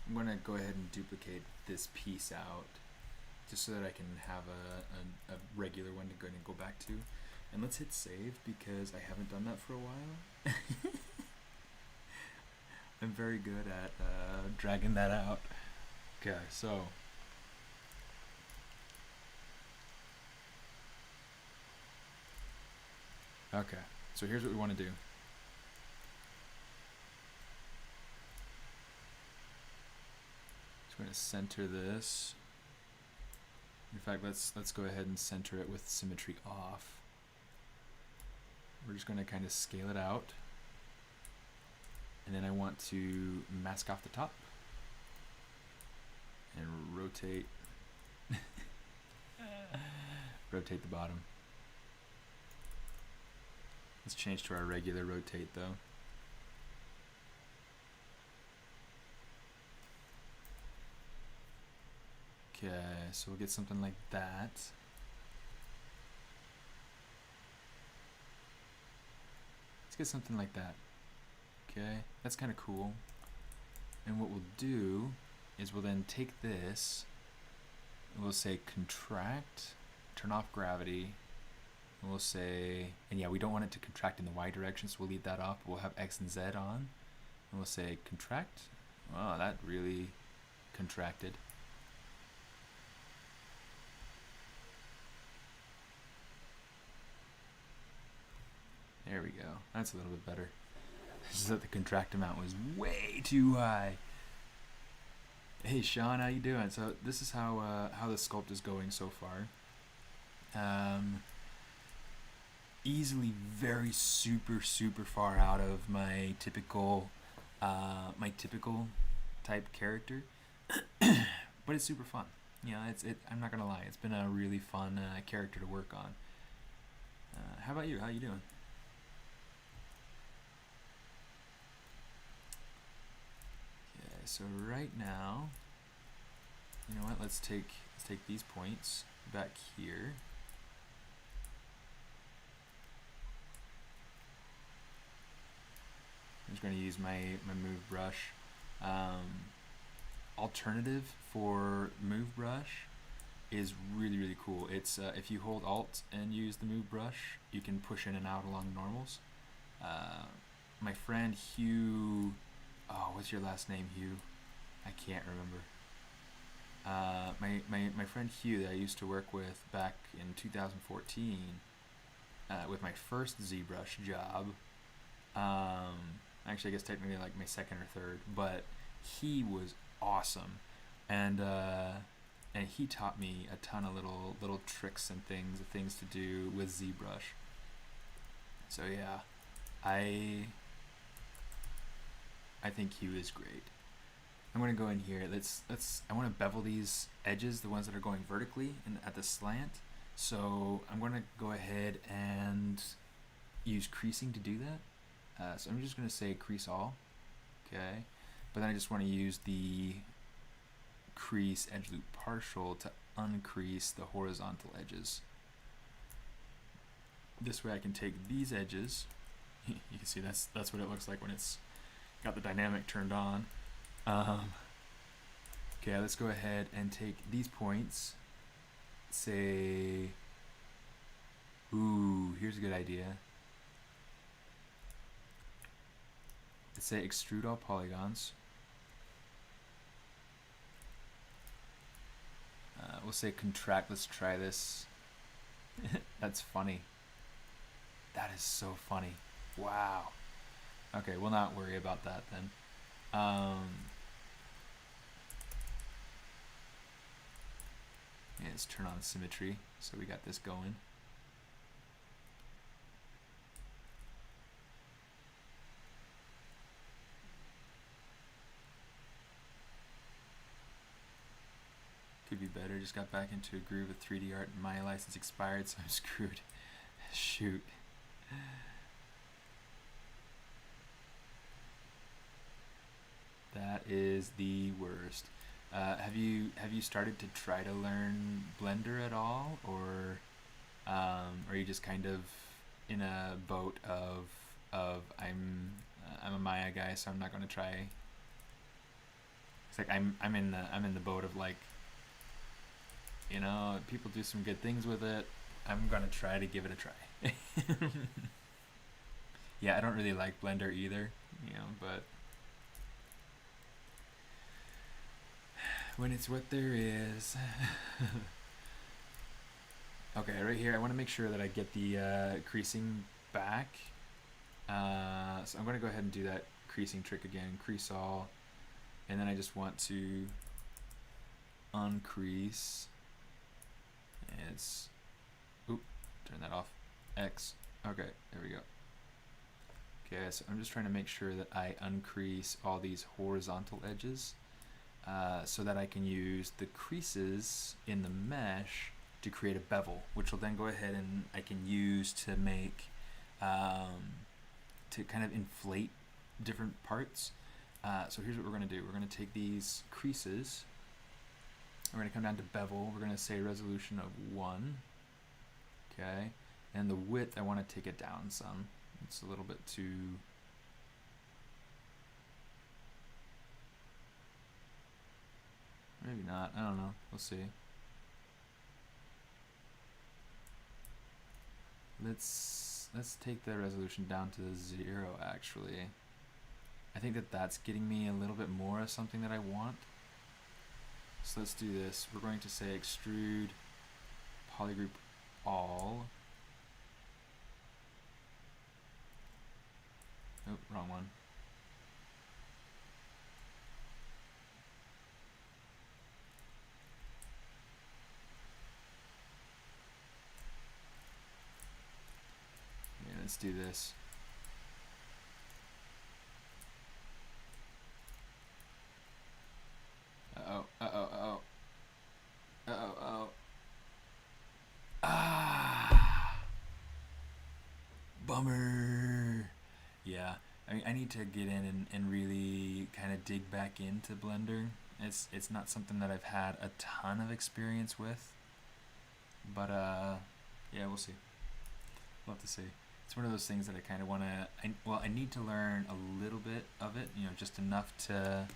I'm gonna go ahead and duplicate this piece out just so that I can have a regular one to go back to. And let's hit save because I haven't done that for a while. I'm very good at dragging that out. Okay, so here's what we want to do. Just going to center this. In fact, let's go ahead and center it with symmetry off. We're just going to kind of scale it out. And then I want to mask off the top and rotate rotate the bottom. Let's change to our regular rotate though. So we'll get something like that. Let's get something like that. Okay, that's kind of cool. And what we'll do is we'll then take this, and we'll say contract, turn off gravity, and we'll say, and yeah, we don't want it to contract in the Y direction, so we'll leave that off. We'll have X and Z on, and we'll say contract. Wow, that really contracted. There we go. That's a little bit better. It's just that the contract amount was way too high. Hey Sean, how you doing? So this is how the sculpt is going so far. Easily very super far out of my typical type character, but it's super fun. You know, I'm not gonna lie, it's been a really fun character to work on. How about you? How you doing? Okay, so right now, you know what? Let's take these points back here. I'm just going to use my move brush. Alternative for move brush is really cool. It's if you hold Alt and use the move brush, you can push in and out along normals. My friend Hugh, oh, what's your last name, Hugh? I can't remember. My friend Hugh that I used to work with back in 2014 with my first ZBrush job. Actually, I guess technically like my second or third, but he was awesome, and he taught me a ton of little tricks and things to do with ZBrush. So yeah, I think Hugh is great. I'm gonna go in here. I want to bevel these edges, the ones that are going vertically and at the slant. So I'm gonna go ahead and use creasing to do that. So I'm just gonna say crease all, okay? But then I just want to use the crease edge loop partial to uncrease the horizontal edges. This way I can take these edges. You can see that's what it looks like when it's got the dynamic turned on. Okay, let's go ahead and take these points. Say, ooh, here's a good idea. Let's say extrude all polygons. We'll say contract. Let's try this. That's funny. That is so funny. Wow. Okay, we'll not worry about that then. Yeah, let's turn on symmetry. So we got this going. Could be better. Just got back into a groove of 3D art and my license expired, so I'm screwed. Shoot. That is the worst. Have you started to try to learn Blender at all, or are you just kind of in a boat of I'm a Maya guy, so I'm not going to try. It's like I'm in the boat of like, you know, people do some good things with it. I'm gonna try to give it a try. Yeah, I don't really like Blender either, you know, but when it's what there is. Okay, right here I want to make sure that I get the creasing back. So I'm going to go ahead and do that creasing trick again, crease all, and then I just want to uncrease. And it's, oop, turn that off. X. Okay, there we go. Okay, so I'm just trying to make sure that I uncrease all these horizontal edges so that I can use the creases in the mesh to create a bevel, which will then go ahead and I can use to make, to kind of inflate different parts. So here's what we're going to do. We're going to take these creases We're going to come down to bevel. We're going to say resolution of 1. Okay. And the width, I want to take it down some. It's a little bit too... Maybe not. I don't know. We'll see. Let's take the resolution down to 0, actually. I think that's getting me a little bit more of something that I want. So let's do this. We're going to say extrude polygroup all. Oh, wrong one. Yeah, let's do this. Uh-oh, uh-oh, uh-oh. Uh-oh, uh-oh. Ah! Bummer! Yeah, I need to get in and really kind of dig back into Blender. It's not something that I've had a ton of experience with. But, yeah, we'll see. We'll have to see. It's one of those things that I kind of want to... Well, I need to learn a little bit of it, you know, just enough to...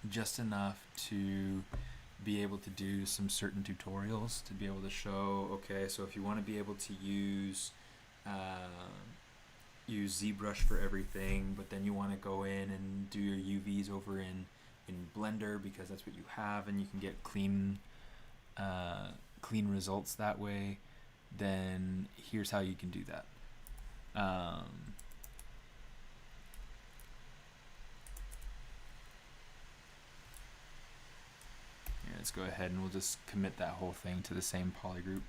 just enough to be able to do some certain tutorials, to be able to show, okay, so if you want to be able to use ZBrush for everything, but then you want to go in and do your UVs over in Blender because that's what you have and you can get clean results that way, then here's how you can do that. Let's go ahead and we'll just commit that whole thing to the same polygroup.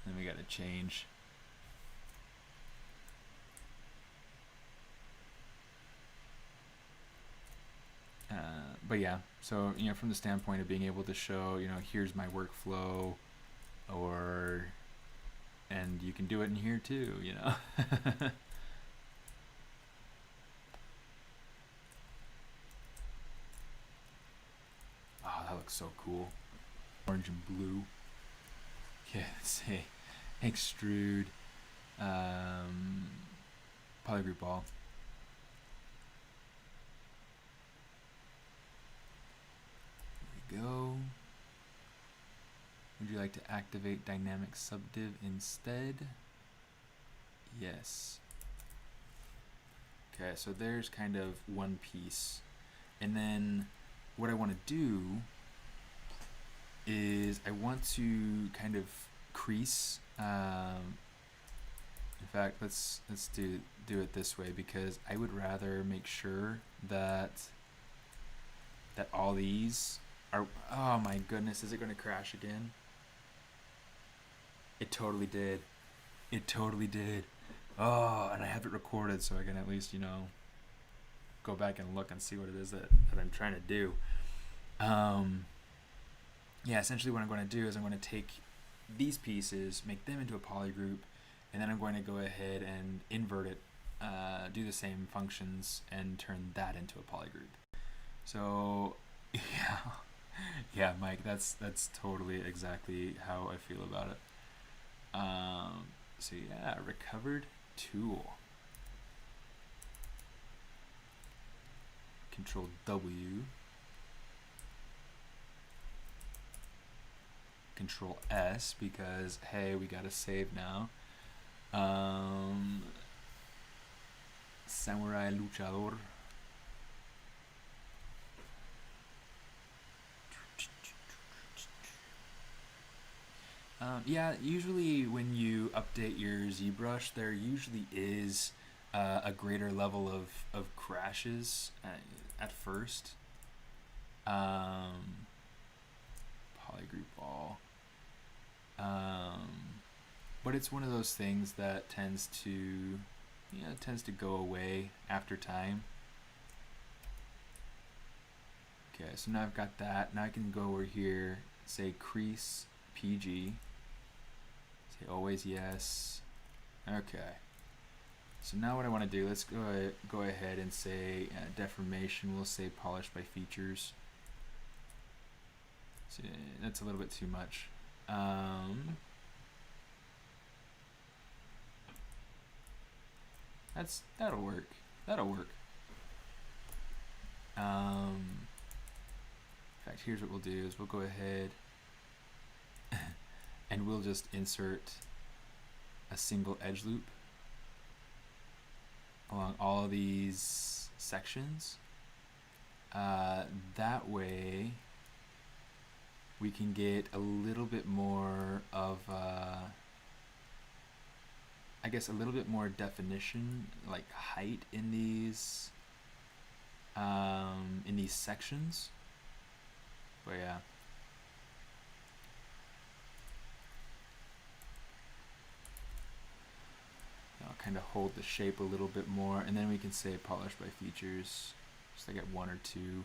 Then we got to change. But yeah, so you know, from the standpoint of being able to show, you know, here's my workflow, and you can do it in here too, you know. That looks so cool. Orange and blue. Yeah, let's say extrude polygroup all. There we go. Would you like to activate dynamic subdiv instead? Yes. Okay, so there's kind of one piece. And then what I want to do is I want to kind of crease. In fact, let's do it this way because I would rather make sure that all these are. Oh my goodness, is it going to crash again? It totally did. It totally did. Oh, and I have it recorded so I can at least, you know, go back and look and see what it is that I'm trying to do. Yeah, essentially what I'm going to do is I'm going to take these pieces, make them into a polygroup, and then I'm going to go ahead and invert it, do the same functions, and turn that into a polygroup. So, yeah, Mike, that's totally exactly how I feel about it. So yeah, recovered tool. Control W. Control S because hey, we gotta save now. Samurai Luchador. Yeah, usually when you update your ZBrush, there usually is a greater level of crashes at first. Polygroup all. But it's one of those things that tends to go away after time. Okay, so now I've got that. Now I can go over here, say crease PG. Say always yes. Okay. So now what I want to do, let's go ahead and say deformation. We'll say polished by features. So that's a little bit too much. That'll work. That'll work. In fact, here's what we'll do: is we'll go ahead and we'll just insert a single edge loop along all these sections. That way we can get a little bit more of I guess a little bit more definition, like height in these sections. But yeah. I'll kind of hold the shape a little bit more, and then we can say polished by features, just like at 1 or 2.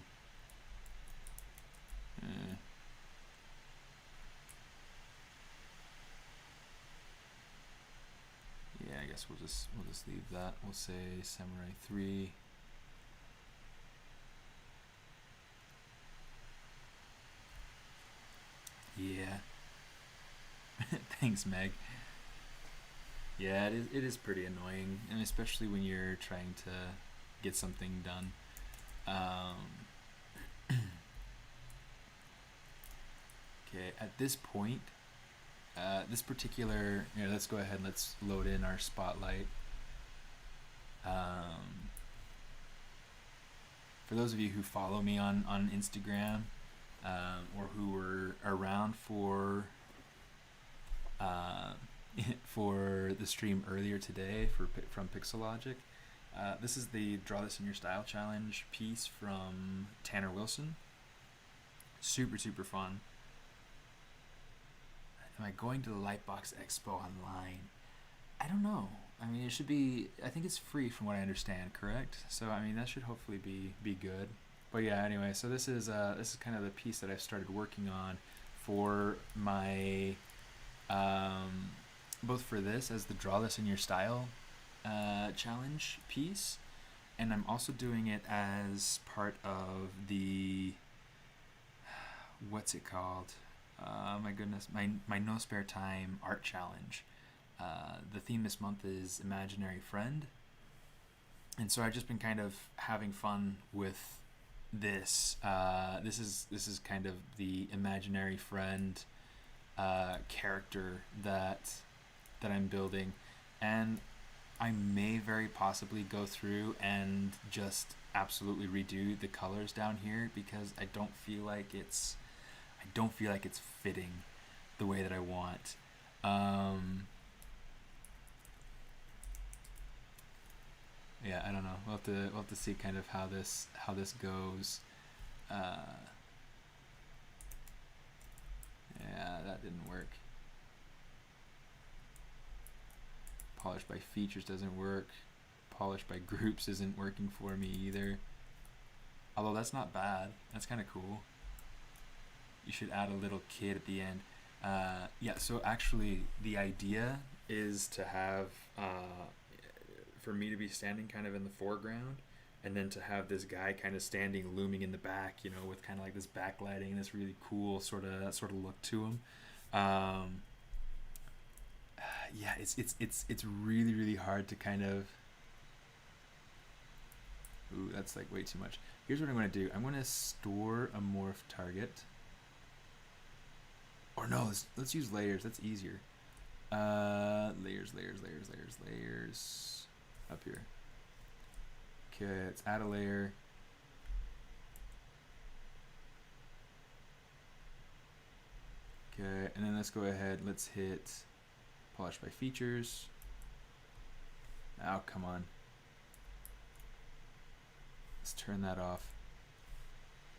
Yeah, I guess we'll just leave that. We'll say Samurai 3. Yeah. Thanks, Meg. Yeah, it is pretty annoying, and especially when you're trying to get something done. Okay, at this point, this particular, let's go ahead and let's load in our spotlight. For those of you who follow me on Instagram, or who were around for for the stream earlier today from Pixelogic, this is the Draw This in Your Style challenge piece from Tanner Wilson. Super fun. Am I going to the Lightbox Expo online? I don't know. I mean, it should be, I think it's free from what I understand, correct? So I mean, that should hopefully be good. But yeah, anyway, so this is kind of the piece that I've started working on for my both for this as the Draw This in Your Style challenge piece, and I'm also doing it as part of the, what's it called? My goodness, my No Spare Time art challenge. The theme this month is Imaginary Friend, and so I've just been kind of having fun with this. This is kind of the imaginary friend character that I'm building, and I may very possibly go through and just absolutely redo the colors down here, because I don't feel like it's fitting the way that I want. Yeah, I don't know. We'll have to see kind of how this goes. Yeah, that didn't work. Polished by features doesn't work. Polished by groups isn't working for me either. Although that's not bad. That's kind of cool. You should add a little kid at the end. Yeah, so actually the idea is to have, for me to be standing kind of in the foreground, and then to have this guy kind of standing, looming in the back, with kind of like this backlighting and this really cool sort of look to him. Yeah, it's really hard to kind of. Ooh, that's like way too much. Here's what I'm going to do. I'm going to store a morph target. Or no, let's use layers. That's easier. Layers. Up here. Okay, let's add a layer. Okay, and then let's go ahead. Let's hit polish by features. Oh, come on. Let's turn that off.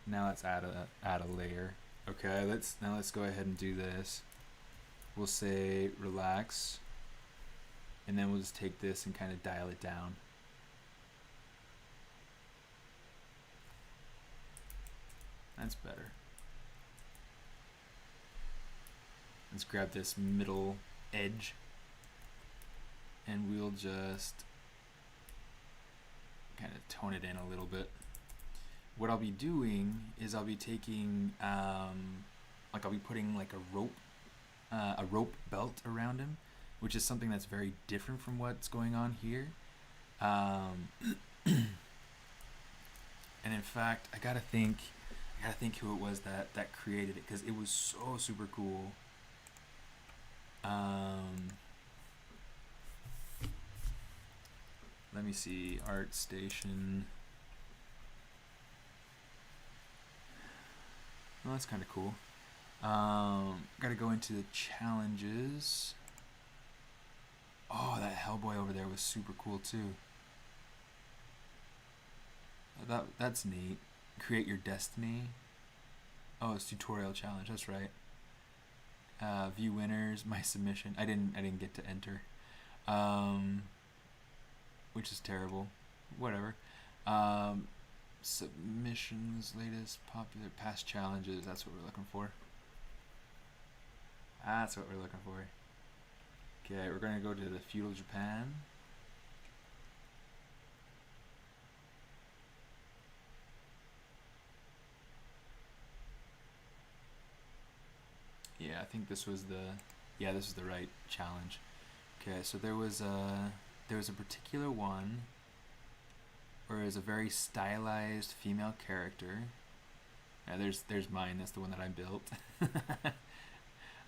Now let's add a layer. Okay, let's go ahead and do this. We'll say relax, and then we'll just take this and kind of dial it down. That's better. Let's grab this middle edge, and we'll just kind of tone it in a little bit. What I'll be doing is I'll be taking, like I'll be putting like a rope belt around him, which is something that's very different from what's going on here. And in fact, I gotta think who it was that created it, because it was so super cool. Let me see, ArtStation. Well, that's kind of cool. Gotta go into the challenges. Oh, that Hellboy over there was super cool too. That's neat. Create your destiny. Oh, it's tutorial challenge. That's right. View winners. My submission. I didn't get to enter. Which is terrible. Whatever. Submissions, latest popular past challenges. That's what we're looking for. That's what we're looking for. Okay, we're gonna go to the feudal Japan. Yeah, I think this was the right challenge. Okay, so there was a particular one where it was a very stylized female character. There's mine. That's the one that I built.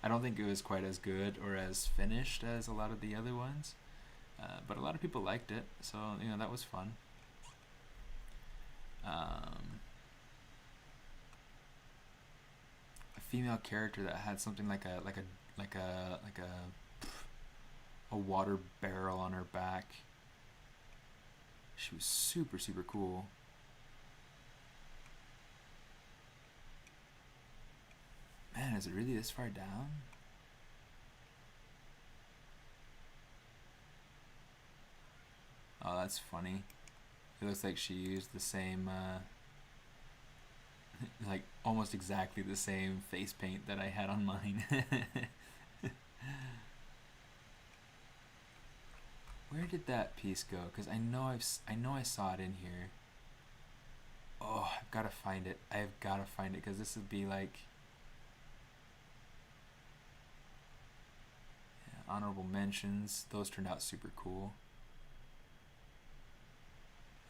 I don't think it was quite as good or as finished as a lot of the other ones, but a lot of people liked it, so that was fun. A female character that had something like a water barrel on her back. She was super super cool. Man, is it really this far down? Oh, that's funny. It looks like she used the same, like almost exactly the same face paint that I had on mine. Where did that piece go? Because I know I saw it in here. Oh, I've got to find it. I've got to find it, because this would be like... honorable mentions. Those turned out super cool.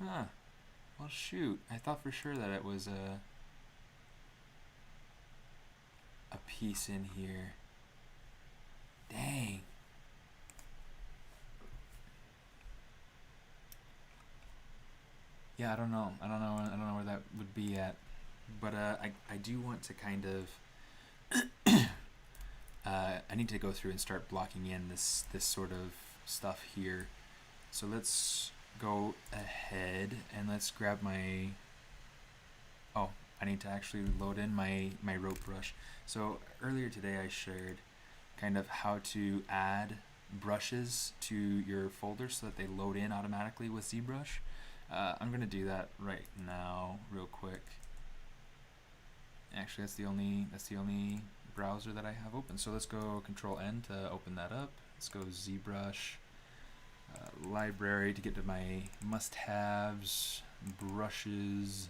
Huh. Well, shoot. I thought for sure that it was a piece in here. Dang. Yeah, I don't know where that would be at. But I do want to kind of... I need to go through and start blocking in this sort of stuff here. So let's go ahead and let's grab my... Oh, I need to actually load in my rope brush. So earlier today I shared kind of how to add brushes to your folder so that they load in automatically with ZBrush. I'm going to do that right now real quick. Actually, that's the only browser that I have open. So let's go Control N to open that up. Let's go ZBrush library to get to my must-haves, brushes.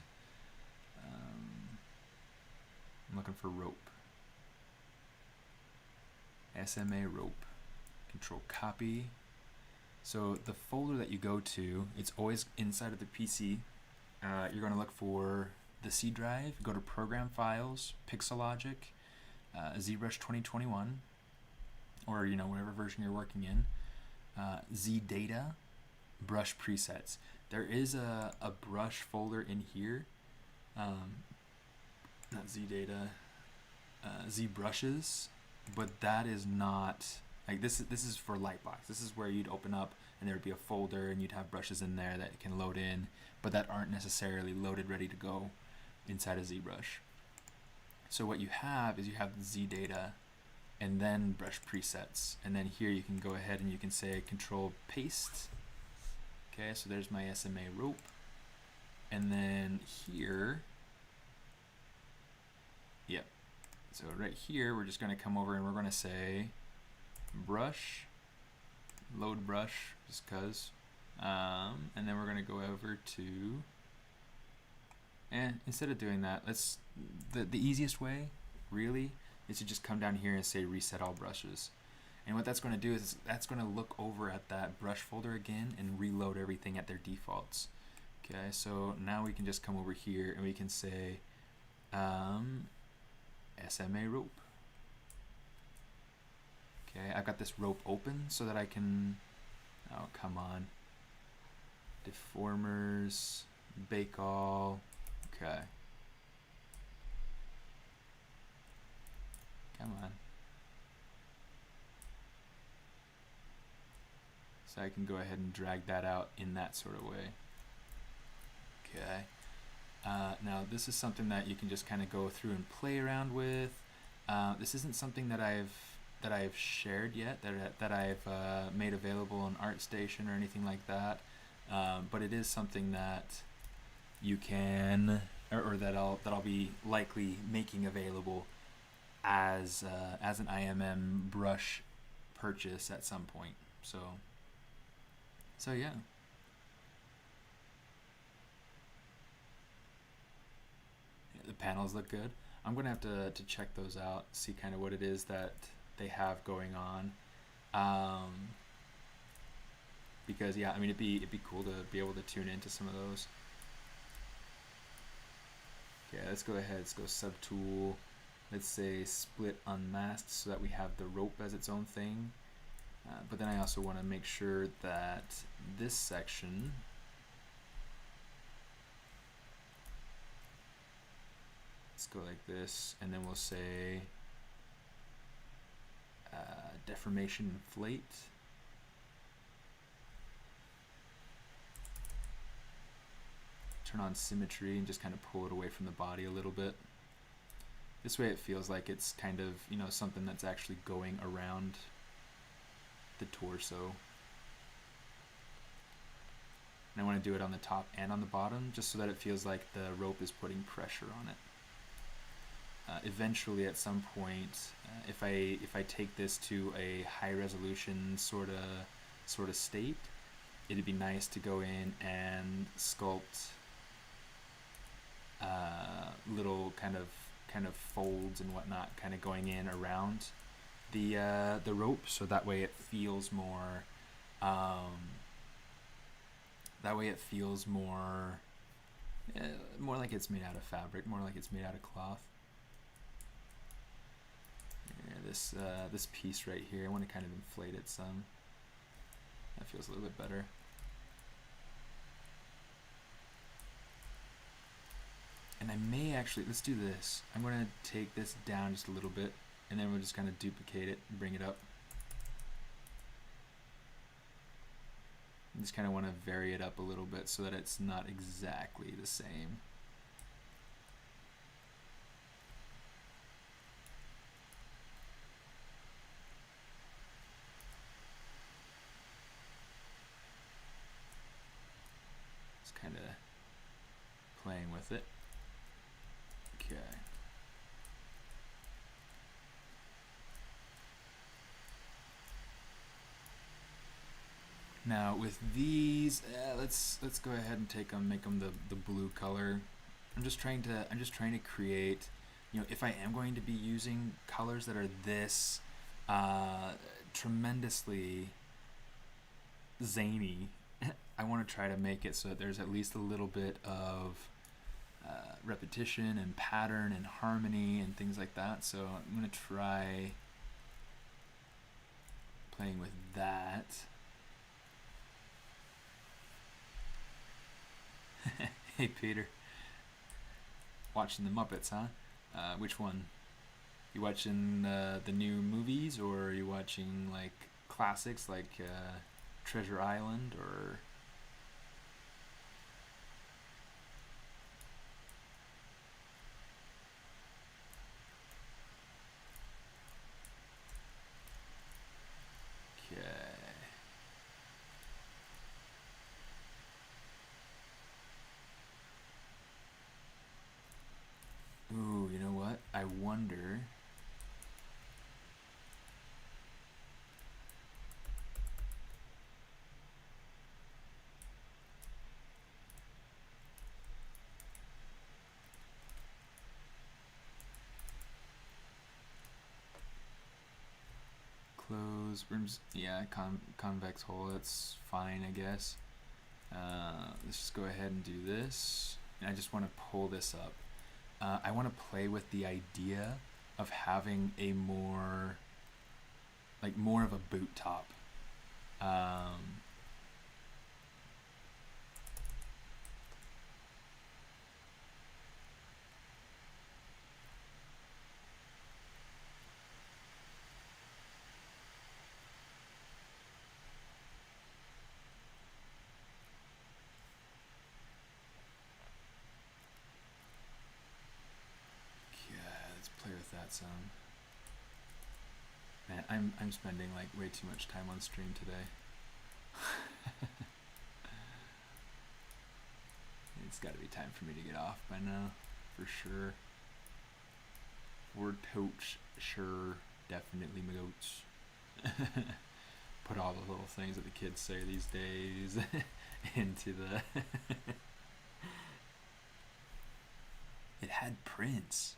I'm looking for rope. SMA rope. Control copy. So the folder that you go to, it's always inside of the PC. You're going to look for the C drive, go to Program Files, Pixelogic, ZBrush 2021, or whatever version you're working in, ZData, Brush Presets. There is a brush folder in here, not ZData, ZBrushes, but that is not, like this is for Lightbox. This is where you'd open up and there would be a folder and you'd have brushes in there that can load in, but that aren't necessarily loaded ready to go inside of ZBrush. So what you have is you have the ZData and then brush presets, and then here you can go ahead and you can say Control Paste. Okay, so there's my SMA rope, and then here, yep. So right here we're just going to come over and we're going to say brush, load brush, just cause. And then we're going to go over to, and instead of doing that, let's, the easiest way really is to just come down here and say reset all brushes. And what that's going to do is that's going to look over at that brush folder again and reload everything at their defaults. Okay, so now we can just come over here and we can say SMA rope. Okay, I've got this rope open so that I can, oh come on, deformers, bake all, okay. Come on. So I can go ahead and drag that out in that sort of way. Okay. Now this is something that you can just kind of go through and play around with. This isn't something that I've shared yet, that I've made available on ArtStation or anything like that. But it is something that you can, or that I'll be likely making available as an IMM brush purchase at some point. So yeah. The panels look good. I'm gonna have to check those out, see kind of what it is that they have going on. Because yeah, I mean it'd be cool to be able to tune into some of those. Okay, let's go ahead, let's go subtool. Let's say split unmasked so that we have the rope as its own thing. But then I also want to make sure that this section let's go like this, and then we'll say deformation inflate. Turn on symmetry and just kind of pull it away from the body a little bit. This way it feels like it's kind of, you know, something that's actually going around the torso. And I want to do it on the top and on the bottom just so that it feels like the rope is putting pressure on it. Eventually at some point, if I take this to a high resolution sort of state, it'd be nice to go in and sculpt little kind of folds and whatnot kind of going in around the rope, so that way it feels more more like it's made out of fabric, more like it's made out of cloth. This piece right here, I want to kind of inflate it some. That feels a little bit better. And I may actually, let's do this. I'm going to take this down just a little bit, and then we'll just kind of duplicate it and bring it up. I just kind of want to vary it up a little bit so that it's not exactly the same. Just kind of playing with it. Okay. Now with these, let's go ahead and take them, make them the blue color. I'm just trying to create, you know, if I am going to be using colors that are this tremendously zany, I want to try to make it so that there's at least a little bit of repetition and pattern and harmony and things like that. So I'm going to try playing with that. Hey Peter, watching the Muppets, huh? Which one? You watching the new movies, or are you watching like classics like Treasure Island, or? Okay. Ooh, you know what? I wonder. rooms, yeah, convex hole, that's fine, I guess. Let's just go ahead and do this. And I just want to pull this up. I want to play with the idea of having a more of a boot top. Let's play with that some. Man, I'm spending like way too much time on stream today. It's got to be time for me to get off by now, for sure. Word coach, sure, definitely my goats. Put all the little things that the kids say these days into the. It had Prince.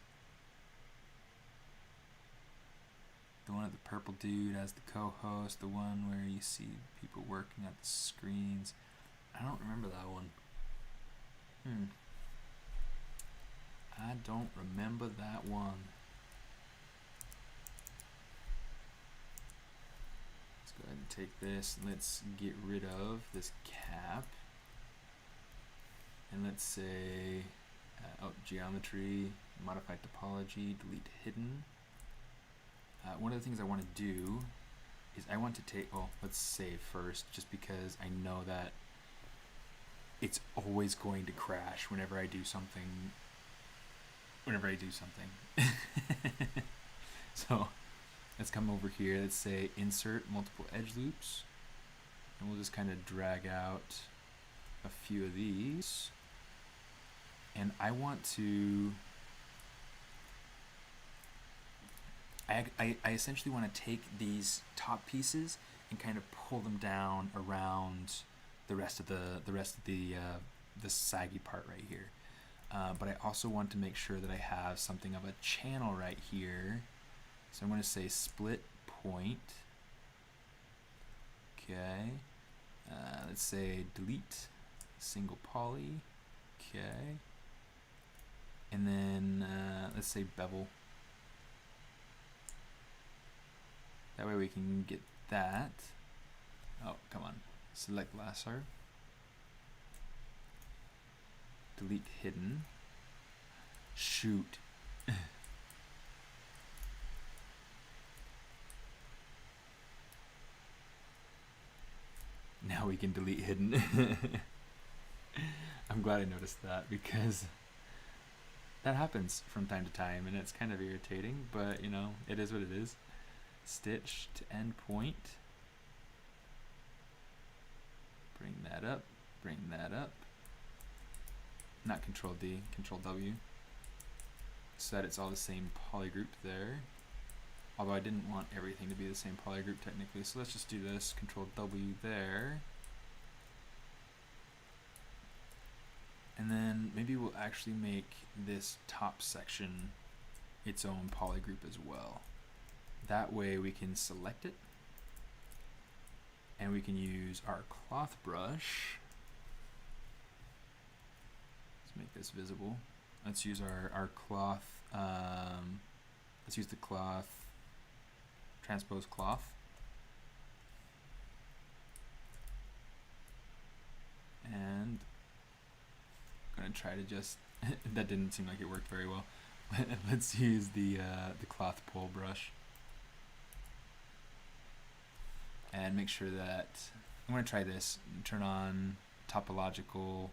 The one with the purple dude as the co-host, the one where you see people working at the screens. I don't remember that one. I don't remember that one. Let's go ahead and take this and let's get rid of this cap. And let's say, geometry, modify topology, delete hidden. One of the things I want to do is I want to take, let's save first, just because I know that it's always going to crash whenever I do something. So let's come over here, let's say insert multiple edge loops, and we'll just kind of drag out a few of these. And I want to, I essentially want to take these top pieces and kind of pull them down around the rest of the saggy part right here. But I also want to make sure that I have something of a channel right here. So I'm going to say split point. Okay. Let's say delete single poly. Okay. And then let's say bevel. That way we can get that. Oh, come on. Select lasso. Delete hidden. Shoot. Now we can delete hidden. I'm glad I noticed that, because that happens from time to time and it's kind of irritating, but you know, it is what it is. Stitch to end point. Bring that up, bring that up. Not Control D, Control W. So that it's all the same polygroup there. Although I didn't want everything to be the same polygroup technically, so let's just do this. Control W there. And then maybe we'll actually make this top section its own polygroup as well. That way we can select it, and we can use our cloth brush. Let's make this visible. Let's use our cloth, let's use the cloth, transpose cloth. And I'm gonna try to just, that didn't seem like it worked very well. Let's use the cloth pull brush. And make sure that, I'm going to try this, turn on topological,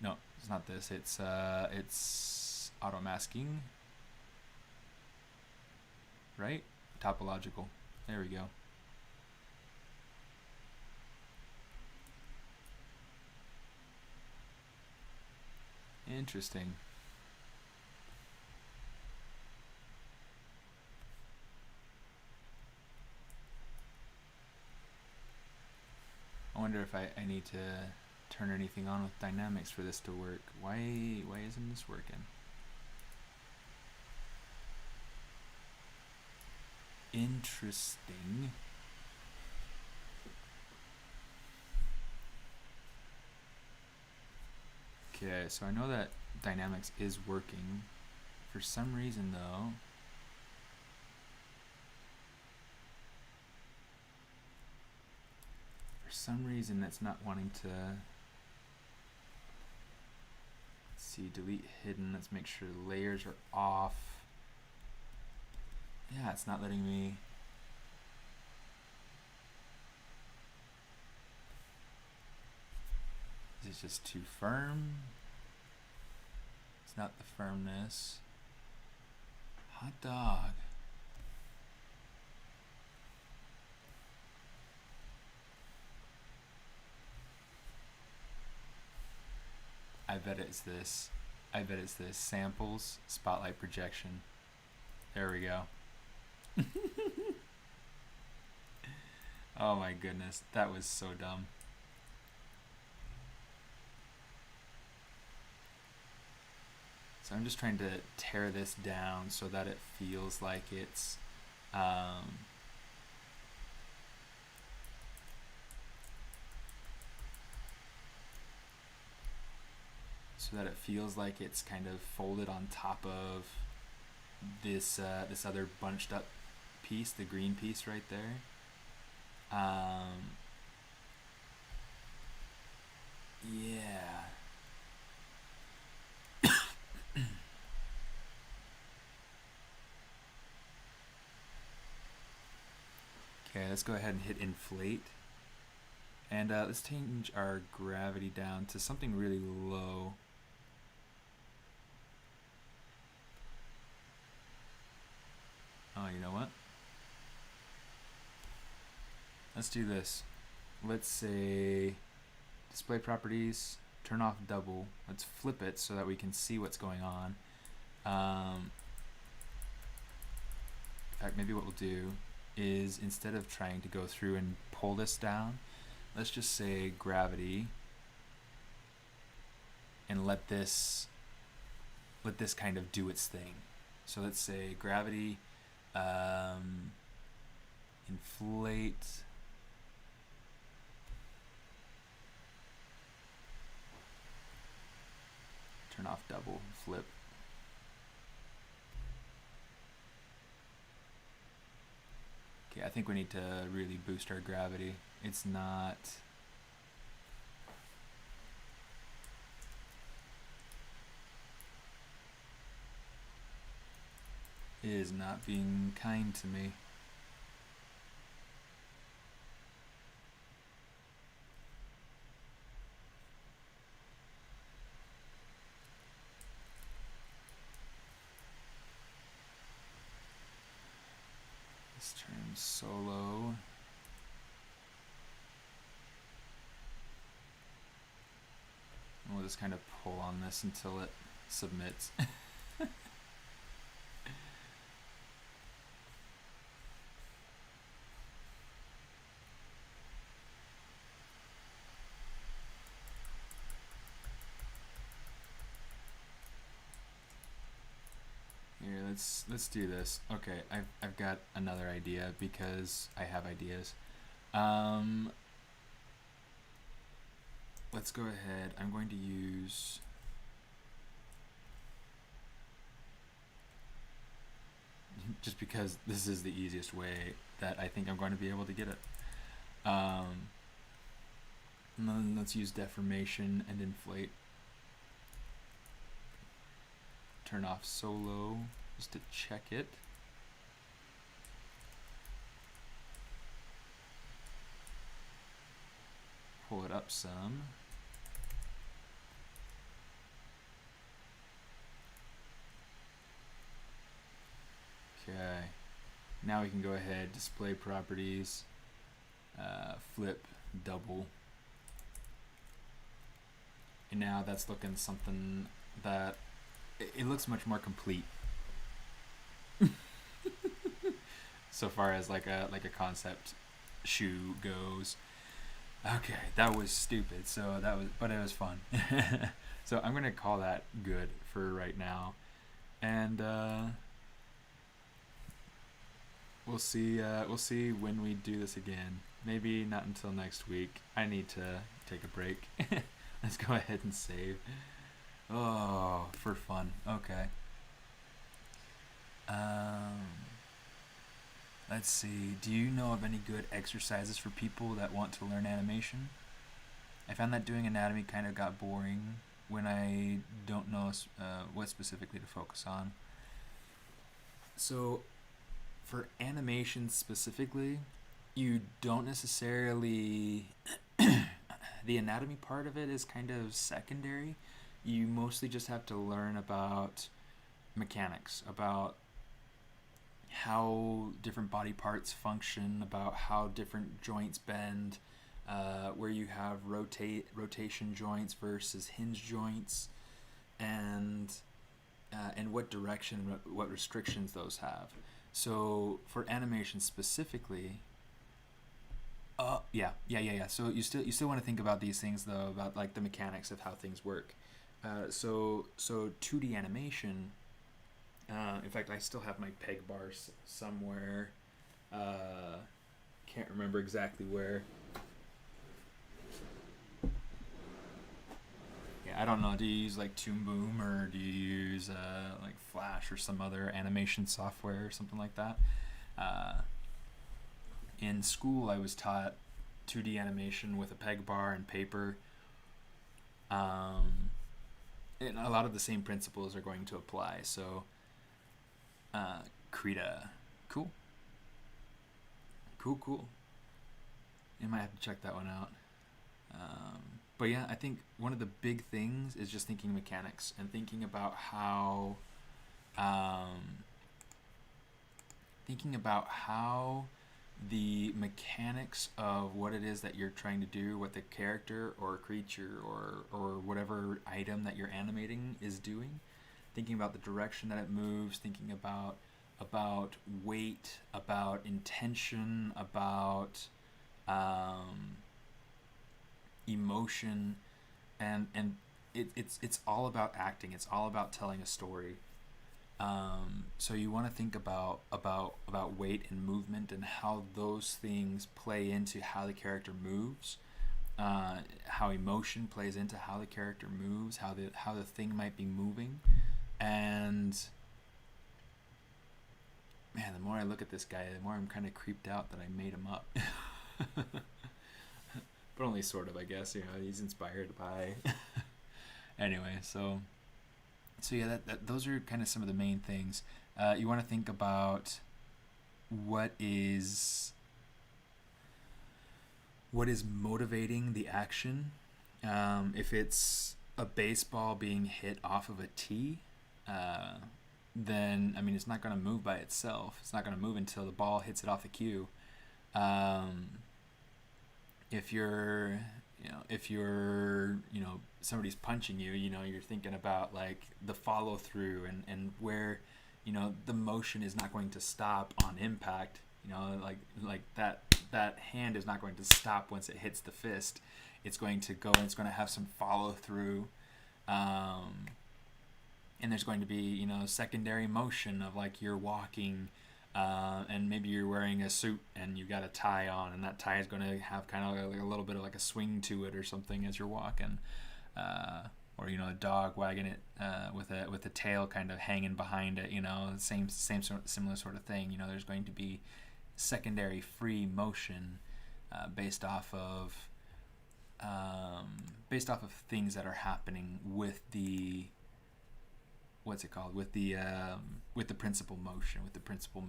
no, it's not this, it's auto masking, right? Topological, there we go. Interesting. I wonder if I need to turn anything on with dynamics for this to work. Why isn't this working? Interesting. Okay, so I know that dynamics is working. For some reason, though, that's not wanting to. Let's see, delete hidden. Let's make sure the layers are off. Yeah, it's not letting me. Is it just too firm? It's not the firmness. Hot dog. I bet it's this. Samples, spotlight projection. There we go. Oh my goodness, that was so dumb. So I'm just trying to tear this down so that it feels like it's kind of folded on top of this other bunched up piece, the green piece right there. Yeah. Okay, let's go ahead and hit inflate. And let's change our gravity down to something really low. Oh, you know what? Let's do this. Let's say display properties, turn off double. Let's flip it so that we can see what's going on. In fact, maybe what we'll do is, instead of trying to go through and pull this down, let's just say gravity and let this kind of do its thing. So let's say gravity, inflate, turn off double, flip. Okay, I think we need to really boost our gravity. It's not. It is not being kind to me. Let's turn solo. And we'll just kind of pull on this until it submits. Here, let's do this. Okay, I've got another idea, because I have ideas. Let's go ahead. I'm going to use just because this is the easiest way that I think I'm going to be able to get it. Let's use deformation and inflate. Turn off solo just to check it. Pull it up some. Okay, now we can go ahead, display properties, flip, double. And now that's looking something that it looks much more complete. So far as like a concept shoe goes. Okay, that was stupid. But it was fun. So I'm gonna call that good for right now, and we'll see. We'll see when we do this again. Maybe not until next week. I need to take a break. Let's go ahead and save. Oh, for fun. Okay. Um, let's see. Do you know of any good exercises for people that want to learn animation? I found that doing anatomy kind of got boring when I don't know what specifically to focus on. So, for animation specifically, you don't necessarily. The anatomy part of it is kind of secondary. You mostly just have to learn about mechanics, about how different body parts function, about how different joints bend, where you have rotation joints versus hinge joints, and what direction, what restrictions those have. So for animation specifically, yeah. So you still want to think about these things though, about like the mechanics of how things work. So 2D animation. In fact, I still have my peg bars somewhere. Can't remember exactly where. Yeah, I don't know. Do you use like Toon Boom or do you use like Flash or some other animation software or something like that? Uh, in school, I was taught 2D animation with a peg bar and paper. Um, and a lot of the same principles are going to apply. So, Krita, cool, cool. You might have to check that one out. But yeah, I think one of the big things is just thinking mechanics and thinking about um, how the mechanics of what it is that you're trying to do, what the character or creature or whatever item that you're animating is doing. Thinking about the direction that it moves, thinking about weight, about intention, about um, emotion, and it's all about acting. It's all about telling a story. So you want to think about weight and movement and how those things play into how the character moves, how emotion plays into how the character moves, how the thing might be moving, and man, the more I look at this guy, the more I'm kind of creeped out that I made him up. But only sort of, I guess. He's inspired by. Anyway, so yeah, that those are kind of some of the main things. You want to think about what is motivating the action. If it's a baseball being hit off of a tee, then I mean it's not going to move by itself. It's not going to move until the ball hits it off the cue. If you're somebody's punching you, you're thinking about like the follow through and where the motion is not going to stop on impact. Like that hand is not going to stop once it hits the fist. It's going to go and it's going to have some follow through. And there's going to be secondary motion of like you're walking, and maybe you're wearing a suit and you got a tie on, and that tie is going to have kind of like a little bit of like a swing to it or something as you're walking, or a dog wagging it with a tail kind of hanging behind it. Similar sort of thing. There's going to be secondary free motion based off of things that are happening with the with the principal motion, with the principal.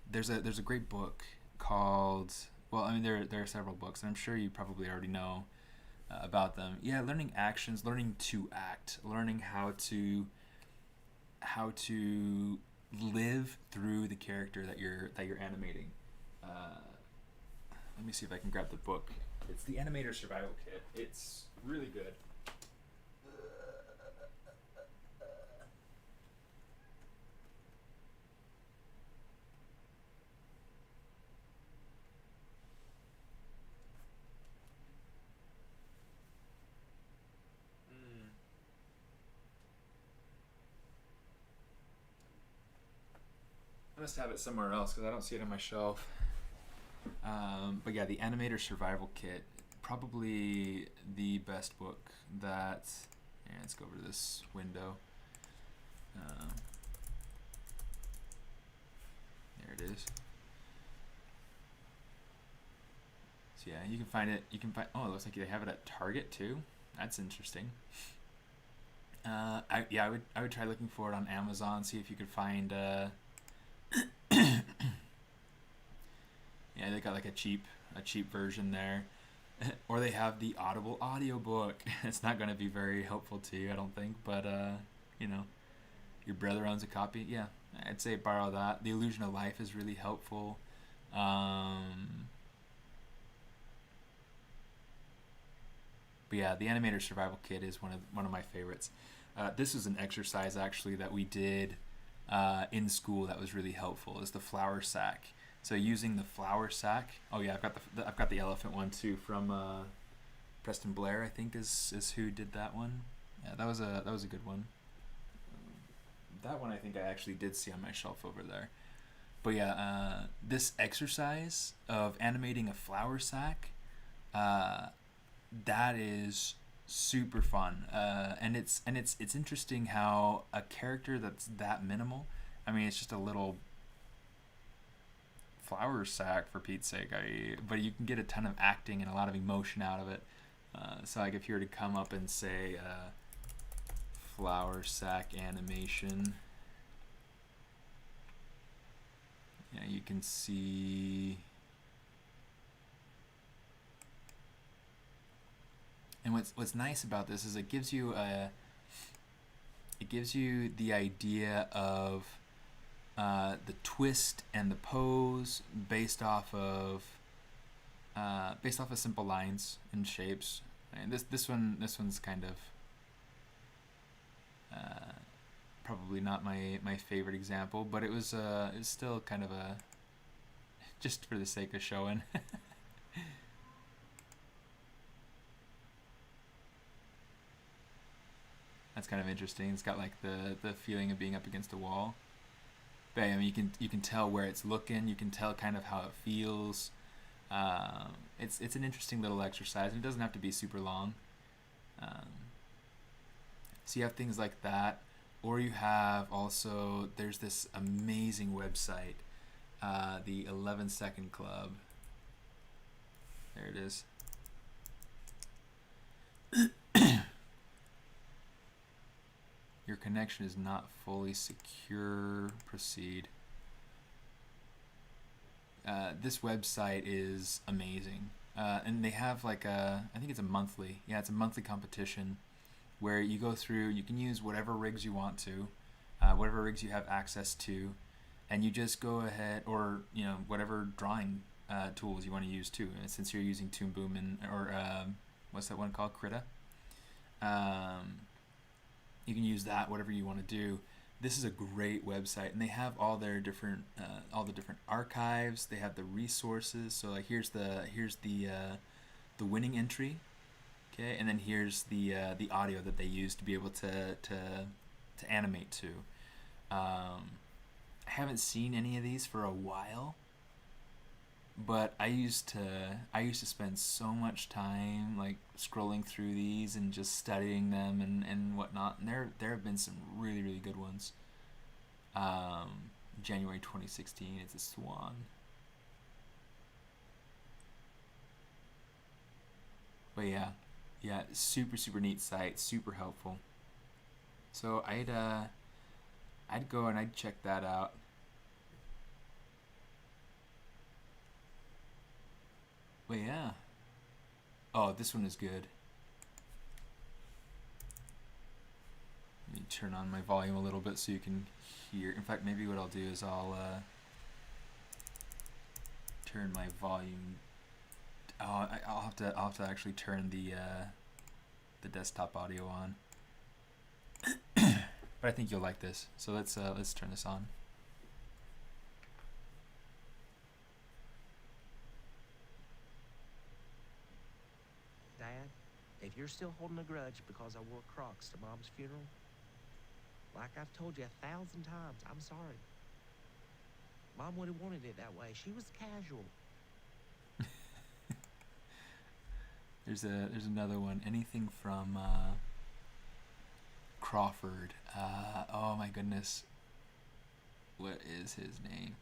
There's a great book called. Well, I mean there are several books, and I'm sure you probably already know about them. Yeah, learning actions, learning to act, learning how to live through the character that you're animating. Let me see if I can grab the book. It's the Animator Survival Kit. It's really good. must have it somewhere else because I don't see it on my shelf. But yeah, the Animator Survival Kit, probably the best book that. Yeah, let's go over to this window. There it is. So yeah, you can find it. You can find. Oh, it looks like they have it at Target too. That's interesting. I would try looking for it on Amazon. See if you could find. Yeah, they got like a cheap version there. Or they have the Audible audiobook. It's not going to be very helpful to you, I don't think, but you know, your brother owns a copy. Yeah, I'd say borrow that. The Illusion of Life is really helpful. But yeah, the Animator Survival Kit is one of my favorites. This was an exercise actually that we did in school that was really helpful. Is the flour sack. So using the flour sack. Oh yeah, I've got the elephant one too from Preston Blair. I think is who did that one. Yeah, that was a good one. That one I think I actually did see on my shelf over there. But yeah, this exercise of animating a flour sack, that is super fun. And it's interesting how a character that's that minimal. I mean, it's just a little flour sack for Pete's sake. But you can get a ton of acting and a lot of emotion out of it. So like if you were to come up and say flour sack animation, yeah, you can see. And what's nice about this is it gives you the idea of the twist and the pose based off of simple lines and shapes. And this one's kind of probably not my favorite example, but it was still kind of a just for the sake of showing. That's kind of interesting. It's got like the feeling of being up against a wall. But I mean, you can tell where it's looking. You can tell kind of how it feels. It's an interesting little exercise, and it doesn't have to be super long. So you have things like that, or you have also there's this amazing website, the 11-Second Club. There it is. Your connection is not fully secure. Proceed. This website is amazing. And they have like I think it's a monthly competition where you go through, you can use whatever rigs you want to, whatever rigs you have access to, and you just go ahead, or, you know, whatever drawing tools you want to use too. And since you're using Toon Boom or what's that one called? Krita? You can use that, whatever you want to do. This is a great website, and they have all their different, all the different archives. They have the resources. So like here's the winning entry, okay, and then here's the audio that they use to be able to animate to. I haven't seen any of these for a while, but I used to spend so much time like scrolling through these and just studying them and whatnot. And there have been some really, really good ones. January 2016, it's a swan. But yeah, super neat site, super helpful. So I'd go and I'd check that out. But yeah. Oh, this one is good. Let me turn on my volume a little bit so you can hear. In fact, maybe what I'll do is I'll turn my volume. Oh, I'll have to actually turn the desktop audio on. But I think you'll like this. So let's turn this on. Dad, if you're still holding a grudge because I wore Crocs to Mom's funeral, like I've told you 1,000 times, I'm sorry. Mom would have wanted it that way. She was casual. There's another one. Anything from Crawford. Oh my goodness. What is his name?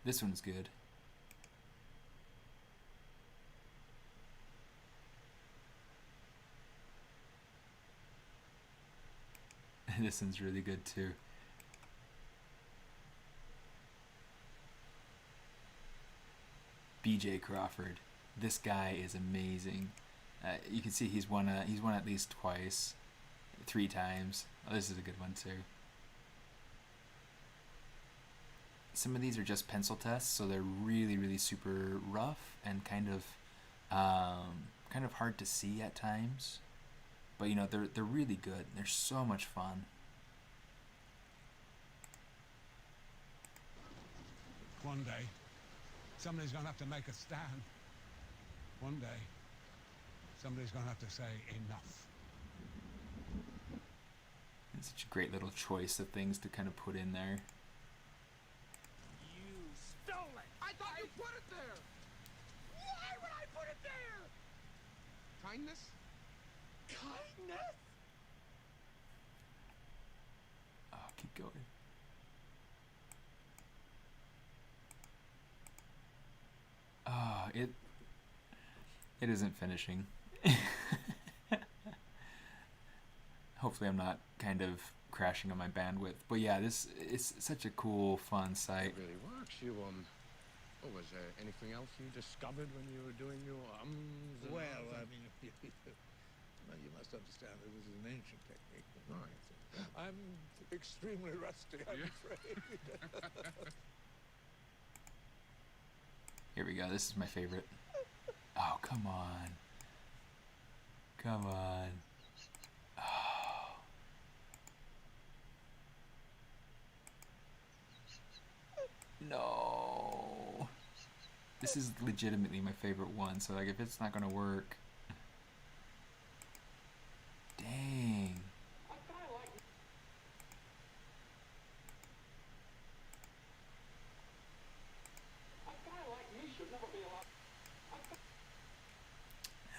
This one's good. This one's really good too. BJ Crawford. This guy is amazing. You can see he's won at least twice, 3 times. Oh, this is a good one too. Some of these are just pencil tests, so they're really, really super rough and kind of hard to see at times. But you know, they're really good. They're so much fun. One day, somebody's gonna have to make a stand. One day, somebody's gonna have to say enough. It's such a great little choice of things to kind of put in there. You stole it! I thought you put it there! Why would I put it there? Kindness? Kindness? Oh, keep going. Oh, it isn't finishing. Hopefully I'm not kind of crashing on my bandwidth. But yeah, this is such a cool, fun site. It really works. You, what was there anything else you discovered when you were doing your ums? And Well, ahs? I mean, well, you must understand that this is an ancient technique. Right. I'm extremely rusty, I'm afraid. Here we go. This is my favorite. Oh, come on. Come on. Oh. No. This is legitimately my favorite one, so like if it's not gonna work. Dang.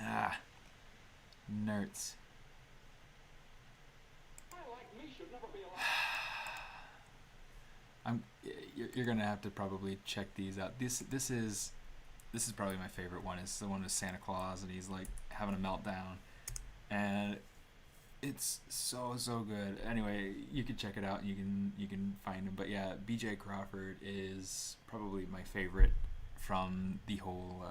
Ah. Nerds. You're gonna have to probably check these out. This is probably my favorite one. It's the one with Santa Claus and he's like having a meltdown, and it's so good. Anyway, you can check it out and you can find him. But yeah, BJ Crawford is probably my favorite from the whole.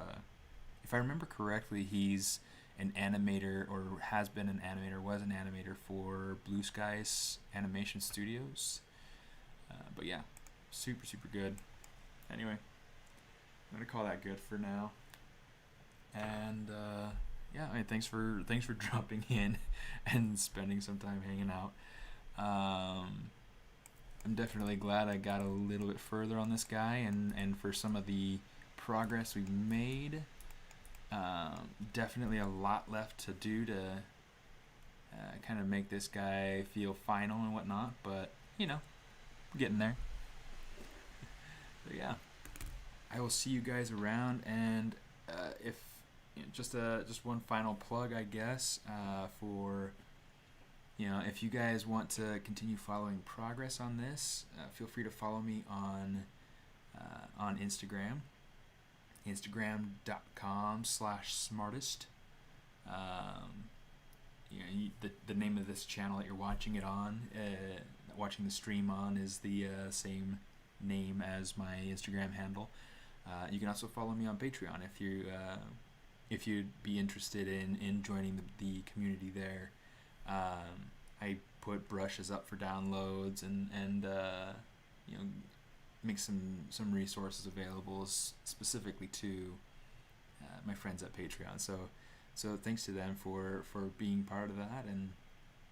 If I remember correctly, he's an animator or has been an animator, was an animator for Blue Skies Animation Studios. But yeah, super good. Anyway, I'm gonna call that good for now. And yeah, I mean, thanks for dropping in and spending some time hanging out. I'm definitely glad I got a little bit further on this guy, and for some of the progress we've made. Definitely a lot left to do to kind of make this guy feel final and whatnot, but you know, we're getting there. So yeah, I will see you guys around, and if you know, just one final plug, I guess, for you know, if you guys want to continue following progress on this, feel free to follow me on Instagram. Instagram.com/Smaartist. You know, the name of this channel that you're watching it on, watching the stream on, is the same name as my Instagram handle. You can also follow me on Patreon if you'd be interested in joining the community there. I put brushes up for downloads and you know, make some resources available specifically to my friends at Patreon. So thanks to them for being part of that, and